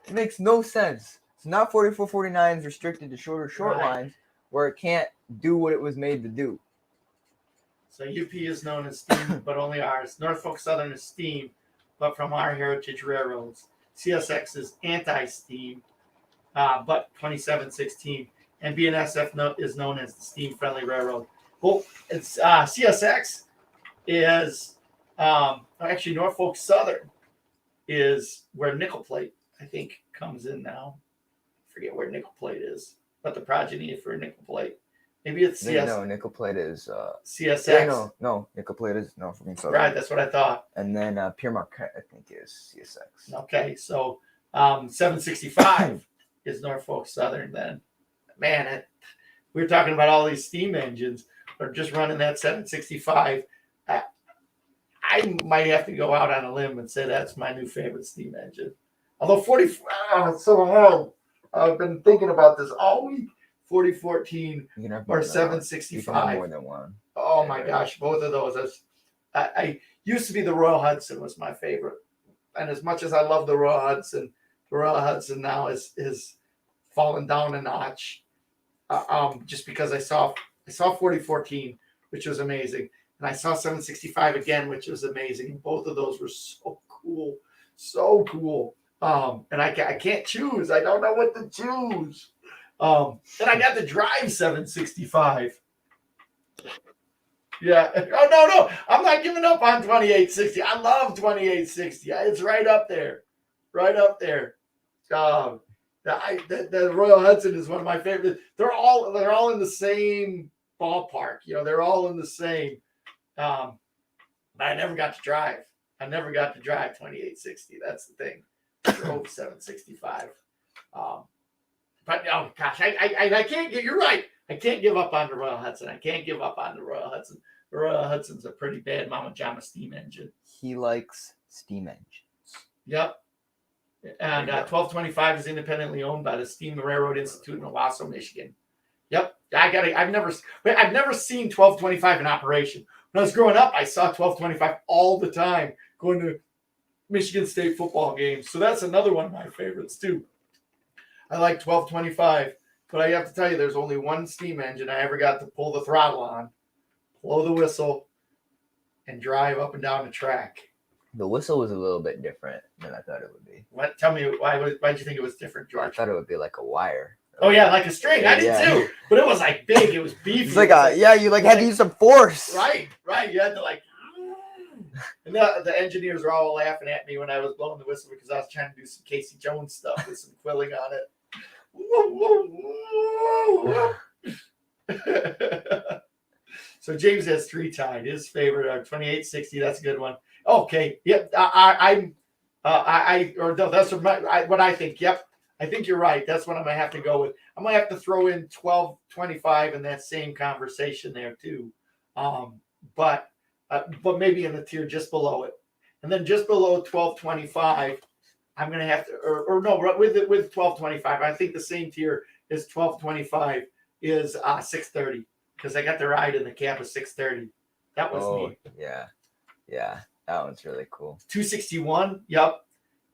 It makes no sense. It's not 4449 is restricted to short Right. lines where it can't do what it was made to do. So UP is known as steam, but only ours. Norfolk Southern is steam, but from our heritage railroads. CSX is anti-steam, but 2716. And BNSF is known as the steam-friendly railroad. Well, it's CSX is actually Norfolk Southern is where nickel plate, I think, comes in now. I forget where nickel plate is, but the progeny for nickel plate. Maybe it's CSX. No, nickel plate is CSX. Yeah, no, nickel plate is Norfolk Southern. Right, that's what I thought. And then Pierre Marquette, I think, is CSX. Okay, so 765 is Norfolk Southern then. Man, we were talking about all these steam engines, or just running that 765. I might have to go out on a limb and say that's my new favorite steam engine. Although it's so hard. I've been thinking about this all week. 4014 or 765. More than one. Oh my gosh, both of those. I used to be the Royal Hudson was my favorite, and as much as I love the Royal Hudson now is fallen down a notch. Just because I saw 4014, which was amazing, and I saw 765 again, which was amazing. Both of those were so cool, so cool. And I can't choose. I don't know what to choose. And I got to drive 765. Yeah. Oh, no. I'm not giving up on 2860. I love 2860. It's right up there. Right up there. The Royal Hudson is one of my favorites. They're all in the same ballpark. They're all in the same. But I never got to drive. 2860. That's the thing. I drove 765. But oh gosh, I can't get. You're right. I can't give up on the Royal Hudson. The Royal Hudson's a pretty bad Mama Jama steam engine. He likes steam engines. Yep. And 1225 is independently owned by the Steam Railroad Institute in Owasso, Michigan. Yep. I've never seen 1225 in operation. When I was growing up, I saw 1225 all the time going to Michigan State football games. So that's another one of my favorites too. I like 1225, but I have to tell you, there's only one steam engine I ever got to pull the throttle on, blow the whistle, and drive up and down the track. The whistle was a little bit different than I thought it would be. What? Tell me, why'd you think it was different, George? I thought it would be like a wire. Oh yeah, like a string. I did too, but it was like big. It was beefy. It's like you had to use some force. Right. You had to and the engineers were all laughing at me when I was blowing the whistle because I was trying to do some Casey Jones stuff with some quilling on it. So James has 3 tied. His favorite 2860. That's a good one. Okay. Yep. That's what I think. Yep. I think you're right. That's what I'm gonna have to go with. I'm gonna have to throw in 1225 in that same conversation there too. But maybe in the tier just below it, and then just below 1225. I'm going to have to, or no, with 1225, I think the same tier as 1225 is 630 because I got the ride in the cab of 630. That was neat. Yeah, that one's really cool. 261, yep,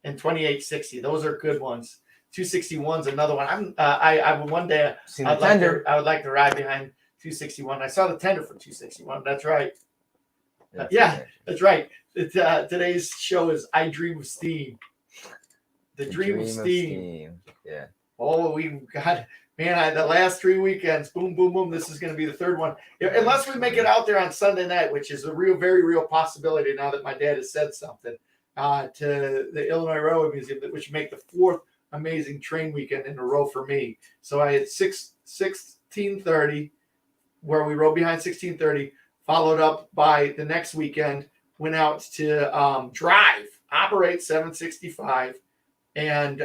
and 2860. Those are good ones. 261's another one. I one day I would like to ride behind 261. I saw the tender for 261. That's right. That's right. Today's show is I Dream of Steam. The dream of steam. Yeah. Oh, we've got, man, the last 3 weekends, boom, boom, boom. This is going to be the third one. Unless we make it out there on Sunday night, which is a very real possibility now that my dad has said something to the Illinois Railway Museum, which would make the 4th amazing train weekend in a row for me. So I had 1630, where we rode behind 1630, followed up by the next weekend, went out to operate 765. And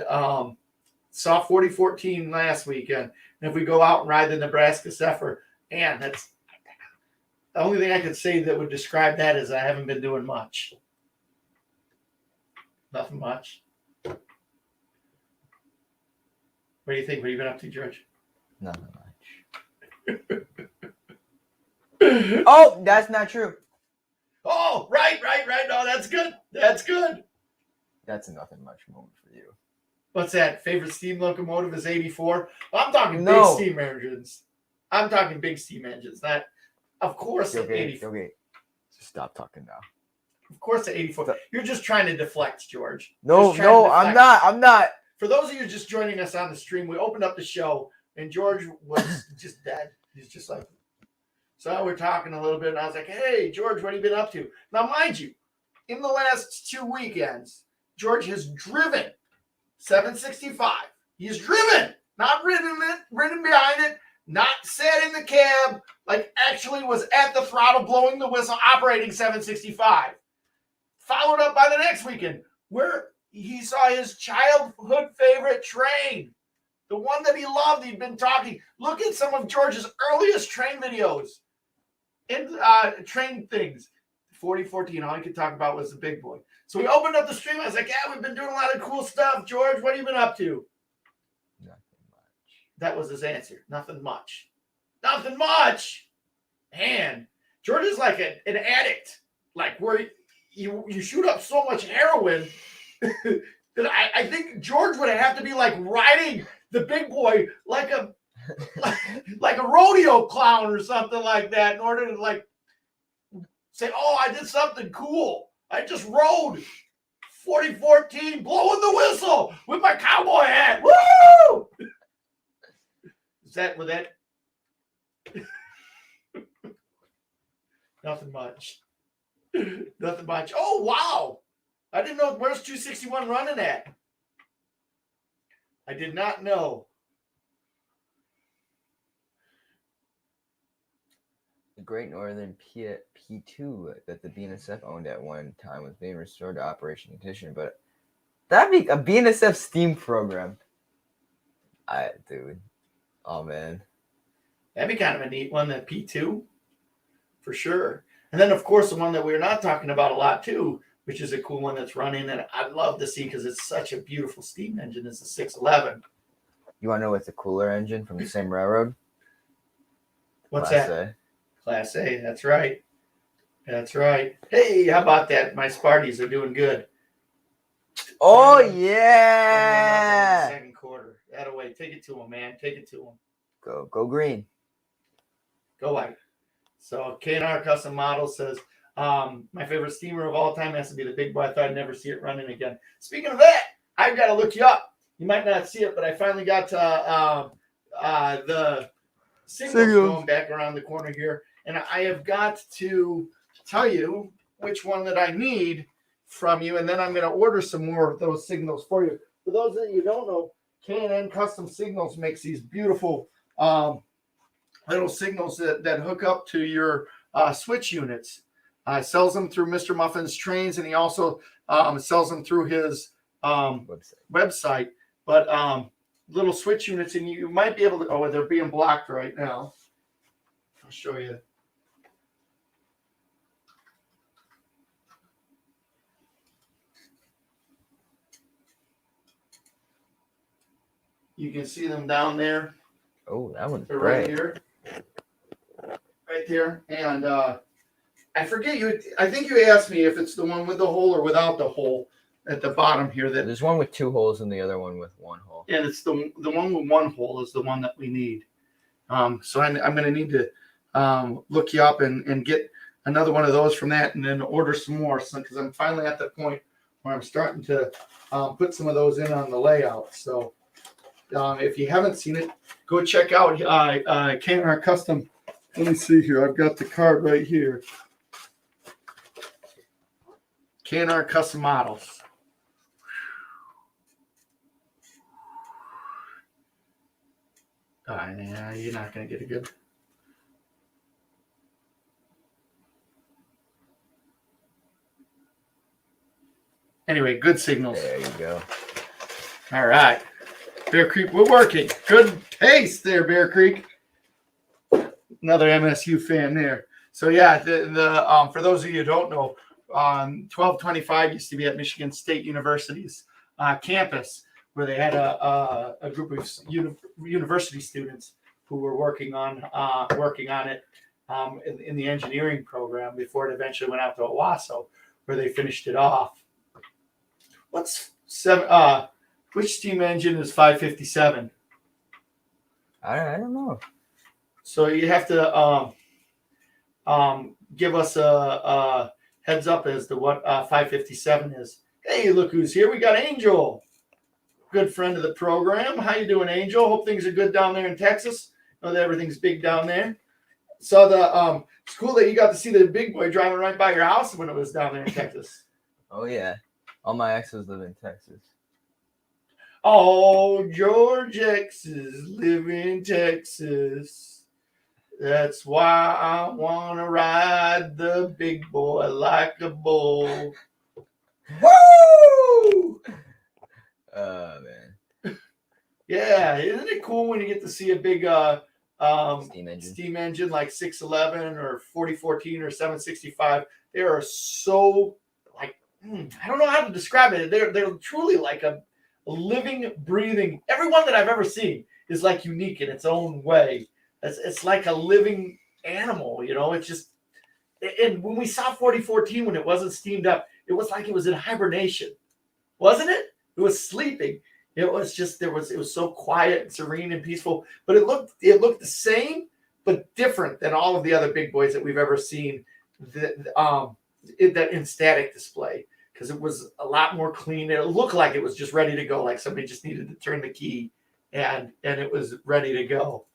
saw 4014 last weekend. And if we go out and ride the Nebraska Zephyr, man, that's the only thing I could say that would describe that is I haven't been doing much. Nothing much. What do you think? What have you been up to, George? Nothing much. Oh, that's not true. Oh, right. No, that's good. That's good. That's a nothing much moment for you. What's that? Favorite steam locomotive is 84. Well, I'm talking No. big steam engines. I'm talking big steam engines. Not, of course, the 84. Okay. Just stop talking now. Of course, the 84. You're just trying to deflect, George. No, I'm not. For those of you just joining us on the stream, we opened up the show, and George was just dead. He's just like, so we're talking a little bit, and I was like, hey, George, what have you been up to? Now, mind you, in the last 2 weekends, George has driven 765. He's driven, not ridden behind it, not sat in the cab, like actually was at the throttle blowing the whistle operating 765. Followed up by the next weekend where he saw his childhood favorite train, the one that he loved. He'd been talking. Look at some of George's earliest train videos and train things. 4014, all he could talk about was the big boy. So we opened up the stream. I was like, yeah, we've been doing a lot of cool stuff. George, what have you been up to? Nothing much. That was his answer. Nothing much. Nothing much. Man, George is like an addict. Like where you shoot up so much heroin that I think George would have to be like riding the big boy like a rodeo clown or something like that in order to like say, oh, I did something cool. I just rode 4014 blowing the whistle with my cowboy hat. Woo! Is that with that? Nothing much. Nothing much. Oh, wow. I didn't know. Where's 261 running at? I did not know. The Great Northern P2 that the BNSF owned at one time was being restored to operation condition, but that'd be a BNSF steam program. Dude. Oh, man. That'd be kind of a neat one, that P2, for sure. And then, of course, the one that we're not talking about a lot, too, which is a cool one that's running, and I'd love to see because it's such a beautiful steam engine, is the 611. You want to know what's a cooler engine from the same railroad? What's Class that? A. Class A, that's right. That's right. Hey, how about that? My Sparties are doing good. Oh, yeah. Second quarter. That away. Take it to them, man. Take it to them. Go green. Go white. So K&R Custom Model says, my favorite steamer of all time has to be the big boy. I thought I'd never see it running again. Speaking of that, I've got to look you up. You might not see it, but I finally got the signals going back around the corner here. And I have got to tell you which one that I need from you. And then I'm going to order some more of those signals for you. For those that you don't know, K&N Custom Signals makes these beautiful little signals that hook up to your switch units. Sells them through Mr. Muffin's Trains, and he also sells them through his website. But little switch units, and you might be able to. Oh, they're being blocked right now. I'll show you. You can see them down there. Oh, that one's They're bright. right here. Right there. And I forget you. I think you asked me if it's the one with the hole or without the hole at the bottom here. That There's one with 2 holes and the other one with 1 hole. and it's the one with 1 hole is the one that we need. So I'm going to need to look you up and get another one of those from that, and then order some more. Because I'm finally at the point where I'm starting to put some of those in on the layout. So if you haven't seen it, go check out K&R Custom. Let me see here. I've got the card right here. K&R Custom Models. Yeah, you're not going to get a good. Anyway, good signals. There you go. All right. Bear Creek, we're working. Good taste there, Bear Creek. Another MSU fan there. So yeah, the for those of you who don't know, 1225 used to be at Michigan State University's campus, where they had a group of university students who were working on it. in the engineering program before it eventually went out to Owasso, where they finished it off. Which steam engine is 557? I don't know. So you have to give us a heads up as to what 557 is. Hey, look who's here. We got Angel, good friend of the program. How you doing, Angel? Hope things are good down there in Texas. Know that everything's big down there. So it's cool that you got to see the big boy driving right by your house when it was down there in Texas. Oh yeah, all my exes live in Texas. Oh, George exes live in Texas. That's why I want to ride the big boy like a bull. Woo! Man. Yeah, isn't it cool when you get to see a big Steam engine like 611 or 4014 or 765? They are so like I don't know how to describe it. They're truly like a living, breathing. Everyone that I've ever seen is like unique in its own way. It's like a living animal, you know. It's just, and when we saw 4014 when it wasn't steamed up, it was like it was in hibernation, wasn't it? It was sleeping. It was just it was so quiet and serene and peaceful. But it looked the same but different than all of the other big boys that we've ever seen. In static display, because it was a lot more clean. It looked like it was just ready to go, like somebody just needed to turn the key, and it was ready to go.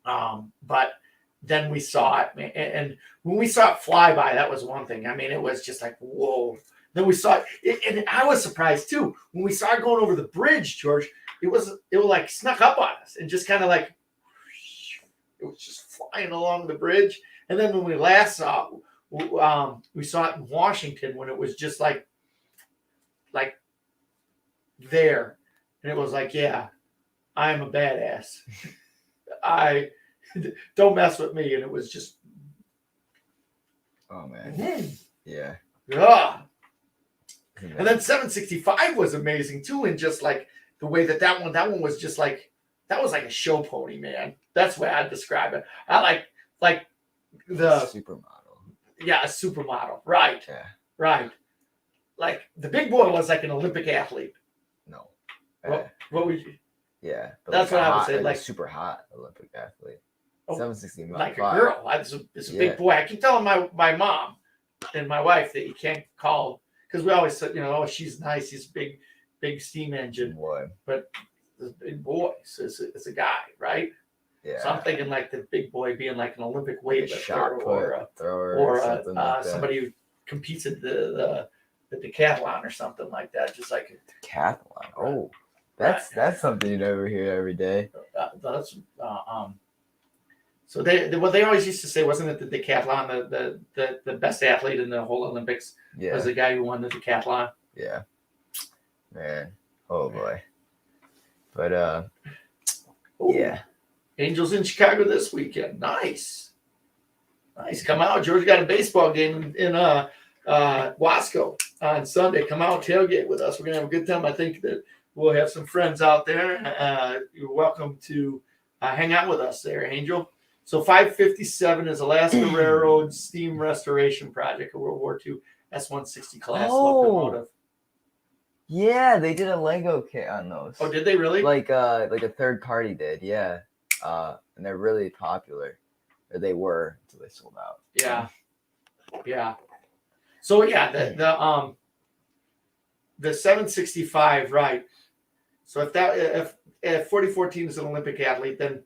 But then we saw it, and when we saw it fly by, that was one thing. I mean, it was just like whoa. Then we saw it, and I was surprised too when we saw it going over the bridge, George. It was like snuck up on us and just kind of like it was just flying along the bridge. And then when we last saw it, we saw it in Washington when it was just like there, and it was like, yeah, I am a badass. I don't mess with me, and it was just, oh man, yeah. And then 765 was amazing too, and just like the way that one was just like that was like a show pony, man. That's the way I'd describe it. I like the supermodel. Yeah, a supermodel. Right. Yeah. Right. Like the big boy was like an Olympic athlete. No. What would you? Yeah. But that's like what I would say. Like a super hot Olympic athlete. 765. Like a girl. It's a big boy. I keep telling my mom and my wife that you can't call, because we always said, oh, she's nice. He's a big steam engine. Boy. But the big boy, so it's a guy, right? Yeah. So I'm thinking like the big boy being like an Olympic weightlifter or a thrower or something like somebody who competes at the decathlon or something like that. Just like decathlon. Oh, that's something you never hear every day. So they always used to say, wasn't it the decathlon, the best athlete in the whole Olympics was the guy who won the decathlon? Yeah. Man. Oh boy. But yeah. Angels in Chicago this weekend. Nice. Come out. George got a baseball game in Wasco on Sunday. Come out, tailgate with us. We're gonna have a good time. I think that we'll have some friends out there. You're welcome to hang out with us there, Angel. So 557 is Alaska Railroad Steam Restoration Project, a World War II S-160 class locomotive. Yeah, they did a Lego kit on those. Oh, did they really? Like a third party did, yeah. And they're really popular. Or they were until they sold out. Yeah. So yeah, the 765, right? So if 4014 is an Olympic athlete, then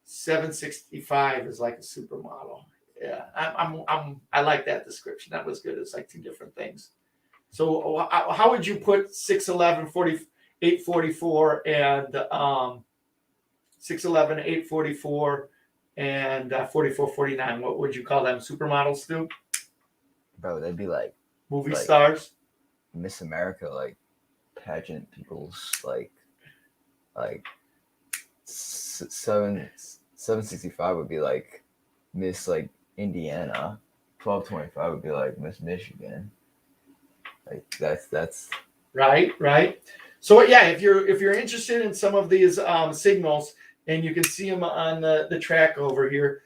765 is like a supermodel. Yeah, I like that description. That was good. It's like two different things. So how would you put 611, 844, and 611, 844, and 4449? What would you call them? Supermodels, Stu? Bro, they'd be like movie stars, Miss America, like pageant people's like 765 would be like Miss like Indiana. 1225 would be like Miss Michigan. Like that's right. So yeah, if you're interested in some of these signals, and you can see them on the track over here,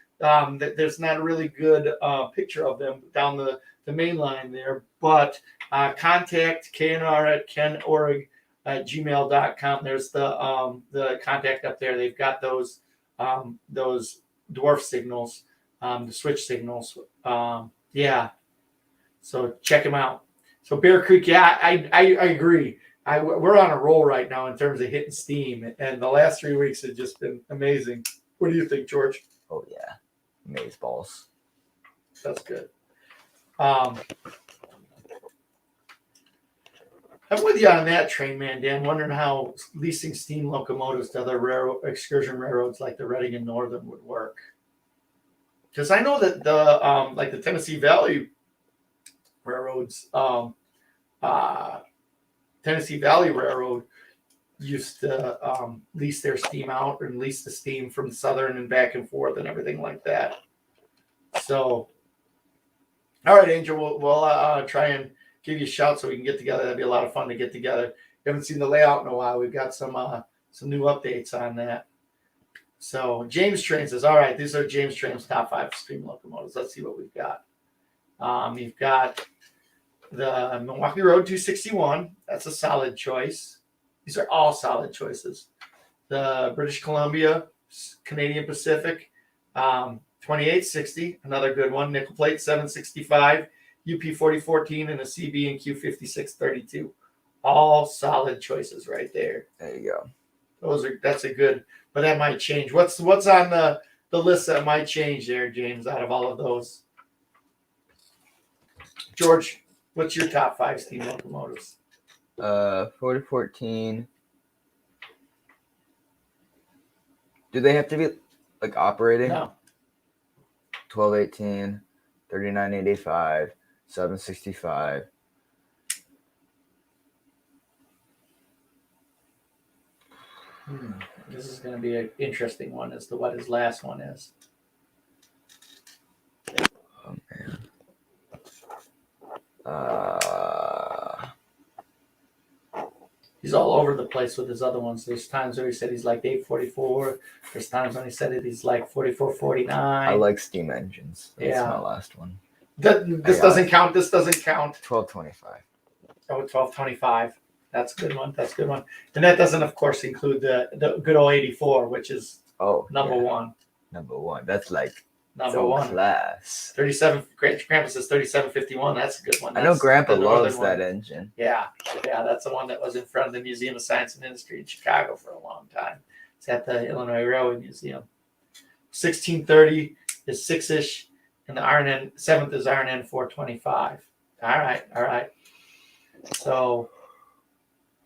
there's not a really good picture of them down the main line there, but contact KNR at kenorg@gmail.com. There's the contact up there. They've got those dwarf signals, the switch signals. Yeah, so check them out. So Bear Creek, yeah, I agree. We're on a roll right now in terms of hitting steam, and the last 3 weeks have just been amazing. What do you think, George? Oh yeah, maze balls. That's good. I'm with you on that train, man, Dan. Wondering how leasing steam locomotives to other excursion railroads like the Reading and Northern would work. Because I know that the Tennessee Valley railroads, Tennessee Valley Railroad used to lease their steam out and lease the steam from Southern and back and forth and everything like that. So, all right, Angel, we'll try and give you a shout so we can get together. That'd be a lot of fun to get together. You haven't seen the layout in a while. We've got some new updates on that. So James Train says, all right, these are James Train's top 5 steam locomotives. Let's see what we've got. You've got the Milwaukee Road 261. That's a solid choice. These are all solid choices. The British Columbia Canadian Pacific 2860, another good one. Nickel Plate 765, UP 4014, and a CB and Q 5632. All solid choices right there. There you go. That's a good, but that might change. What's on the list that might change there, James, out of all of those? George, what's your top 5 steam locomotives? 4014. Do they have to be like operating? No. 1218, 3985, 765. This is going to be an interesting one as to what his last one is. Oh man. He's all over the place with his other ones. There's times where he said he's like 844. There's times when he said it he's like 4449. I like steam engines. That's Yeah. my last one. This doesn't count. This doesn't count. 1225. Oh, 1225. That's a good one. That's a good one. And that doesn't, of course, include the good old 84, which is number one. Number one. That's like Number so one. class. 37. Grandpa says 3751. That's a good one. I know Grandpa the northern loves that one. engine. Yeah, that's the one that was in front of the Museum of Science and Industry in Chicago for a long time. It's at the Illinois Railway Museum. 1630 is 6-ish, and the RNN 7th is RNN 425. All right. So,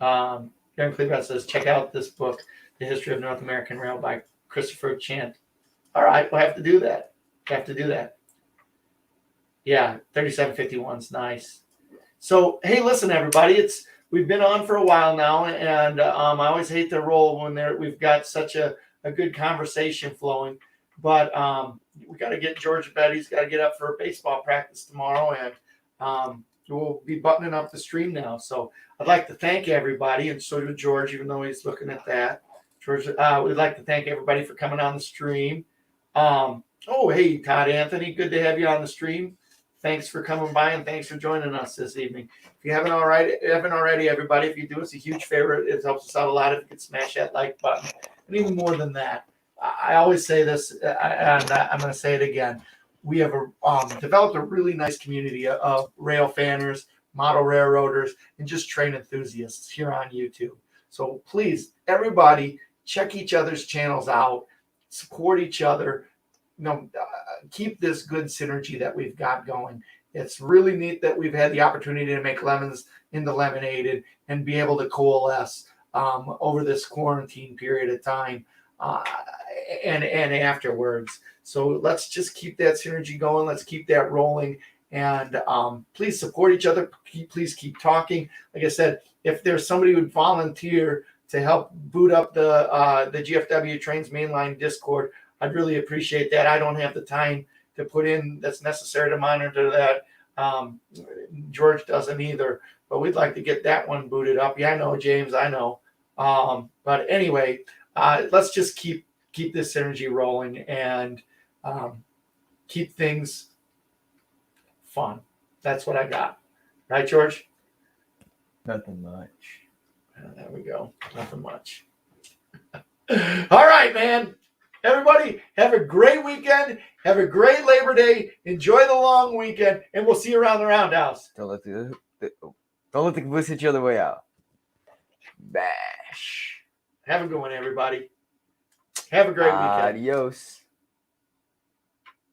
Aaron Cleveland says, check out this book, The History of North American Rail by Christopher Chant. All right, we'll have to do that. Yeah, 3751's nice. So, hey, listen, everybody, we've been on for a while now, and I always hate to roll when we've got such a good conversation flowing, but we got to get George to bed. He's got to get up for a baseball practice tomorrow, and we'll be buttoning up the stream now. So I'd like to thank everybody, and so did George, even though he's looking at that. George, we'd like to thank everybody for coming on the stream. Hey, Todd Anthony, good to have you on the stream. Thanks for coming by, and thanks for joining us this evening. If you haven't already, everybody, if you do us a huge favor, it helps us out a lot if you could smash that like button. And even more than that, I always say this, and I'm going to say it again. We have developed a really nice community of rail fanners, model railroaders, and just train enthusiasts here on YouTube. So please, everybody, check each other's channels out, support each other. Keep this good synergy that we've got going. It's really neat that we've had the opportunity to make lemons into lemonade and be able to coalesce over this quarantine period of time and afterwards. So let's just keep that synergy going. Let's keep that rolling. And please support each other. Please keep talking. Like I said, if there's somebody who would volunteer to help boot up the GFW Trains Mainline Discord, I'd really appreciate that. I don't have the time to put in that's necessary to monitor that. George doesn't either, but we'd like to get that one booted up. Yeah, I know, James, I know. But anyway, let's just keep this synergy rolling. And keep things fun. That's what I got. Right, George? Nothing much. There we go. Nothing much. All right, man. Everybody, have a great weekend. Have a great Labor Day. Enjoy the long weekend, and we'll see you around the roundhouse. Don't let the caboose hit you on the way out. Bash. Have a good one, everybody. Have a great weekend. Adios.